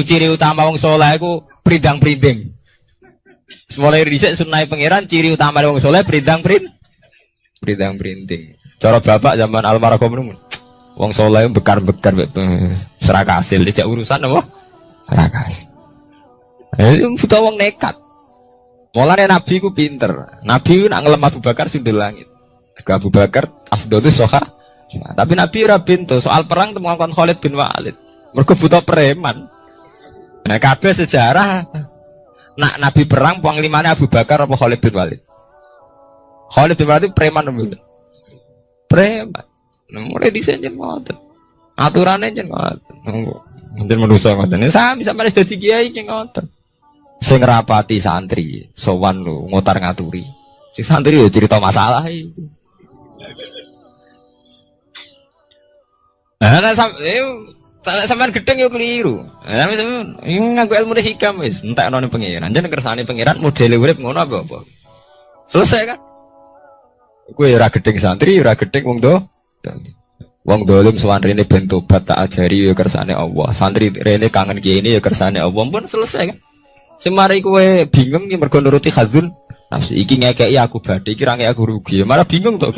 ciri utama wong saleh iku pridang-priding. Mulai riset sunai pangeran ciri utama wong soleh pridang-priding. Cara bapak zaman almarhum niku wong soleh bekar-bekar serak hasil tidak urusan apa? Serak hasil. Buta wong nekat. Mulane Nabi ku pinter. Nabi nak ngelem Abu Bakar sundul langit. Abu Bakar afdhalus soha. Tapi Nabi ora pintu soal perang temuan Khalid bin Walid. Mergo buta preman. Nah, kabeh sejarah nak Nabi perang panglimane Abu Bakar apa Khalid bin Walid? Khalid bin Walid preman mboten. Preman. Mulai dhisik jen ngoten. Aturane jen ngoten. Mungkin manusa ngoten. Sami sampeyan wis dadi kiai ki ngoten. Sing rapati santri, sowan lho ngotar ngaturi. Sing santri yo cerita masalah iki. Sampean gedeng yo keliru. Ini nganggo ilmu hikam wis, entekno ning pangeran. Jeneng kersane pangeran modele urip ngono apa? Selesai kan? Kowe ora gedeng santri, ora gedeng wong do. Wong dolim sowan rene ben tobat tak ajari yo kersane Allah. Santri rene kangen kiai ini yo kersane Allah. Pun selesai kan? Semari kowe bingung ki mergo nuruti hadzun nafsi iki ngekeki aku badhe iki ra ngekeki aku rugi. Malah bingung to.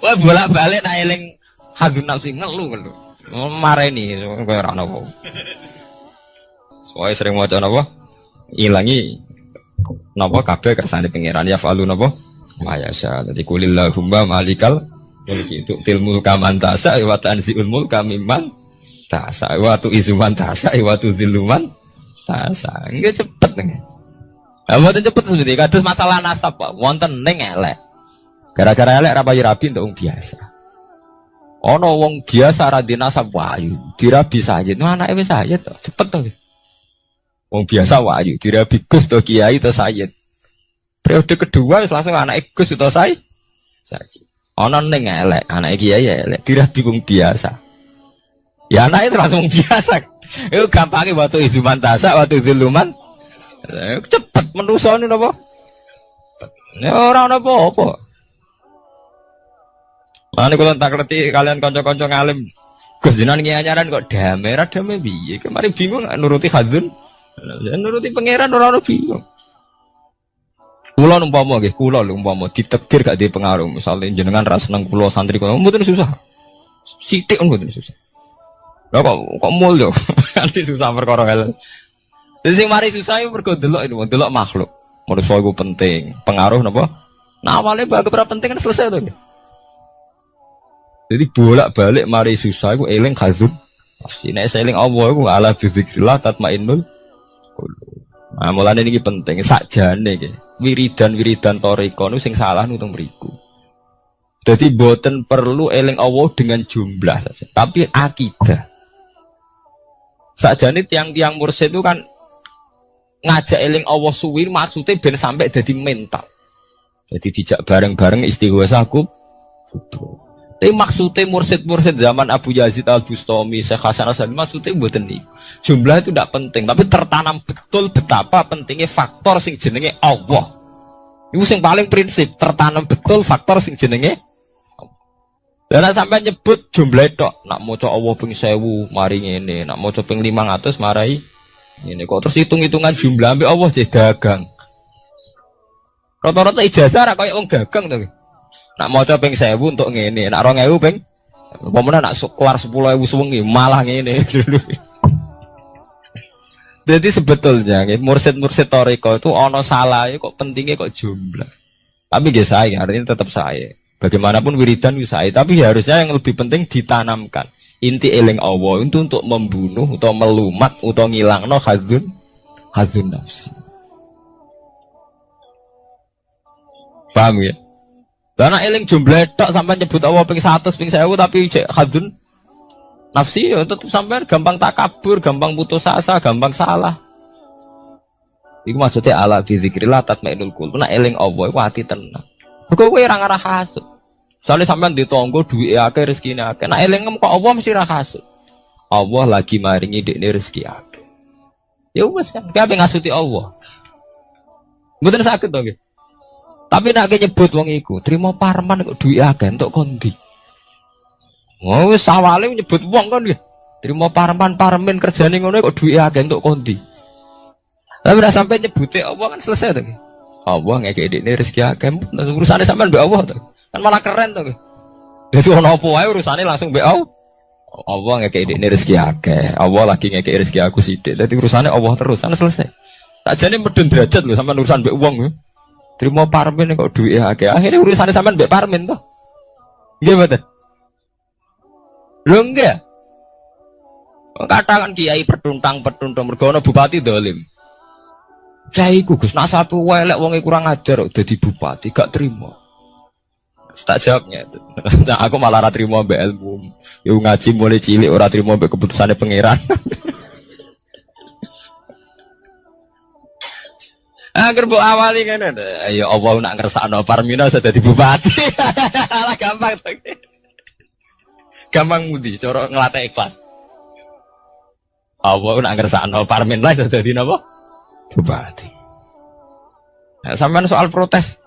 Wah bolak-balik tak eling hadzun nafsi ngelu. Mareni kowe ora ono apa. Soale sering maca napa? Ilangi napa kabeh kersane pangeran ya falu napa? Mayasa. Dadi kulillahumma malikal mulki tu'til kaman tasa wa tanzi'ul mulka mimman tasa wa tu'izuman tasa wa tuziluman tasa. Nggih cepet nggih. Lah mboten cepet seperti kados masalah nasab Pak. Wonten ning elek. Gara-gara elek ra payu rabi untuk wong biasa. Ana wong biasa ra dinasab wayu, dirabi sayyid. Nah anake wis sayyid to, cepet to. Wong biasa wayu, dirabi Gus to kiai to sayyid. Periode kedua wis langsung anake Gus to sayyid. Ana ning elek, anake kiai elek, dirabi wong biasa. Ya anake langsung biasa. Iku gampange watu izuman tasa, watu ziluman. Cepet menusane napa? Ya ora ana apa-apa. Mane kula tak ngerti kalian kanca-kanca ngalim. Gus jenengan iki ajaran kok damai piye? Kemarin bingung nuruti hadzun. Nuruti pangeran ora ono bingung. Kula umpama nggih, kula lho umpama ditakdir gak di pengaruh. Misale jenengan ra seneng kula santri kula mboten susah. Sithik mboten susah. Lah kok mulya. Nanti susah perkara hal. Sing mari susah iku mergo delok makhluk. Manusa iku penting. Pengaruh napa? Nah awale bagus ora penting kan selesai to. Jadi bolak-balik mari susah iku eling khazun. Pasti nek eling Allah iku ala bizikrillah tatmainnul qulub. Nah, mulane niki penting sakjane iki. Wiridan-wiridan thariqah niku sing salah nutung mriku. Jadi boten perlu eling Allah dengan jumlah saja, tapi akidah. Sakjane tiang-tiang mursyid itu kan ngajak eling Allah suwi maksudnya ben sampai jadi mental. Jadi dijak bareng-bareng istighosa kubur. Tapi maksudnya mursyid-mursyid zaman Abu Yazid Al-Bustami, Syekh Hasan Asy-Syadzili maksudnya mboten niku. Jumlah itu tidak penting, tapi tertanam betul betapa pentingnya faktor sing jenenge Allah. Itu sing paling prinsip, tertanam betul faktor sing jenenge Allah. Dan sampai nyebut jumlah itu, nak maca Allah ping 1000 mari ngene, nak maca ping 500 marai ngene. Kok terus hitung-hitungan jumlah ambek Allah jadi dagang. Rata-rata ijazah ra koyo wong dagang to. Nak maca ping 1000 untuk ngene, nak 2000 ping pemene nak keluar 10.000 suwengi malah ngene. Jadi sebetulnya mursyid-mursyid thariqah itu ono salah kok pentingnya kok jumlah. Tapi nggih saya artinya tetap saya. Bagaimanapun wiridan wis saya, tapi harusnya yang lebih penting ditanamkan. Inti eling Allah itu untuk membunuh atau melumat atau ngilangno hazun nafsi. Paham ya? Karena eling jumlah tok sampai nyebut Allah ping 100 ping 1000 tapi cek hazun nafsi ya tetap sampai gampang takabur, gampang putus asa, gampang salah. Iku maksudnya ala fi zikrillah tatmainnul qulub. Nek eling Allah iku ati tenang. Kok kowe ora ngarah hasud. Soale sampean ditonggo duwike akeh rezekine akeh. Nek eling kok Allah mesti ra hasud. Allah lagi maringi dekne rezeki akeh. Ya wis kan, kabeh ngasuti Allah. Mboten saged to nggih. Tapi nek nyebut wong iku, trimo parman kok duwike akeh entuk kondi. Oh wis awale nyebut wong kan nggih. Trimo parman parmin kerjane ngono kok duwike akeh entuk kondi. Tapi nek sampai nyebute Allah kan selesai to nggih. Allah ngekek dekne rezeki akeh, urusane sampean mbek Allah to. Kan malah keren to nggih. Dadi ono apa wae urusane langsung mbek Allah. Allah ngekek dekne rezeki akeh, Allah lagi ngekek rezeki aku sithik. Dadi urusane Allah terus, kan selesai. Sakjane medun derajat lho sampean urusan mbek wong lho. Trimo parmin kok duwike akeh. Akhire urusane sampean mbek parmin to. Nggih mboten? Lho nggih. Katakan kiai pertuntang mergo ana bupati dolim. Cai ku Gus nasabe welek wonge kurang ajar kok dadi bupati gak trimo. Tak jawabnya itu. Nah, aku malah ora trimo mbek ilmu. Yo ngaji mulai cilik ora trimo mbek keputusane pangeran. Agar bu awali kan ayo Allah nak ngersakno Parmina sudah dadi bupati. Lah gampang to. Gampang mudi cara nglatih ikhlas. Allah nak ngersakno Parmina sudah dadi napa? Bupati. Nah, sampean soal protes.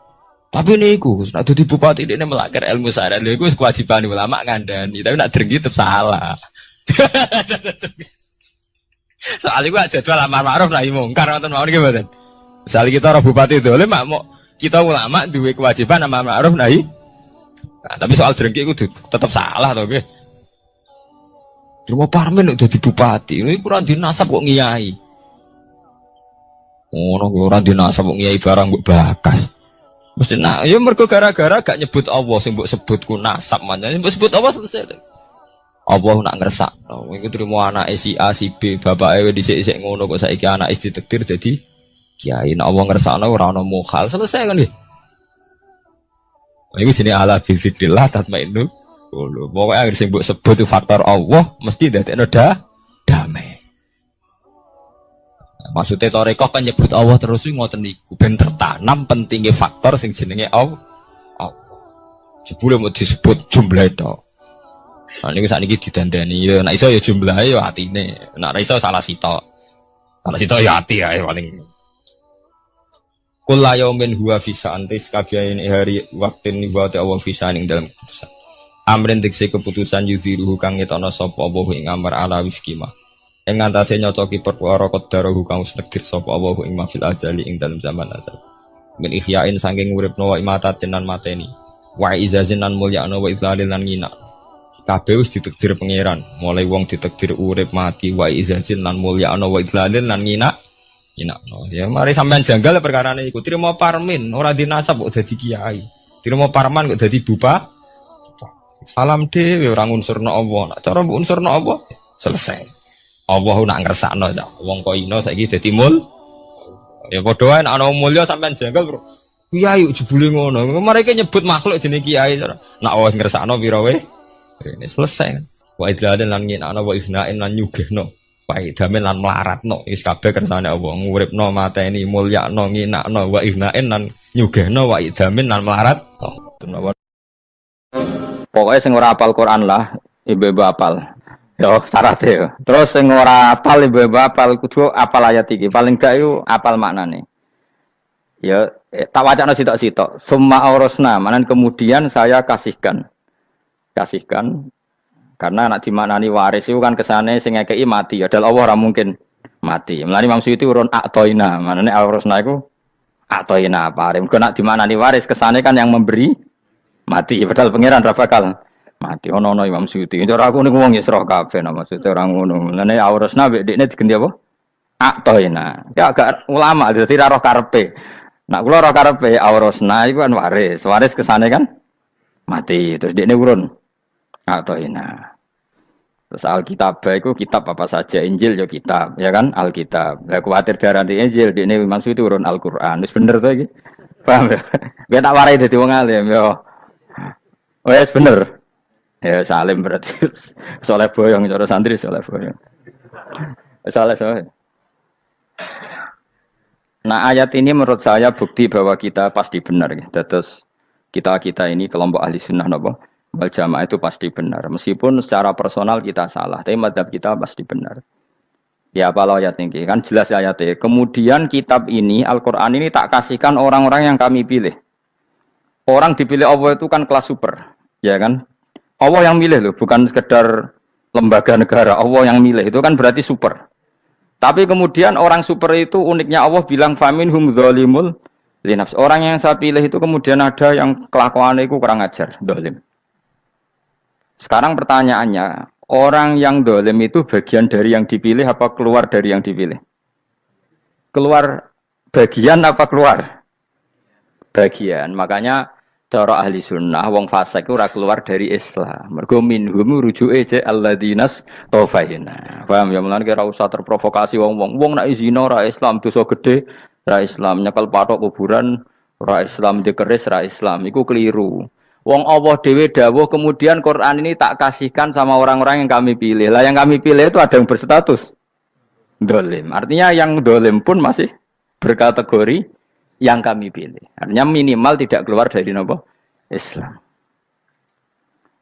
Tapi niku nak dadi bupati ini melanggar ilmu syariat. Lha iku kewajiban ulama ngandani, tapi nak drengki tetep salah. Soal iku jadwal amar ma'ruf nahi mungkar wonten mawon nggih mboten. Misalnya kita orang bupati itu, mak mau kita ulama duwe kewajiban amar ma'ruf nahi. Nah, tapi soal drengki itu tetap salah toh, nggih. Cuma parmen udah di bupati, ini kurang dinasab kok ngiyai. Oh, orang dinasab kok ngiyai barang mbok bakas. Mesti nak, ya mergo gara-gara gak nyebut Allah, sing mbok sebut ku nasab manjane, mbok sebut Allah selesai. Allah nak ngersakno, iku trimo anake si A si B, bapake dhisik-dhisik ngono kok saiki anake ditakdir dadi kiai. Nek Allah ngersakno ora ana mukhal, selesai kan nggih. Iku jenenge ala bi zikrillah tatmainnul qulub. Pokoke anggere sing mbok sebut itu faktor Allah mesti dadekno damai. Maksudnya thariqah kan nyebut Allah terus ngoten niku ben tertanam pentingnya faktor sing jenenge Allah. Jebule mau disebut jumlah itu. Nah niku sakniki didandani ya nek iso ya jumlahe ya atine. Nek ora iso salah sitok. Salah sitok ya ati ae paling. Kula yaumin huwa fi sa'antis kabiyain hari waktin niwate Allah fi sa'aning dalam keputusan. Amrin dikse keputusan yuziruhu kang ngetono sapa Allah ing amar ala wiskima. Ing ngantase nyocoki perkara qadarahu kang wis nekdir sapa Allah ing mafil azali ing dalam zaman azal. Min ihyain saking uripno wa imatatin lan mateni. Wa izazin lan mulyana wa izlalil lan ngina. Kabeh wis ditakdir pangeran, mulai wong ditakdir urip mati wa izazin lan mulyana wa izlalil lan ngina. No. Ya mari sampean janggal perkarane iku. Trimo parmin ora dinasab kok dadi kiai. Trimo parman kok dadi bupati. Salam dhewe ora ngunsurno Allah. Nak cara mbok unsurno Allah selesai. Allah nak ngersakno cak. Wong kok ino saiki dadi mul. Ya padha wae nek ana mulya sampean jengkel, Bro. Kiai jebule ngono. Mereka nyebut makhluk jenenge kiai. Nak wis ngersakno pira wae. Ini selesai. Wa idladen lan nginakno wa ifnain lan nyugihno. Wa idamen lan melaratno. Wis kabeh kersane Allah. Nguripno mateni mulyakno nginakno wa ifnain lan nyugihno wa idamen lan melarat. Pokoknya sing ora hafal Quran lah, ibu-ibu hafal. Yo syaratnya yo. Terus sing ora hafal ibu-ibu hafal kudu hafal ayat iki. Paling gak yo hafal maknane. Ya tak wacana sitok-sitok. Summa aurasna, manan kemudian saya kasihkan. Kasihkan karena anak dimaknani waris itu kan kesane sing ngekeki mati. Ya dal Allah ora mungkin mati. Mulane Imam Suyuti urun atoina, manane aurasna iku atoina paring. Kok nak dimaknani waris kesane kan yang memberi mati, padahal pangeran ra bakal mati. Ono Imam Suyuti. Cara aku niku wong Isra kabeh maksudnya ora ngono. Lene aurasna mek dekne diganti apa? Atoina. Ya agak ulama dadi ra roh karepe. Nak kula roh karepe aurasna iku kan waris. Waris kesane kan mati. Terus dekne urun atoina. Terus Alkitab iku kitab apa saja, Injil ya kitab, ya kan? Alkitab. Lah kuwatir darani Injil dekne Imam Suyuti urun Al-Qur'an. Wis bener to iki? Paham ya? Kowe tak warai dadi wong alim yo. Oh ya bener. Ya salim berarti. Soleh boyong cara santri soleh boyong. Soleh. Nah ayat ini menurut saya bukti bahwa kita pasti benar. Terus kita ini kelompok ahli sunnah nopo wal jamaah itu pasti benar. Meskipun secara personal kita salah, tapi mazhab kita pasti benar. Ya apa ayat ini kan jelas ayatnya. Kemudian kitab ini Al-Quran ini tak kasihkan orang-orang yang kami pilih. Orang dipilih Allah itu kan kelas super, ya kan? Allah yang milih loh, bukan sekedar lembaga negara. Allah yang milih itu kan berarti super. Tapi kemudian orang super itu uniknya Allah bilang faminhum zalimul linafs. Orang yang saya pilih itu kemudian ada yang kelakuannya itu kurang ajar, zalim. Sekarang pertanyaannya, orang yang zalim itu bagian dari yang dipilih apa keluar dari yang dipilih? Keluar bagian apa keluar? Bagian. Makanya cara ahli sunnah wong fasik ora keluar dari Islam. Mergo minhum rujuke je alladinas tafaina. Paham ya mulane ora usah terprovokasi wong-wong. Wong nek zina ora Islam, dosa gede ora Islam, nyekel patok kuburan ora Islam, dikeris ora Islam. Iku keliru. Wong Allah dhewe dawuh kemudian Quran ini tak kasihkan sama orang-orang yang kami pilih. Lah yang kami pilih itu ada yang berstatus dolim. Artinya yang dolim pun masih berkategori yang kami pilih. Artinya minimal tidak keluar dari nopo Islam.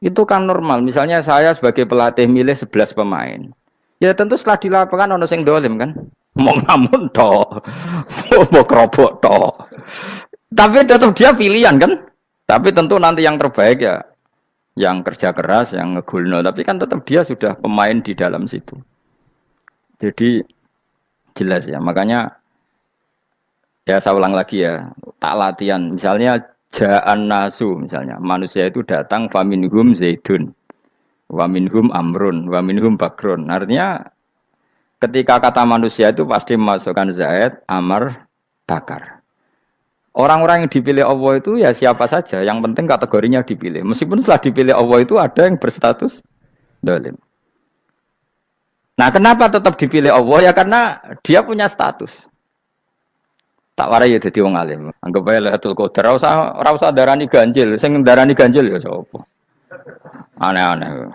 Itu kan normal. Misalnya saya sebagai pelatih milih 11 pemain. Ya tentu setelah di lapangan ono sing dolim kan. Mau ngamun toh. Mau kerobok toh. Tapi tetap dia pilihan kan. Tapi tentu nanti yang terbaik ya yang kerja keras, yang ngegulno. Tapi kan tetap dia sudah pemain di dalam situ. Jadi jelas ya. Makanya ya saya ulang lagi ya, tak latihan. Misalnya ja'an nasu, misalnya manusia itu datang faminhum zaidun, waminhum amrun, waminhum bakrun. Artinya ketika kata manusia itu pasti memasukkan zaid, amr, bakar. Orang-orang yang dipilih Allah itu ya siapa saja, yang penting kategorinya dipilih. Meskipun setelah dipilih Allah itu ada yang berstatus dolim. Nah kenapa tetap dipilih Allah? Ya karena dia punya status. Tak warai ya dadi wong alim. Anggap ae Lailatul Qadar ora usah darani ganjil. Sing darani ganjil ya sapa? Aneh-aneh.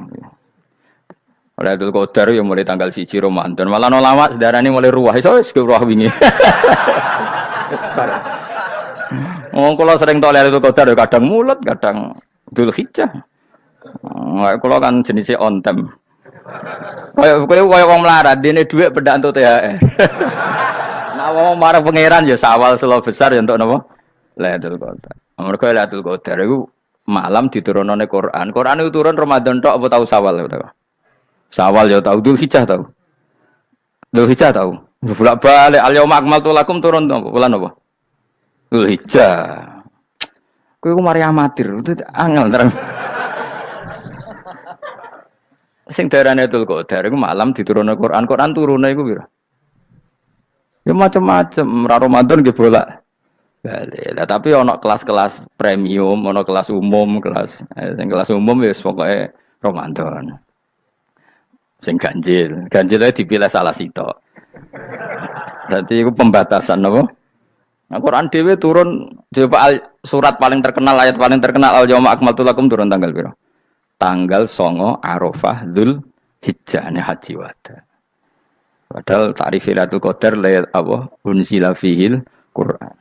Lailatul Qadar ya mulai tanggal 1 Ramadan. Malah ulama darani mulai ruwah. Iso wis ruwah wingi. Wong kula sering tok Lailatul Qadar ya kadang mulut, kadang Dzulhijjah. Kula kan jenisnya on time. Kaya wong melarat dene dhuwit pendak entuk THR. Awak marah pangeran ya sawal selo besar ya untuk napa? Lailatul Qadar. Mergo Lailatul Qadar iku malam diturunane Quran. Quran itu turun Ramadan tok apa tahu Sawal ya? Sawal ya tahu, Dzulhijjah tahu. Dzulhijjah tahu. Bolak-balik al-yauma akmaltu lakum turun bulan apa? Dzulhijjah. Kowe ku mari amatir, itu angel terang. Sing darane Lailatul Qadar iku malam diturunane Quran. Quran turune iku pira? Ya macam-macam, Ramadan nggih bolak Balik. Lah tapi ono kelas-kelas premium, ono kelas umum, kelas umum ya pokoknya Ramadan. Sing ganjil dipilih salah sitok. Dadi iku pembatasan apa? Nah, Quran dhewe turun coba surat paling terkenal, ayat paling terkenal al yauma akmaltu lakum turun tanggal piro? Tanggal 9 Arafah Dzulhijjah haji wada. Padahal ta'rif Lailatul Qadar layat apa? Unzila fihil Quran.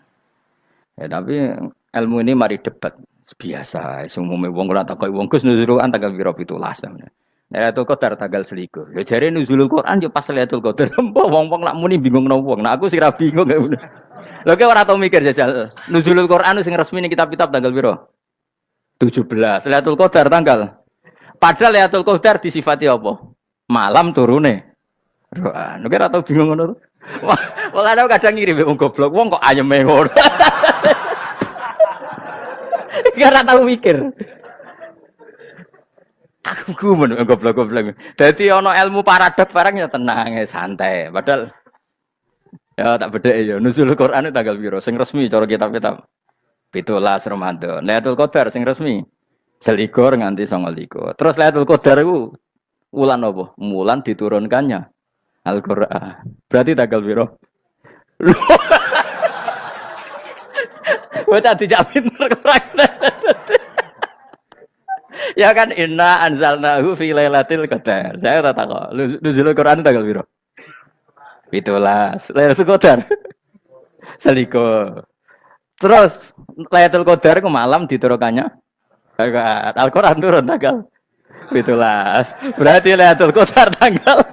Ya tapi ilmu ini mari debat biasa. Umumnya wong ora takok wong Gus nuzul Quran tanggal piro 17. Lailatul Qadar tanggal 21. Ya jare nuzulul Quran yo pas Lailatul Qadar. Mbok wong-wong nak muni bingung nang wong. Nah aku sing ra bingung. Lho kok ora tau mikir jajal. Nuzulul Quran sing resmi ning kitab-kitab tanggal piro? 17. Lailatul Qadar tanggal. Padahal Lailatul Qadar disifati apa? Malam turune. Quran. Nek ora tau bingung ngono. Wong ana kadang ngirim wong goblok, wong kok ayeme ngono. Ora tau mikir. Aku men goblok-goblok. Dadi ana ilmu paradok barang ya tenang, ya santai. Padahal ya tak bedhek ya. Nuzul Quran tanggal piro? Sing resmi cara kitab-kitab 17 Ramadan. Lailatul Qadar sing resmi 21 nganti 29. Terus Lailatul Qadar iku wulan apa? Wulan diturunkannya Al-Qur'an. Berarti tanggal piro? Bocah dijak pinter kurang. Ya kan inna anzalnahu fi lailatul qadar. Saya tak takok. Nuzul Quran tanggal piro? 17. Lailatul Qadar. Seliko. Terus Lailatul Qadar ke malam diturunkannya Al-Qur'an turun tanggal 17. Berarti Lailatul Qadar tanggal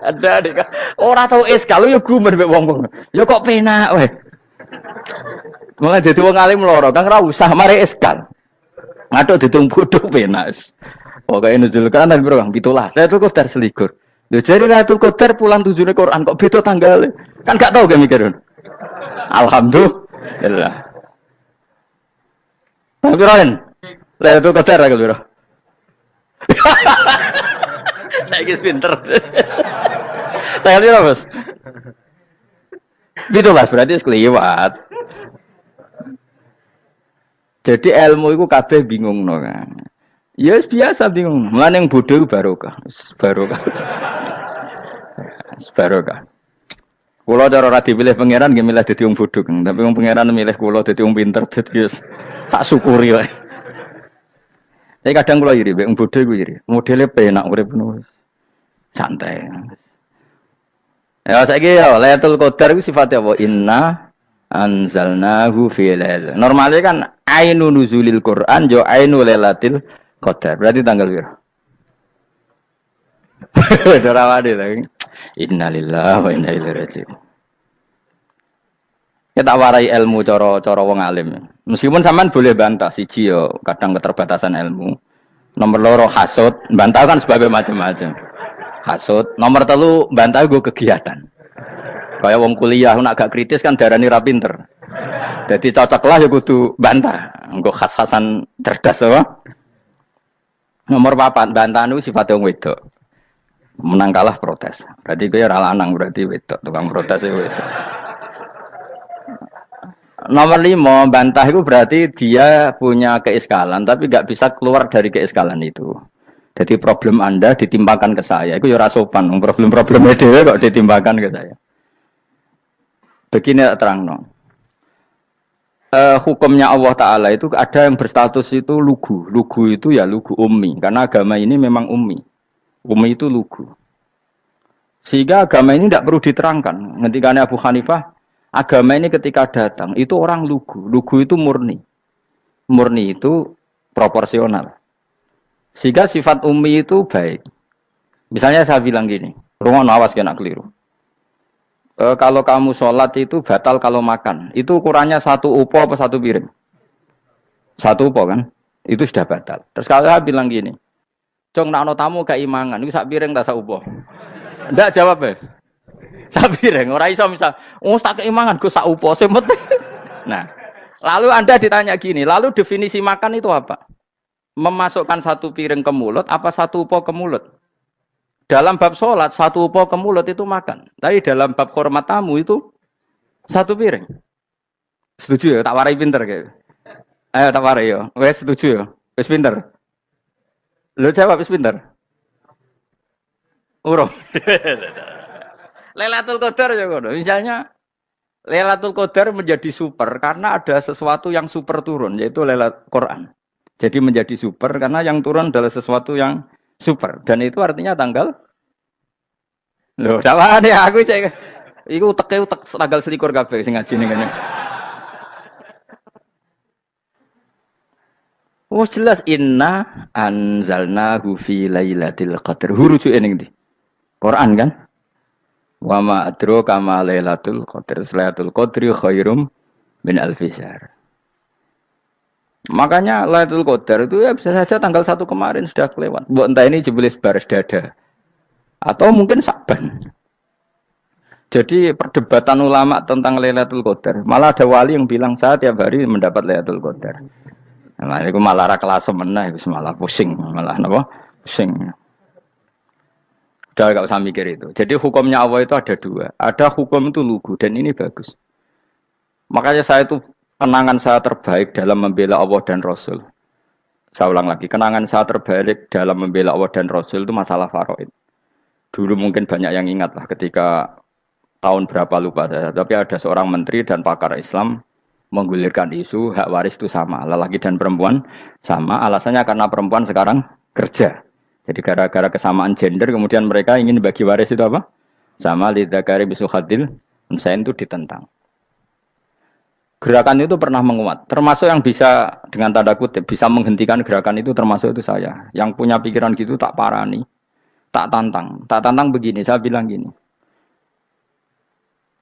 ada dik. Ora tau kalau ya gumen mek wong-wong. Ya kok penak weh. Mulai dadi wong alim loro, Kang ra usah mari eskal. Ngaduk ditung bodho penak. Pokoke nuzul Quran tapi bro, 17. Lailatul Qadar selikur. Lho jare Lailatul Qadar pulang tujune Quran kok beda tanggal. Kan gak tau ge mikir. Alhamdulillah. Tapi Ron, Lailatul Qadar tanggal piro? Saiki pinter. Tanggal piro, Bos? 17 berarti sekliwat. Jadi ilmu itu kabeh bingung no kan. Ya biasa bingung. Mulane yang bodoh barokah. Barokah. Barokah. Kula cara ora dipilih pangeran nggih milih dadi wong bodoh, tapi wong pangeran milih kula dadi wong pinter dadi tak syukuri wae. Tapi kadang kula iri, wong bodoh iku iri. Modele penak urip ngono. Santai. Ya saiki ya Lailatul Qadar iku sifatnya apa? Inna anzalnahu fi lailatul. Normalnya kan ainu nuzulil Quran jo ainu lailatul qadar. Berarti tanggal piro? Dorawade lagi. Innalillahi wa inna ilaihi raji'un. Kita warai ilmu cara wong alim. Meskipun sampean boleh bantah siji yo kadang keterbatasan ilmu. Nomor loro hasud, bantah kan sebab macam-macam. Hasud, nomor 3 bantah go kegiatan. Kayak wong kuliah nak gak kritis kan darani ra pinter. Jadi cocoklah ya kudu bantah. Engko khas-khasan cerdas apa? Nomor 4 bantahan itu sifatnya wong wedok. Menang kalah protes. Berarti kowe ora lanang berarti wedok, tukang protes itu wedok. Nomor 5 bantah itu berarti dia punya keiskalan tapi gak bisa keluar dari keiskalan itu. Jadi problem Anda ditimpakan ke saya. Itu ya ora sopan. Problem-problemnya dhewe kok ditimpakan ke saya. Begini terang hukumnya Allah Ta'ala itu ada yang berstatus itu lugu. Lugu itu ya lugu ummi. Karena agama ini memang ummi. Ummi itu lugu. Sehingga agama ini tidak perlu diterangkan. Ketika Abu Hanifah, agama ini ketika datang, itu orang lugu. Lugu itu murni. Murni itu proporsional. Sehingga sifat ummi itu baik. Misalnya saya bilang gini, rungono awas kena keliru. Kalau kamu sholat itu batal kalau makan. Itu ukurannya 1 upo apa 1 piring? 1 upo kan? Itu sudah batal. Terus kalau saya bilang gini, Cong nak ono tamu keimangan, itu 1 piring tak 1 upo. Ndak jawab ya? 1 piring. Ora iso misal, tak keimangan go 1 upo sing penting. Nah, lalu Anda ditanya gini, lalu definisi makan itu apa? Memasukkan 1 piring ke mulut, apa 1 upo ke mulut? Dalam bab sholat, 1 upo ke mulut itu makan. Tapi dalam bab hormat tamu itu 1 piring. Setuju ya, tak warai pinter kayak. Ayo tak warai ya. Wes setuju ya. Wes pinter. Lo jawab wes pinter. Urung. Lailatul Qadar ya ngono. Misalnya Lailatul Qadar menjadi super karena ada sesuatu yang super turun yaitu Lailatul Quran. Jadi menjadi super karena yang turun adalah sesuatu yang super dan itu artinya tanggal. Loh, sama ya aku cek. Iku utek tanggal selikur kabeh sing ngaji ning kene. Oh jelas inna anzalnahu fi lailatul qadar. Huruju ning ndi? Quran kan? Wa ma adraka ma lailatul qadar. Lailatul qadri khairum min alfi syahr. Makanya Lailatul Qadar itu ya bisa saja tanggal 1 kemarin sudah kelewat. Mbok entah ini jebelis baris dada. Atau mungkin Saban. Jadi perdebatan ulama tentang Lailatul Qadar. Malah ada wali yang bilang saya tiap hari mendapat Lailatul Qadar. Nah, itu malah ra kelas meneh, itu malah pusing, malah napa? Pusing. Udah gak usah mikir itu. Jadi hukumnya Allah itu ada dua. Ada hukum itu lugu dan ini bagus. Makanya saya itu kenangan saya terbaik dalam membela Allah dan Rasul. Saya ulang lagi, kenangan saya terbaik dalam membela Allah dan Rasul itu masalah faraid. Dulu mungkin banyak yang ingat lah ketika tahun berapa lupa saya. Tapi ada seorang menteri dan pakar Islam menggulirkan isu hak waris itu sama, lelaki dan perempuan sama. Alasannya karena perempuan sekarang kerja. Jadi gara-gara kesamaan gender kemudian mereka ingin bagi waris itu apa? Sama lidzakari bisul hadil unsain itu ditentang. Gerakan itu pernah menguat, termasuk yang bisa dengan tanda kutip bisa menghentikan gerakan itu termasuk itu saya. Yang punya pikiran gitu tak parani, tak tantang begini. Saya bilang gini,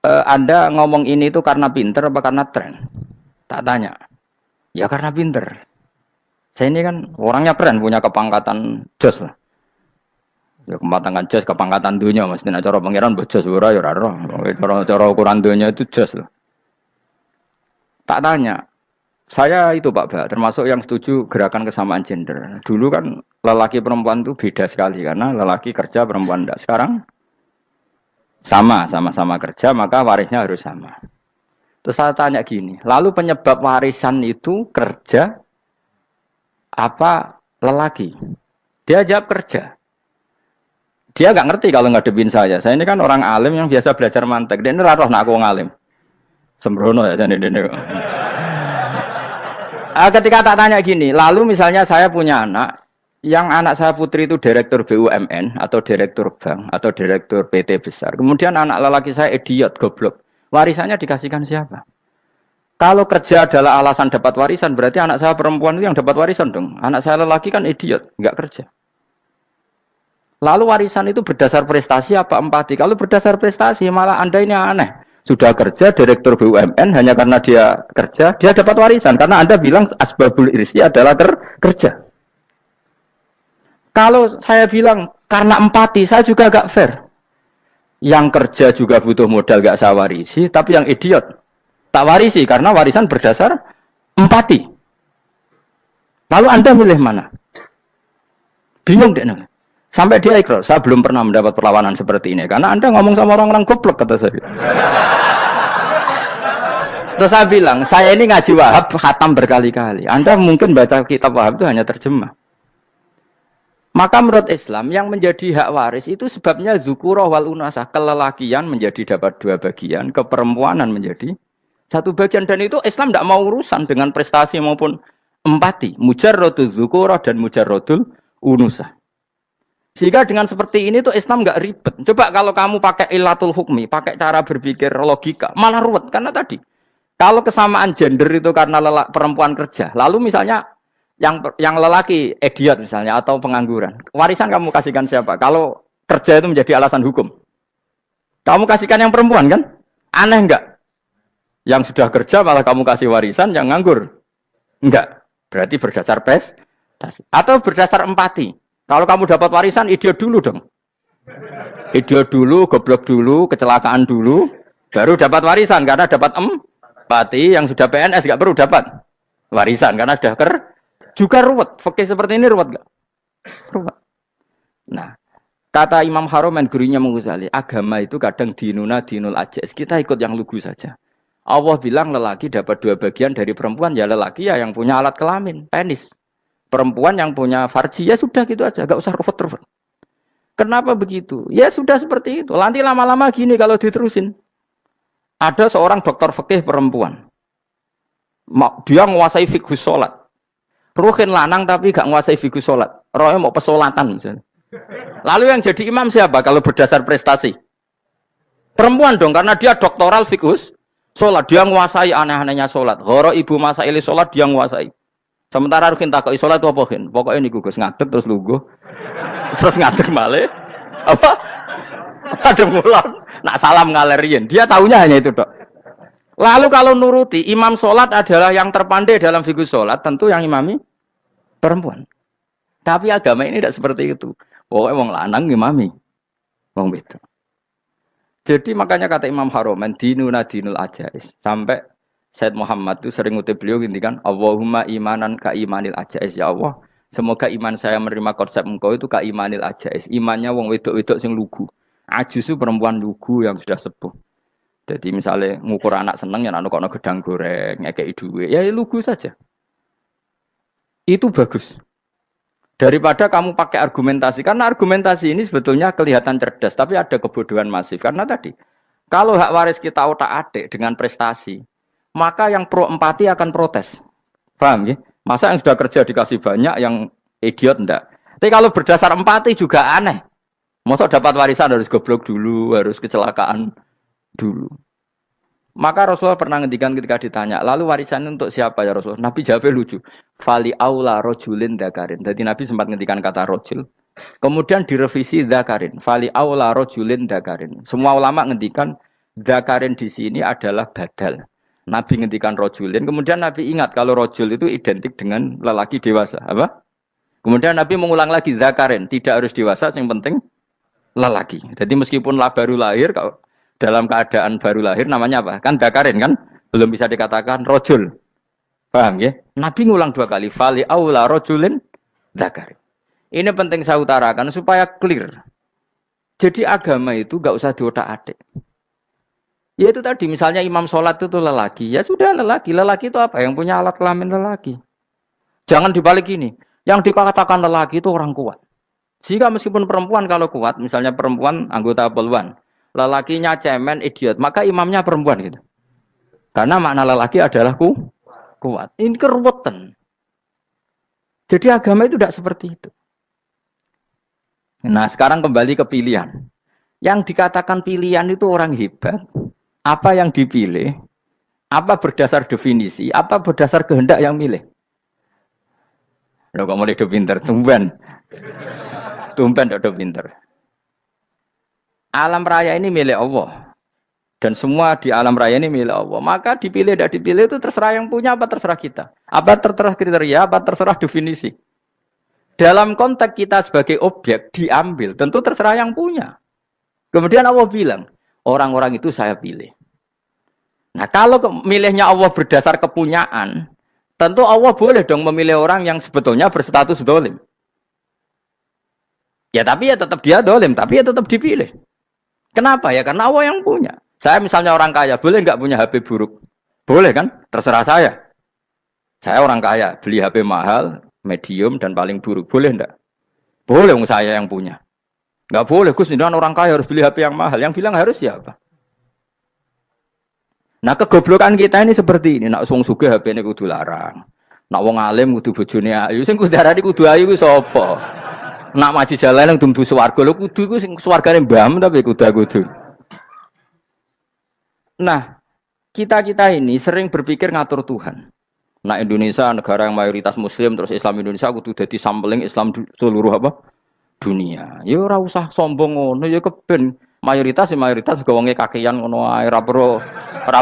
Anda ngomong ini itu karena pinter apa karena tren? Tak tanya, ya karena pinter. Saya ini kan orangnya keren, punya kepangkatan jos lah. Ya kepangkatan jos, kepangkatan dunia, mesti cara pangeran bojos ora ya ora. Cara ukuran dunia itu jos lah. Tak tanya, saya itu Pak Ba, termasuk yang setuju gerakan kesamaan gender. Dulu kan lelaki perempuan itu beda sekali karena lelaki kerja perempuan tidak. Sekarang sama-sama kerja maka warisnya harus sama. Terus saya tanya gini, lalu penyebab warisan itu kerja apa lelaki? Dia jawab kerja. Dia nggak ngerti kalau ngadepin saya. Saya ini kan orang alim yang biasa belajar mantek. Dia ini roh nak aku ngalim. Sembrono ya jadi ini. Ketika tak tanya gini, lalu misalnya saya punya anak, yang anak saya putri itu direktur BUMN atau direktur bank atau direktur PT besar. Kemudian anak lelaki saya idiot, goblok. Warisannya dikasihkan siapa? Kalau kerja adalah alasan dapat warisan, berarti anak saya perempuan itu yang dapat warisan dong. Anak saya lelaki kan idiot, nggak kerja. Lalu warisan itu berdasar prestasi apa empati? Kalau berdasar prestasi malah Anda ini aneh. Sudah kerja direktur BUMN hanya karena dia kerja, dia dapat warisan. Karena Anda bilang asbabul irsi adalah kerja. Kalau saya bilang karena empati, saya juga agak fair. Yang kerja juga butuh modal gak saya warisi, tapi yang idiot tak warisi karena warisan berdasar empati. Lalu Anda milih mana? Bingung deh. Sampai dia ikrar, saya belum pernah mendapat perlawanan seperti ini. Karena Anda ngomong sama orang-orang goblok, kata saya. Terus saya bilang, saya ini ngaji Wahab, khatam berkali-kali. Anda mungkin baca kitab Wahab itu hanya terjemah. Maka menurut Islam, yang menjadi hak waris itu sebabnya zukurah wal unasah. Kelelakian menjadi dapat 2 bagian, keperempuanan menjadi 1 bagian. Dan itu Islam tidak mau urusan dengan prestasi maupun empati. Mujarrodul zukurah dan mujarrodul unusah. Sehingga dengan seperti ini tuh Islam nggak ribet. Coba kalau kamu pakai ilatul hukmi, pakai cara berpikir logika, malah ruwet. Karena tadi, kalau kesamaan gender itu karena perempuan kerja, lalu misalnya yang lelaki idiot misalnya atau pengangguran, warisan kamu kasihkan siapa? Kalau kerja itu menjadi alasan hukum, kamu kasihkan yang perempuan kan? Aneh nggak? Yang sudah kerja malah kamu kasih warisan, yang nganggur? Enggak. Berarti berdasar prestasi atau berdasar empati. Kalau kamu dapat warisan, idiot dulu dong. Idiot dulu, goblok dulu, kecelakaan dulu, baru dapat warisan. Karena dapat empati, yang sudah PNS gak perlu dapat warisan. Karena sudah juga ruwet. Fakih seperti ini ruwet gak? Ruwet. Nah, kata Imam Haromen, gurunya Ghazali, agama itu kadang dinuna dinul ajaz. Kita ikut yang lugu saja. Allah bilang lelaki dapat 2 bagian dari perempuan, ya lelaki ya yang punya alat kelamin, penis. Perempuan yang punya farji, ya sudah gitu aja, gak usah ruwet-ruwet. Kenapa begitu? Ya sudah seperti itu. Nanti lama-lama gini kalau diterusin. Ada seorang dokter fikih perempuan. Dia menguasai fikih sholat. Ruhin lanang tapi gak menguasai fikih sholat. Rohnya mau pesolatan misalnya. Lalu yang jadi imam siapa kalau berdasar prestasi? Perempuan dong, karena dia doktoral fikih sholat. Dia menguasai aneh-anehnya sholat. Goro ibu masaili sholat dia menguasai. Sementara Ruhin takoi sholat itu apa Ruhin? Pokoknya ini Gus ngadeg terus lugu. Terus ngadeg balik. Apa? Ada ngulang. Nak salam ngalerin. Dia tahunya hanya itu dok. Lalu kalau nuruti imam sholat adalah yang terpandai dalam fikih sholat, tentu yang imami perempuan. Tapi agama ini tidak seperti itu. Pokoknya wong lanang imami. Wong beda. Jadi makanya kata Imam Haromen dinuna dinul ajais. Sampai Said Muhammad itu sering ngutip beliau gini kan, Allahumma imanan ka imanil ajais, ya Allah. Semoga iman saya menerima konsep engkau itu ka imanil ajais. Imannya wong wedok-wedok sing lugu. Ajis itu perempuan lugu yang sudah sepuh. Jadi misalnya ngukur anak seneng ya anak kono gedang goreng, ngekei duwe, ya lugu saja. Itu bagus. Daripada kamu pakai argumentasi, karena argumentasi ini sebetulnya kelihatan cerdas, tapi ada kebodohan masif. Karena tadi, kalau hak waris kita otak-atik dengan prestasi, maka yang pro empati akan protes. Paham ya? Masa yang sudah kerja dikasih banyak, yang idiot enggak. Tapi kalau berdasar empati juga aneh. Masa dapat warisan harus goblok dulu, harus kecelakaan dulu. Maka Rasulullah pernah ngendikan ketika ditanya, lalu warisan untuk siapa ya Rasulullah? Nabi jawabnya lucu. Fali aula rojulin dakarin. Jadi Nabi sempat ngendikan kata rojul. Kemudian direvisi dakarin. Fali aula rojulin dakarin. Semua ulama ngendikan dakarin di sini adalah badal. Nabi ngendikan rojulin. Kemudian Nabi ingat kalau rojul itu identik dengan lelaki dewasa. Apa? Kemudian Nabi mengulang lagi dakarin. Tidak harus dewasa, yang penting lelaki. Jadi meskipun baru lahir, kalau dalam keadaan baru lahir namanya apa? Kan dakarin kan? Belum bisa dikatakan rojul. Paham ya? Nabi ngulang 2 kali. Fali aula rojulin dakarin. Ini penting saya utarakan supaya clear. Jadi agama itu gak usah diotak-atik. Ya itu tadi misalnya imam sholat itu lelaki. Ya sudah lelaki. Lelaki itu apa? Yang punya alat kelamin lelaki. Jangan dibalik ini. Yang dikatakan lelaki itu orang kuat. Jika meskipun perempuan kalau kuat, misalnya perempuan anggota poluan, lelakinya cemen, idiot, maka imamnya perempuan gitu. Karena makna lelaki adalah kuat. Ini keruwetan. Jadi agama itu tidak seperti itu. Nah sekarang kembali ke pilihan. Yang dikatakan pilihan itu orang hebat. Apa yang dipilih? Apa berdasar definisi? Apa berdasar kehendak yang milih? Loh kok mulai pinter, tumben udah pinter. Alam raya ini milik Allah. Dan semua di alam raya ini milik Allah. Maka dipilih dan dipilih itu terserah yang punya apa terserah kita. Apa terserah kriteria, apa terserah definisi. Dalam konteks kita sebagai objek diambil, tentu terserah yang punya. Kemudian Allah bilang, orang-orang itu saya pilih. Nah kalau milihnya Allah berdasar kepunyaan, tentu Allah boleh dong memilih orang yang sebetulnya berstatus dolim. Ya tapi ya tetap dia dolim, tapi ya tetap dipilih. Kenapa ya? Karena Allah yang punya. Saya misalnya orang kaya, boleh nggak punya HP buruk? Boleh kan? Terserah saya. Saya orang kaya, beli HP mahal, medium, dan paling buruk. Boleh nggak? Boleh, saya yang punya. Nggak boleh, Gus, ini orang kaya harus beli HP yang mahal. Yang bilang harus siapa? Nah kegoblokan kita ini seperti ini. Nak wong sugih HP ini kudu larang. Nak wong alim kudu bojone ayu. Sing kudu darani kudu ayu ku sapa? Nak maji jalan yang dumdu swarga lho kudu iku sing swargane mbam tapi kudu. Nah, kita ini sering berpikir ngatur Tuhan. Nah, Indonesia negara yang mayoritas muslim terus Islam Indonesia kudu dadi sampling Islam seluruh apa? Dunia. Ya ora usah sombong ngono ya keben mayoritas juga wonge kakean ngono ae ora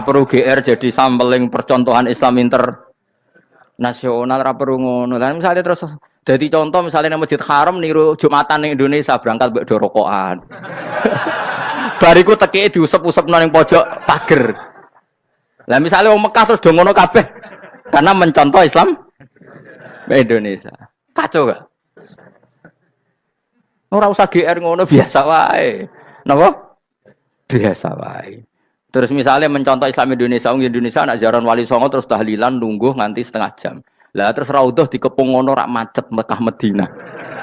perlu GR jadi sampling percontohan Islam internasional ora perlu ngono. Lah misalnya terus jadi contoh misalnya di Masjid Haram niru Jumatan di Indonesia berangkat mbek do rokokan. Bariku tekike diusep-usep nang pojok pager. Lah misalnya wong Mekah terus do ngono kabeh karena mencontoh Islam Indonesia. Kacau gak? Ora usah GR ngono biasa wae. Napa? Biasa wae. Terus misalnya mencontoh Islam Indonesia, wong Indonesia nak ziarah Wali Songo terus tahlilan nunggu nganti setengah jam. Lah terus raudhah dikepung ngono rak macet Mekah Madinah.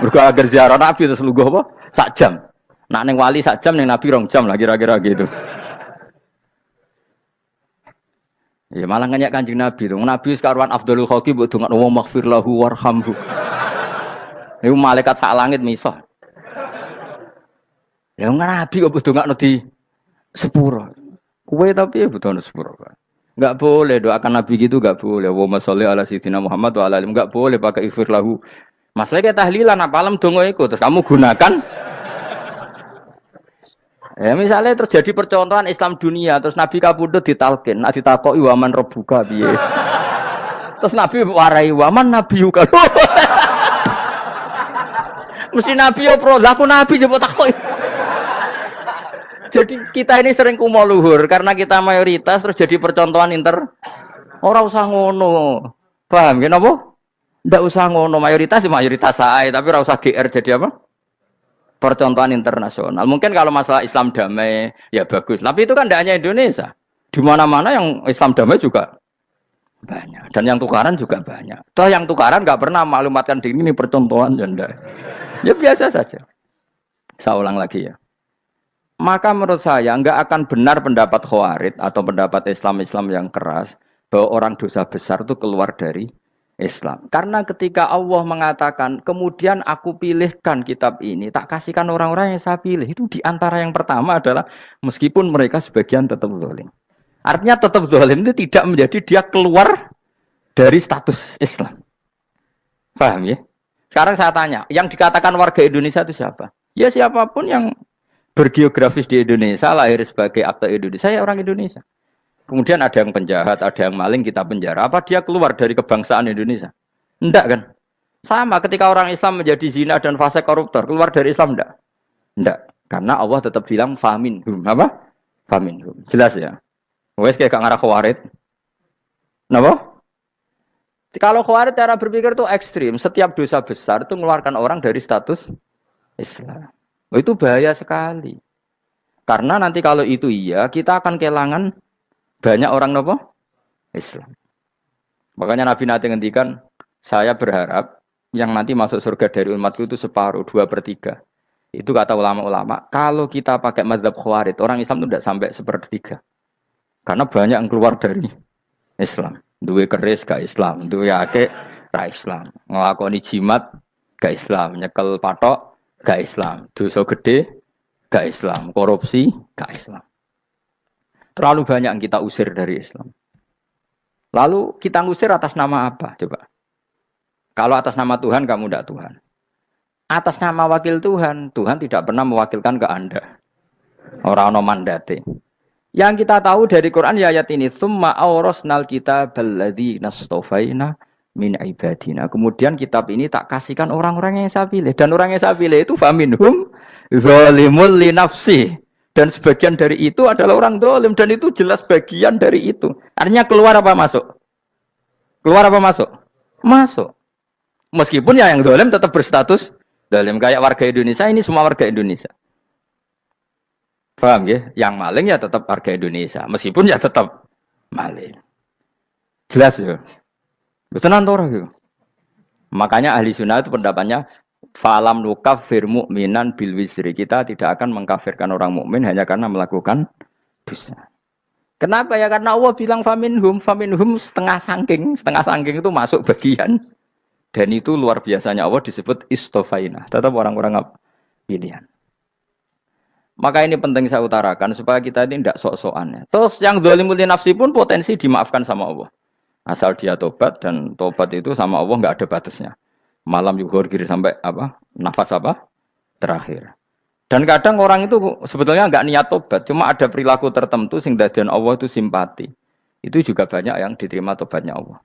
Mergo agar ziarah Nabi terus lungguh apa? Sak jam. Nak ning wali sak jam ning Nabi 2 jam lah kira-kira gitu. Ya malah nganyak Kanjeng Nabi tuh. Nabi sekaruan afdhalul khalqi mbok dongakno wa maghfir lahu warhamhu. Iku malaikat sak langit misah. Ya Nabi kok dongakno di sepuro. Kue tapi ya butuh sepuro. Enggak boleh doakan Nabi gitu, enggak boleh. Allahumma sholli ala sayyidina Muhammad wa ala alihi. Enggak boleh pakai ighfir lahu. Masalah kayak tahlilan apalam donga iku terus kamu gunakan. Ya misalnya terjadi percontohan Islam dunia terus Nabi kapundhut ditalkin, nak ditakoki waman rabbuka piye. Terus Nabi warai waman nabiyuka. Mesti Nabi yo pro, lah aku Nabi coba takoki. Jadi kita ini sering kumo luhur karena kita mayoritas terus jadi percontohan ora usah ngono. Paham ya napa? Ndak usah ngono, mayoritas sae tapi ora usah GR jadi apa? Percontohan internasional. Mungkin kalau masalah Islam damai ya bagus. Tapi itu kan tidak hanya Indonesia. Di mana-mana yang Islam damai juga banyak. Dan yang tukaran juga banyak. Toh yang tukaran nggak pernah maklumatkan diri ini percontohan janda. Ya biasa saja. Saya ulang lagi ya. Maka menurut saya nggak akan benar pendapat Khawarij atau pendapat Islam yang keras bahwa orang dosa besar itu keluar dari Islam. Karena ketika Allah mengatakan, kemudian aku pilihkan kitab ini, tak kasihkan orang-orang yang saya pilih. Itu diantara yang pertama adalah meskipun mereka sebagian tetap zalim. Artinya tetap zalim itu tidak menjadi dia keluar dari status Islam. Paham ya? Sekarang saya tanya, yang dikatakan warga Indonesia itu siapa? Ya siapapun yang bergeografis di Indonesia, lahir sebagai aktor Indonesia, saya orang Indonesia. Kemudian ada yang penjahat, ada yang maling, kita penjara. Apa dia keluar dari kebangsaan Indonesia? Enggak kan? Sama ketika orang Islam menjadi zina dan fase koruptor, keluar dari Islam enggak? Enggak. Karena Allah tetap bilang faminhum. Apa? Faminhum. Jelas ya? Wes kayak gak ngarah Khawarij. Kenapa? Kalau Khawarij cara berpikir itu ekstrim. Setiap dosa besar itu mengeluarkan orang dari status Islam. Itu bahaya sekali. Karena nanti kalau itu iya, kita akan kehilangan banyak orang nopo Islam. Makanya Nabi nanti ngendikan, saya berharap yang nanti masuk surga dari umatku itu separuh, 2/3. Itu kata ulama-ulama. Kalau kita pakai mazhab Khawarij, orang Islam itu tidak sampai 1/3. Karena banyak yang keluar dari Islam. Duwe keris gak Islam, duwe akeh ra Islam. Nglakoni jimat gak Islam, nyekel patok gak Islam, dosa gede gak Islam, korupsi gak Islam. Terlalu banyak yang kita usir dari Islam. Lalu kita ngusir atas nama apa? Coba. Kalau atas nama Tuhan, kamu tidak Tuhan. Atas nama wakil Tuhan, Tuhan tidak pernah mewakilkan ke Anda. Orang-orang mandate. Yang kita tahu dari Quran ya ayat ini, tsumma awrasnal kitabal ladzi nastofaina min ibadina. Kemudian kitab ini tak kasihkan orang-orang yang saya pilih. Dan orang yang saya pilih itu faminhum zalimul li nafsi. Dan sebagian dari itu adalah orang zalim. Dan itu jelas bagian dari itu. Artinya keluar apa masuk? Keluar apa masuk? Masuk. Meskipun ya yang zalim tetap berstatus zalim. Kayak warga Indonesia, ini semua warga Indonesia. Paham ya? Yang maling ya tetap warga Indonesia. Meskipun ya tetap maling. Jelas ya? Betul nanti gitu. Makanya ahli sunnah itu pendapatnya falam nukafir mu'minan bil wisri. Kita tidak akan mengkafirkan orang mukmin hanya karena melakukan dosa. Kenapa ya? Karena Allah bilang faminhum setengah sangking itu masuk bagian. Dan itu luar biasanya Allah disebut istofaina. Tetap orang-orang pilihan. Maka ini penting saya utarakan supaya kita ini tidak sok-sokan. Terus yang zalimul li nafsi pun potensi dimaafkan sama Allah. Asal dia tobat, dan tobat itu sama Allah nggak ada batasnya. Malam yuhur kiri sampai apa? Nafas apa? Terakhir. Dan kadang orang itu sebetulnya nggak niat tobat, cuma ada perilaku tertentu sehingga Allah itu simpati. Itu juga banyak yang diterima tobatnya Allah.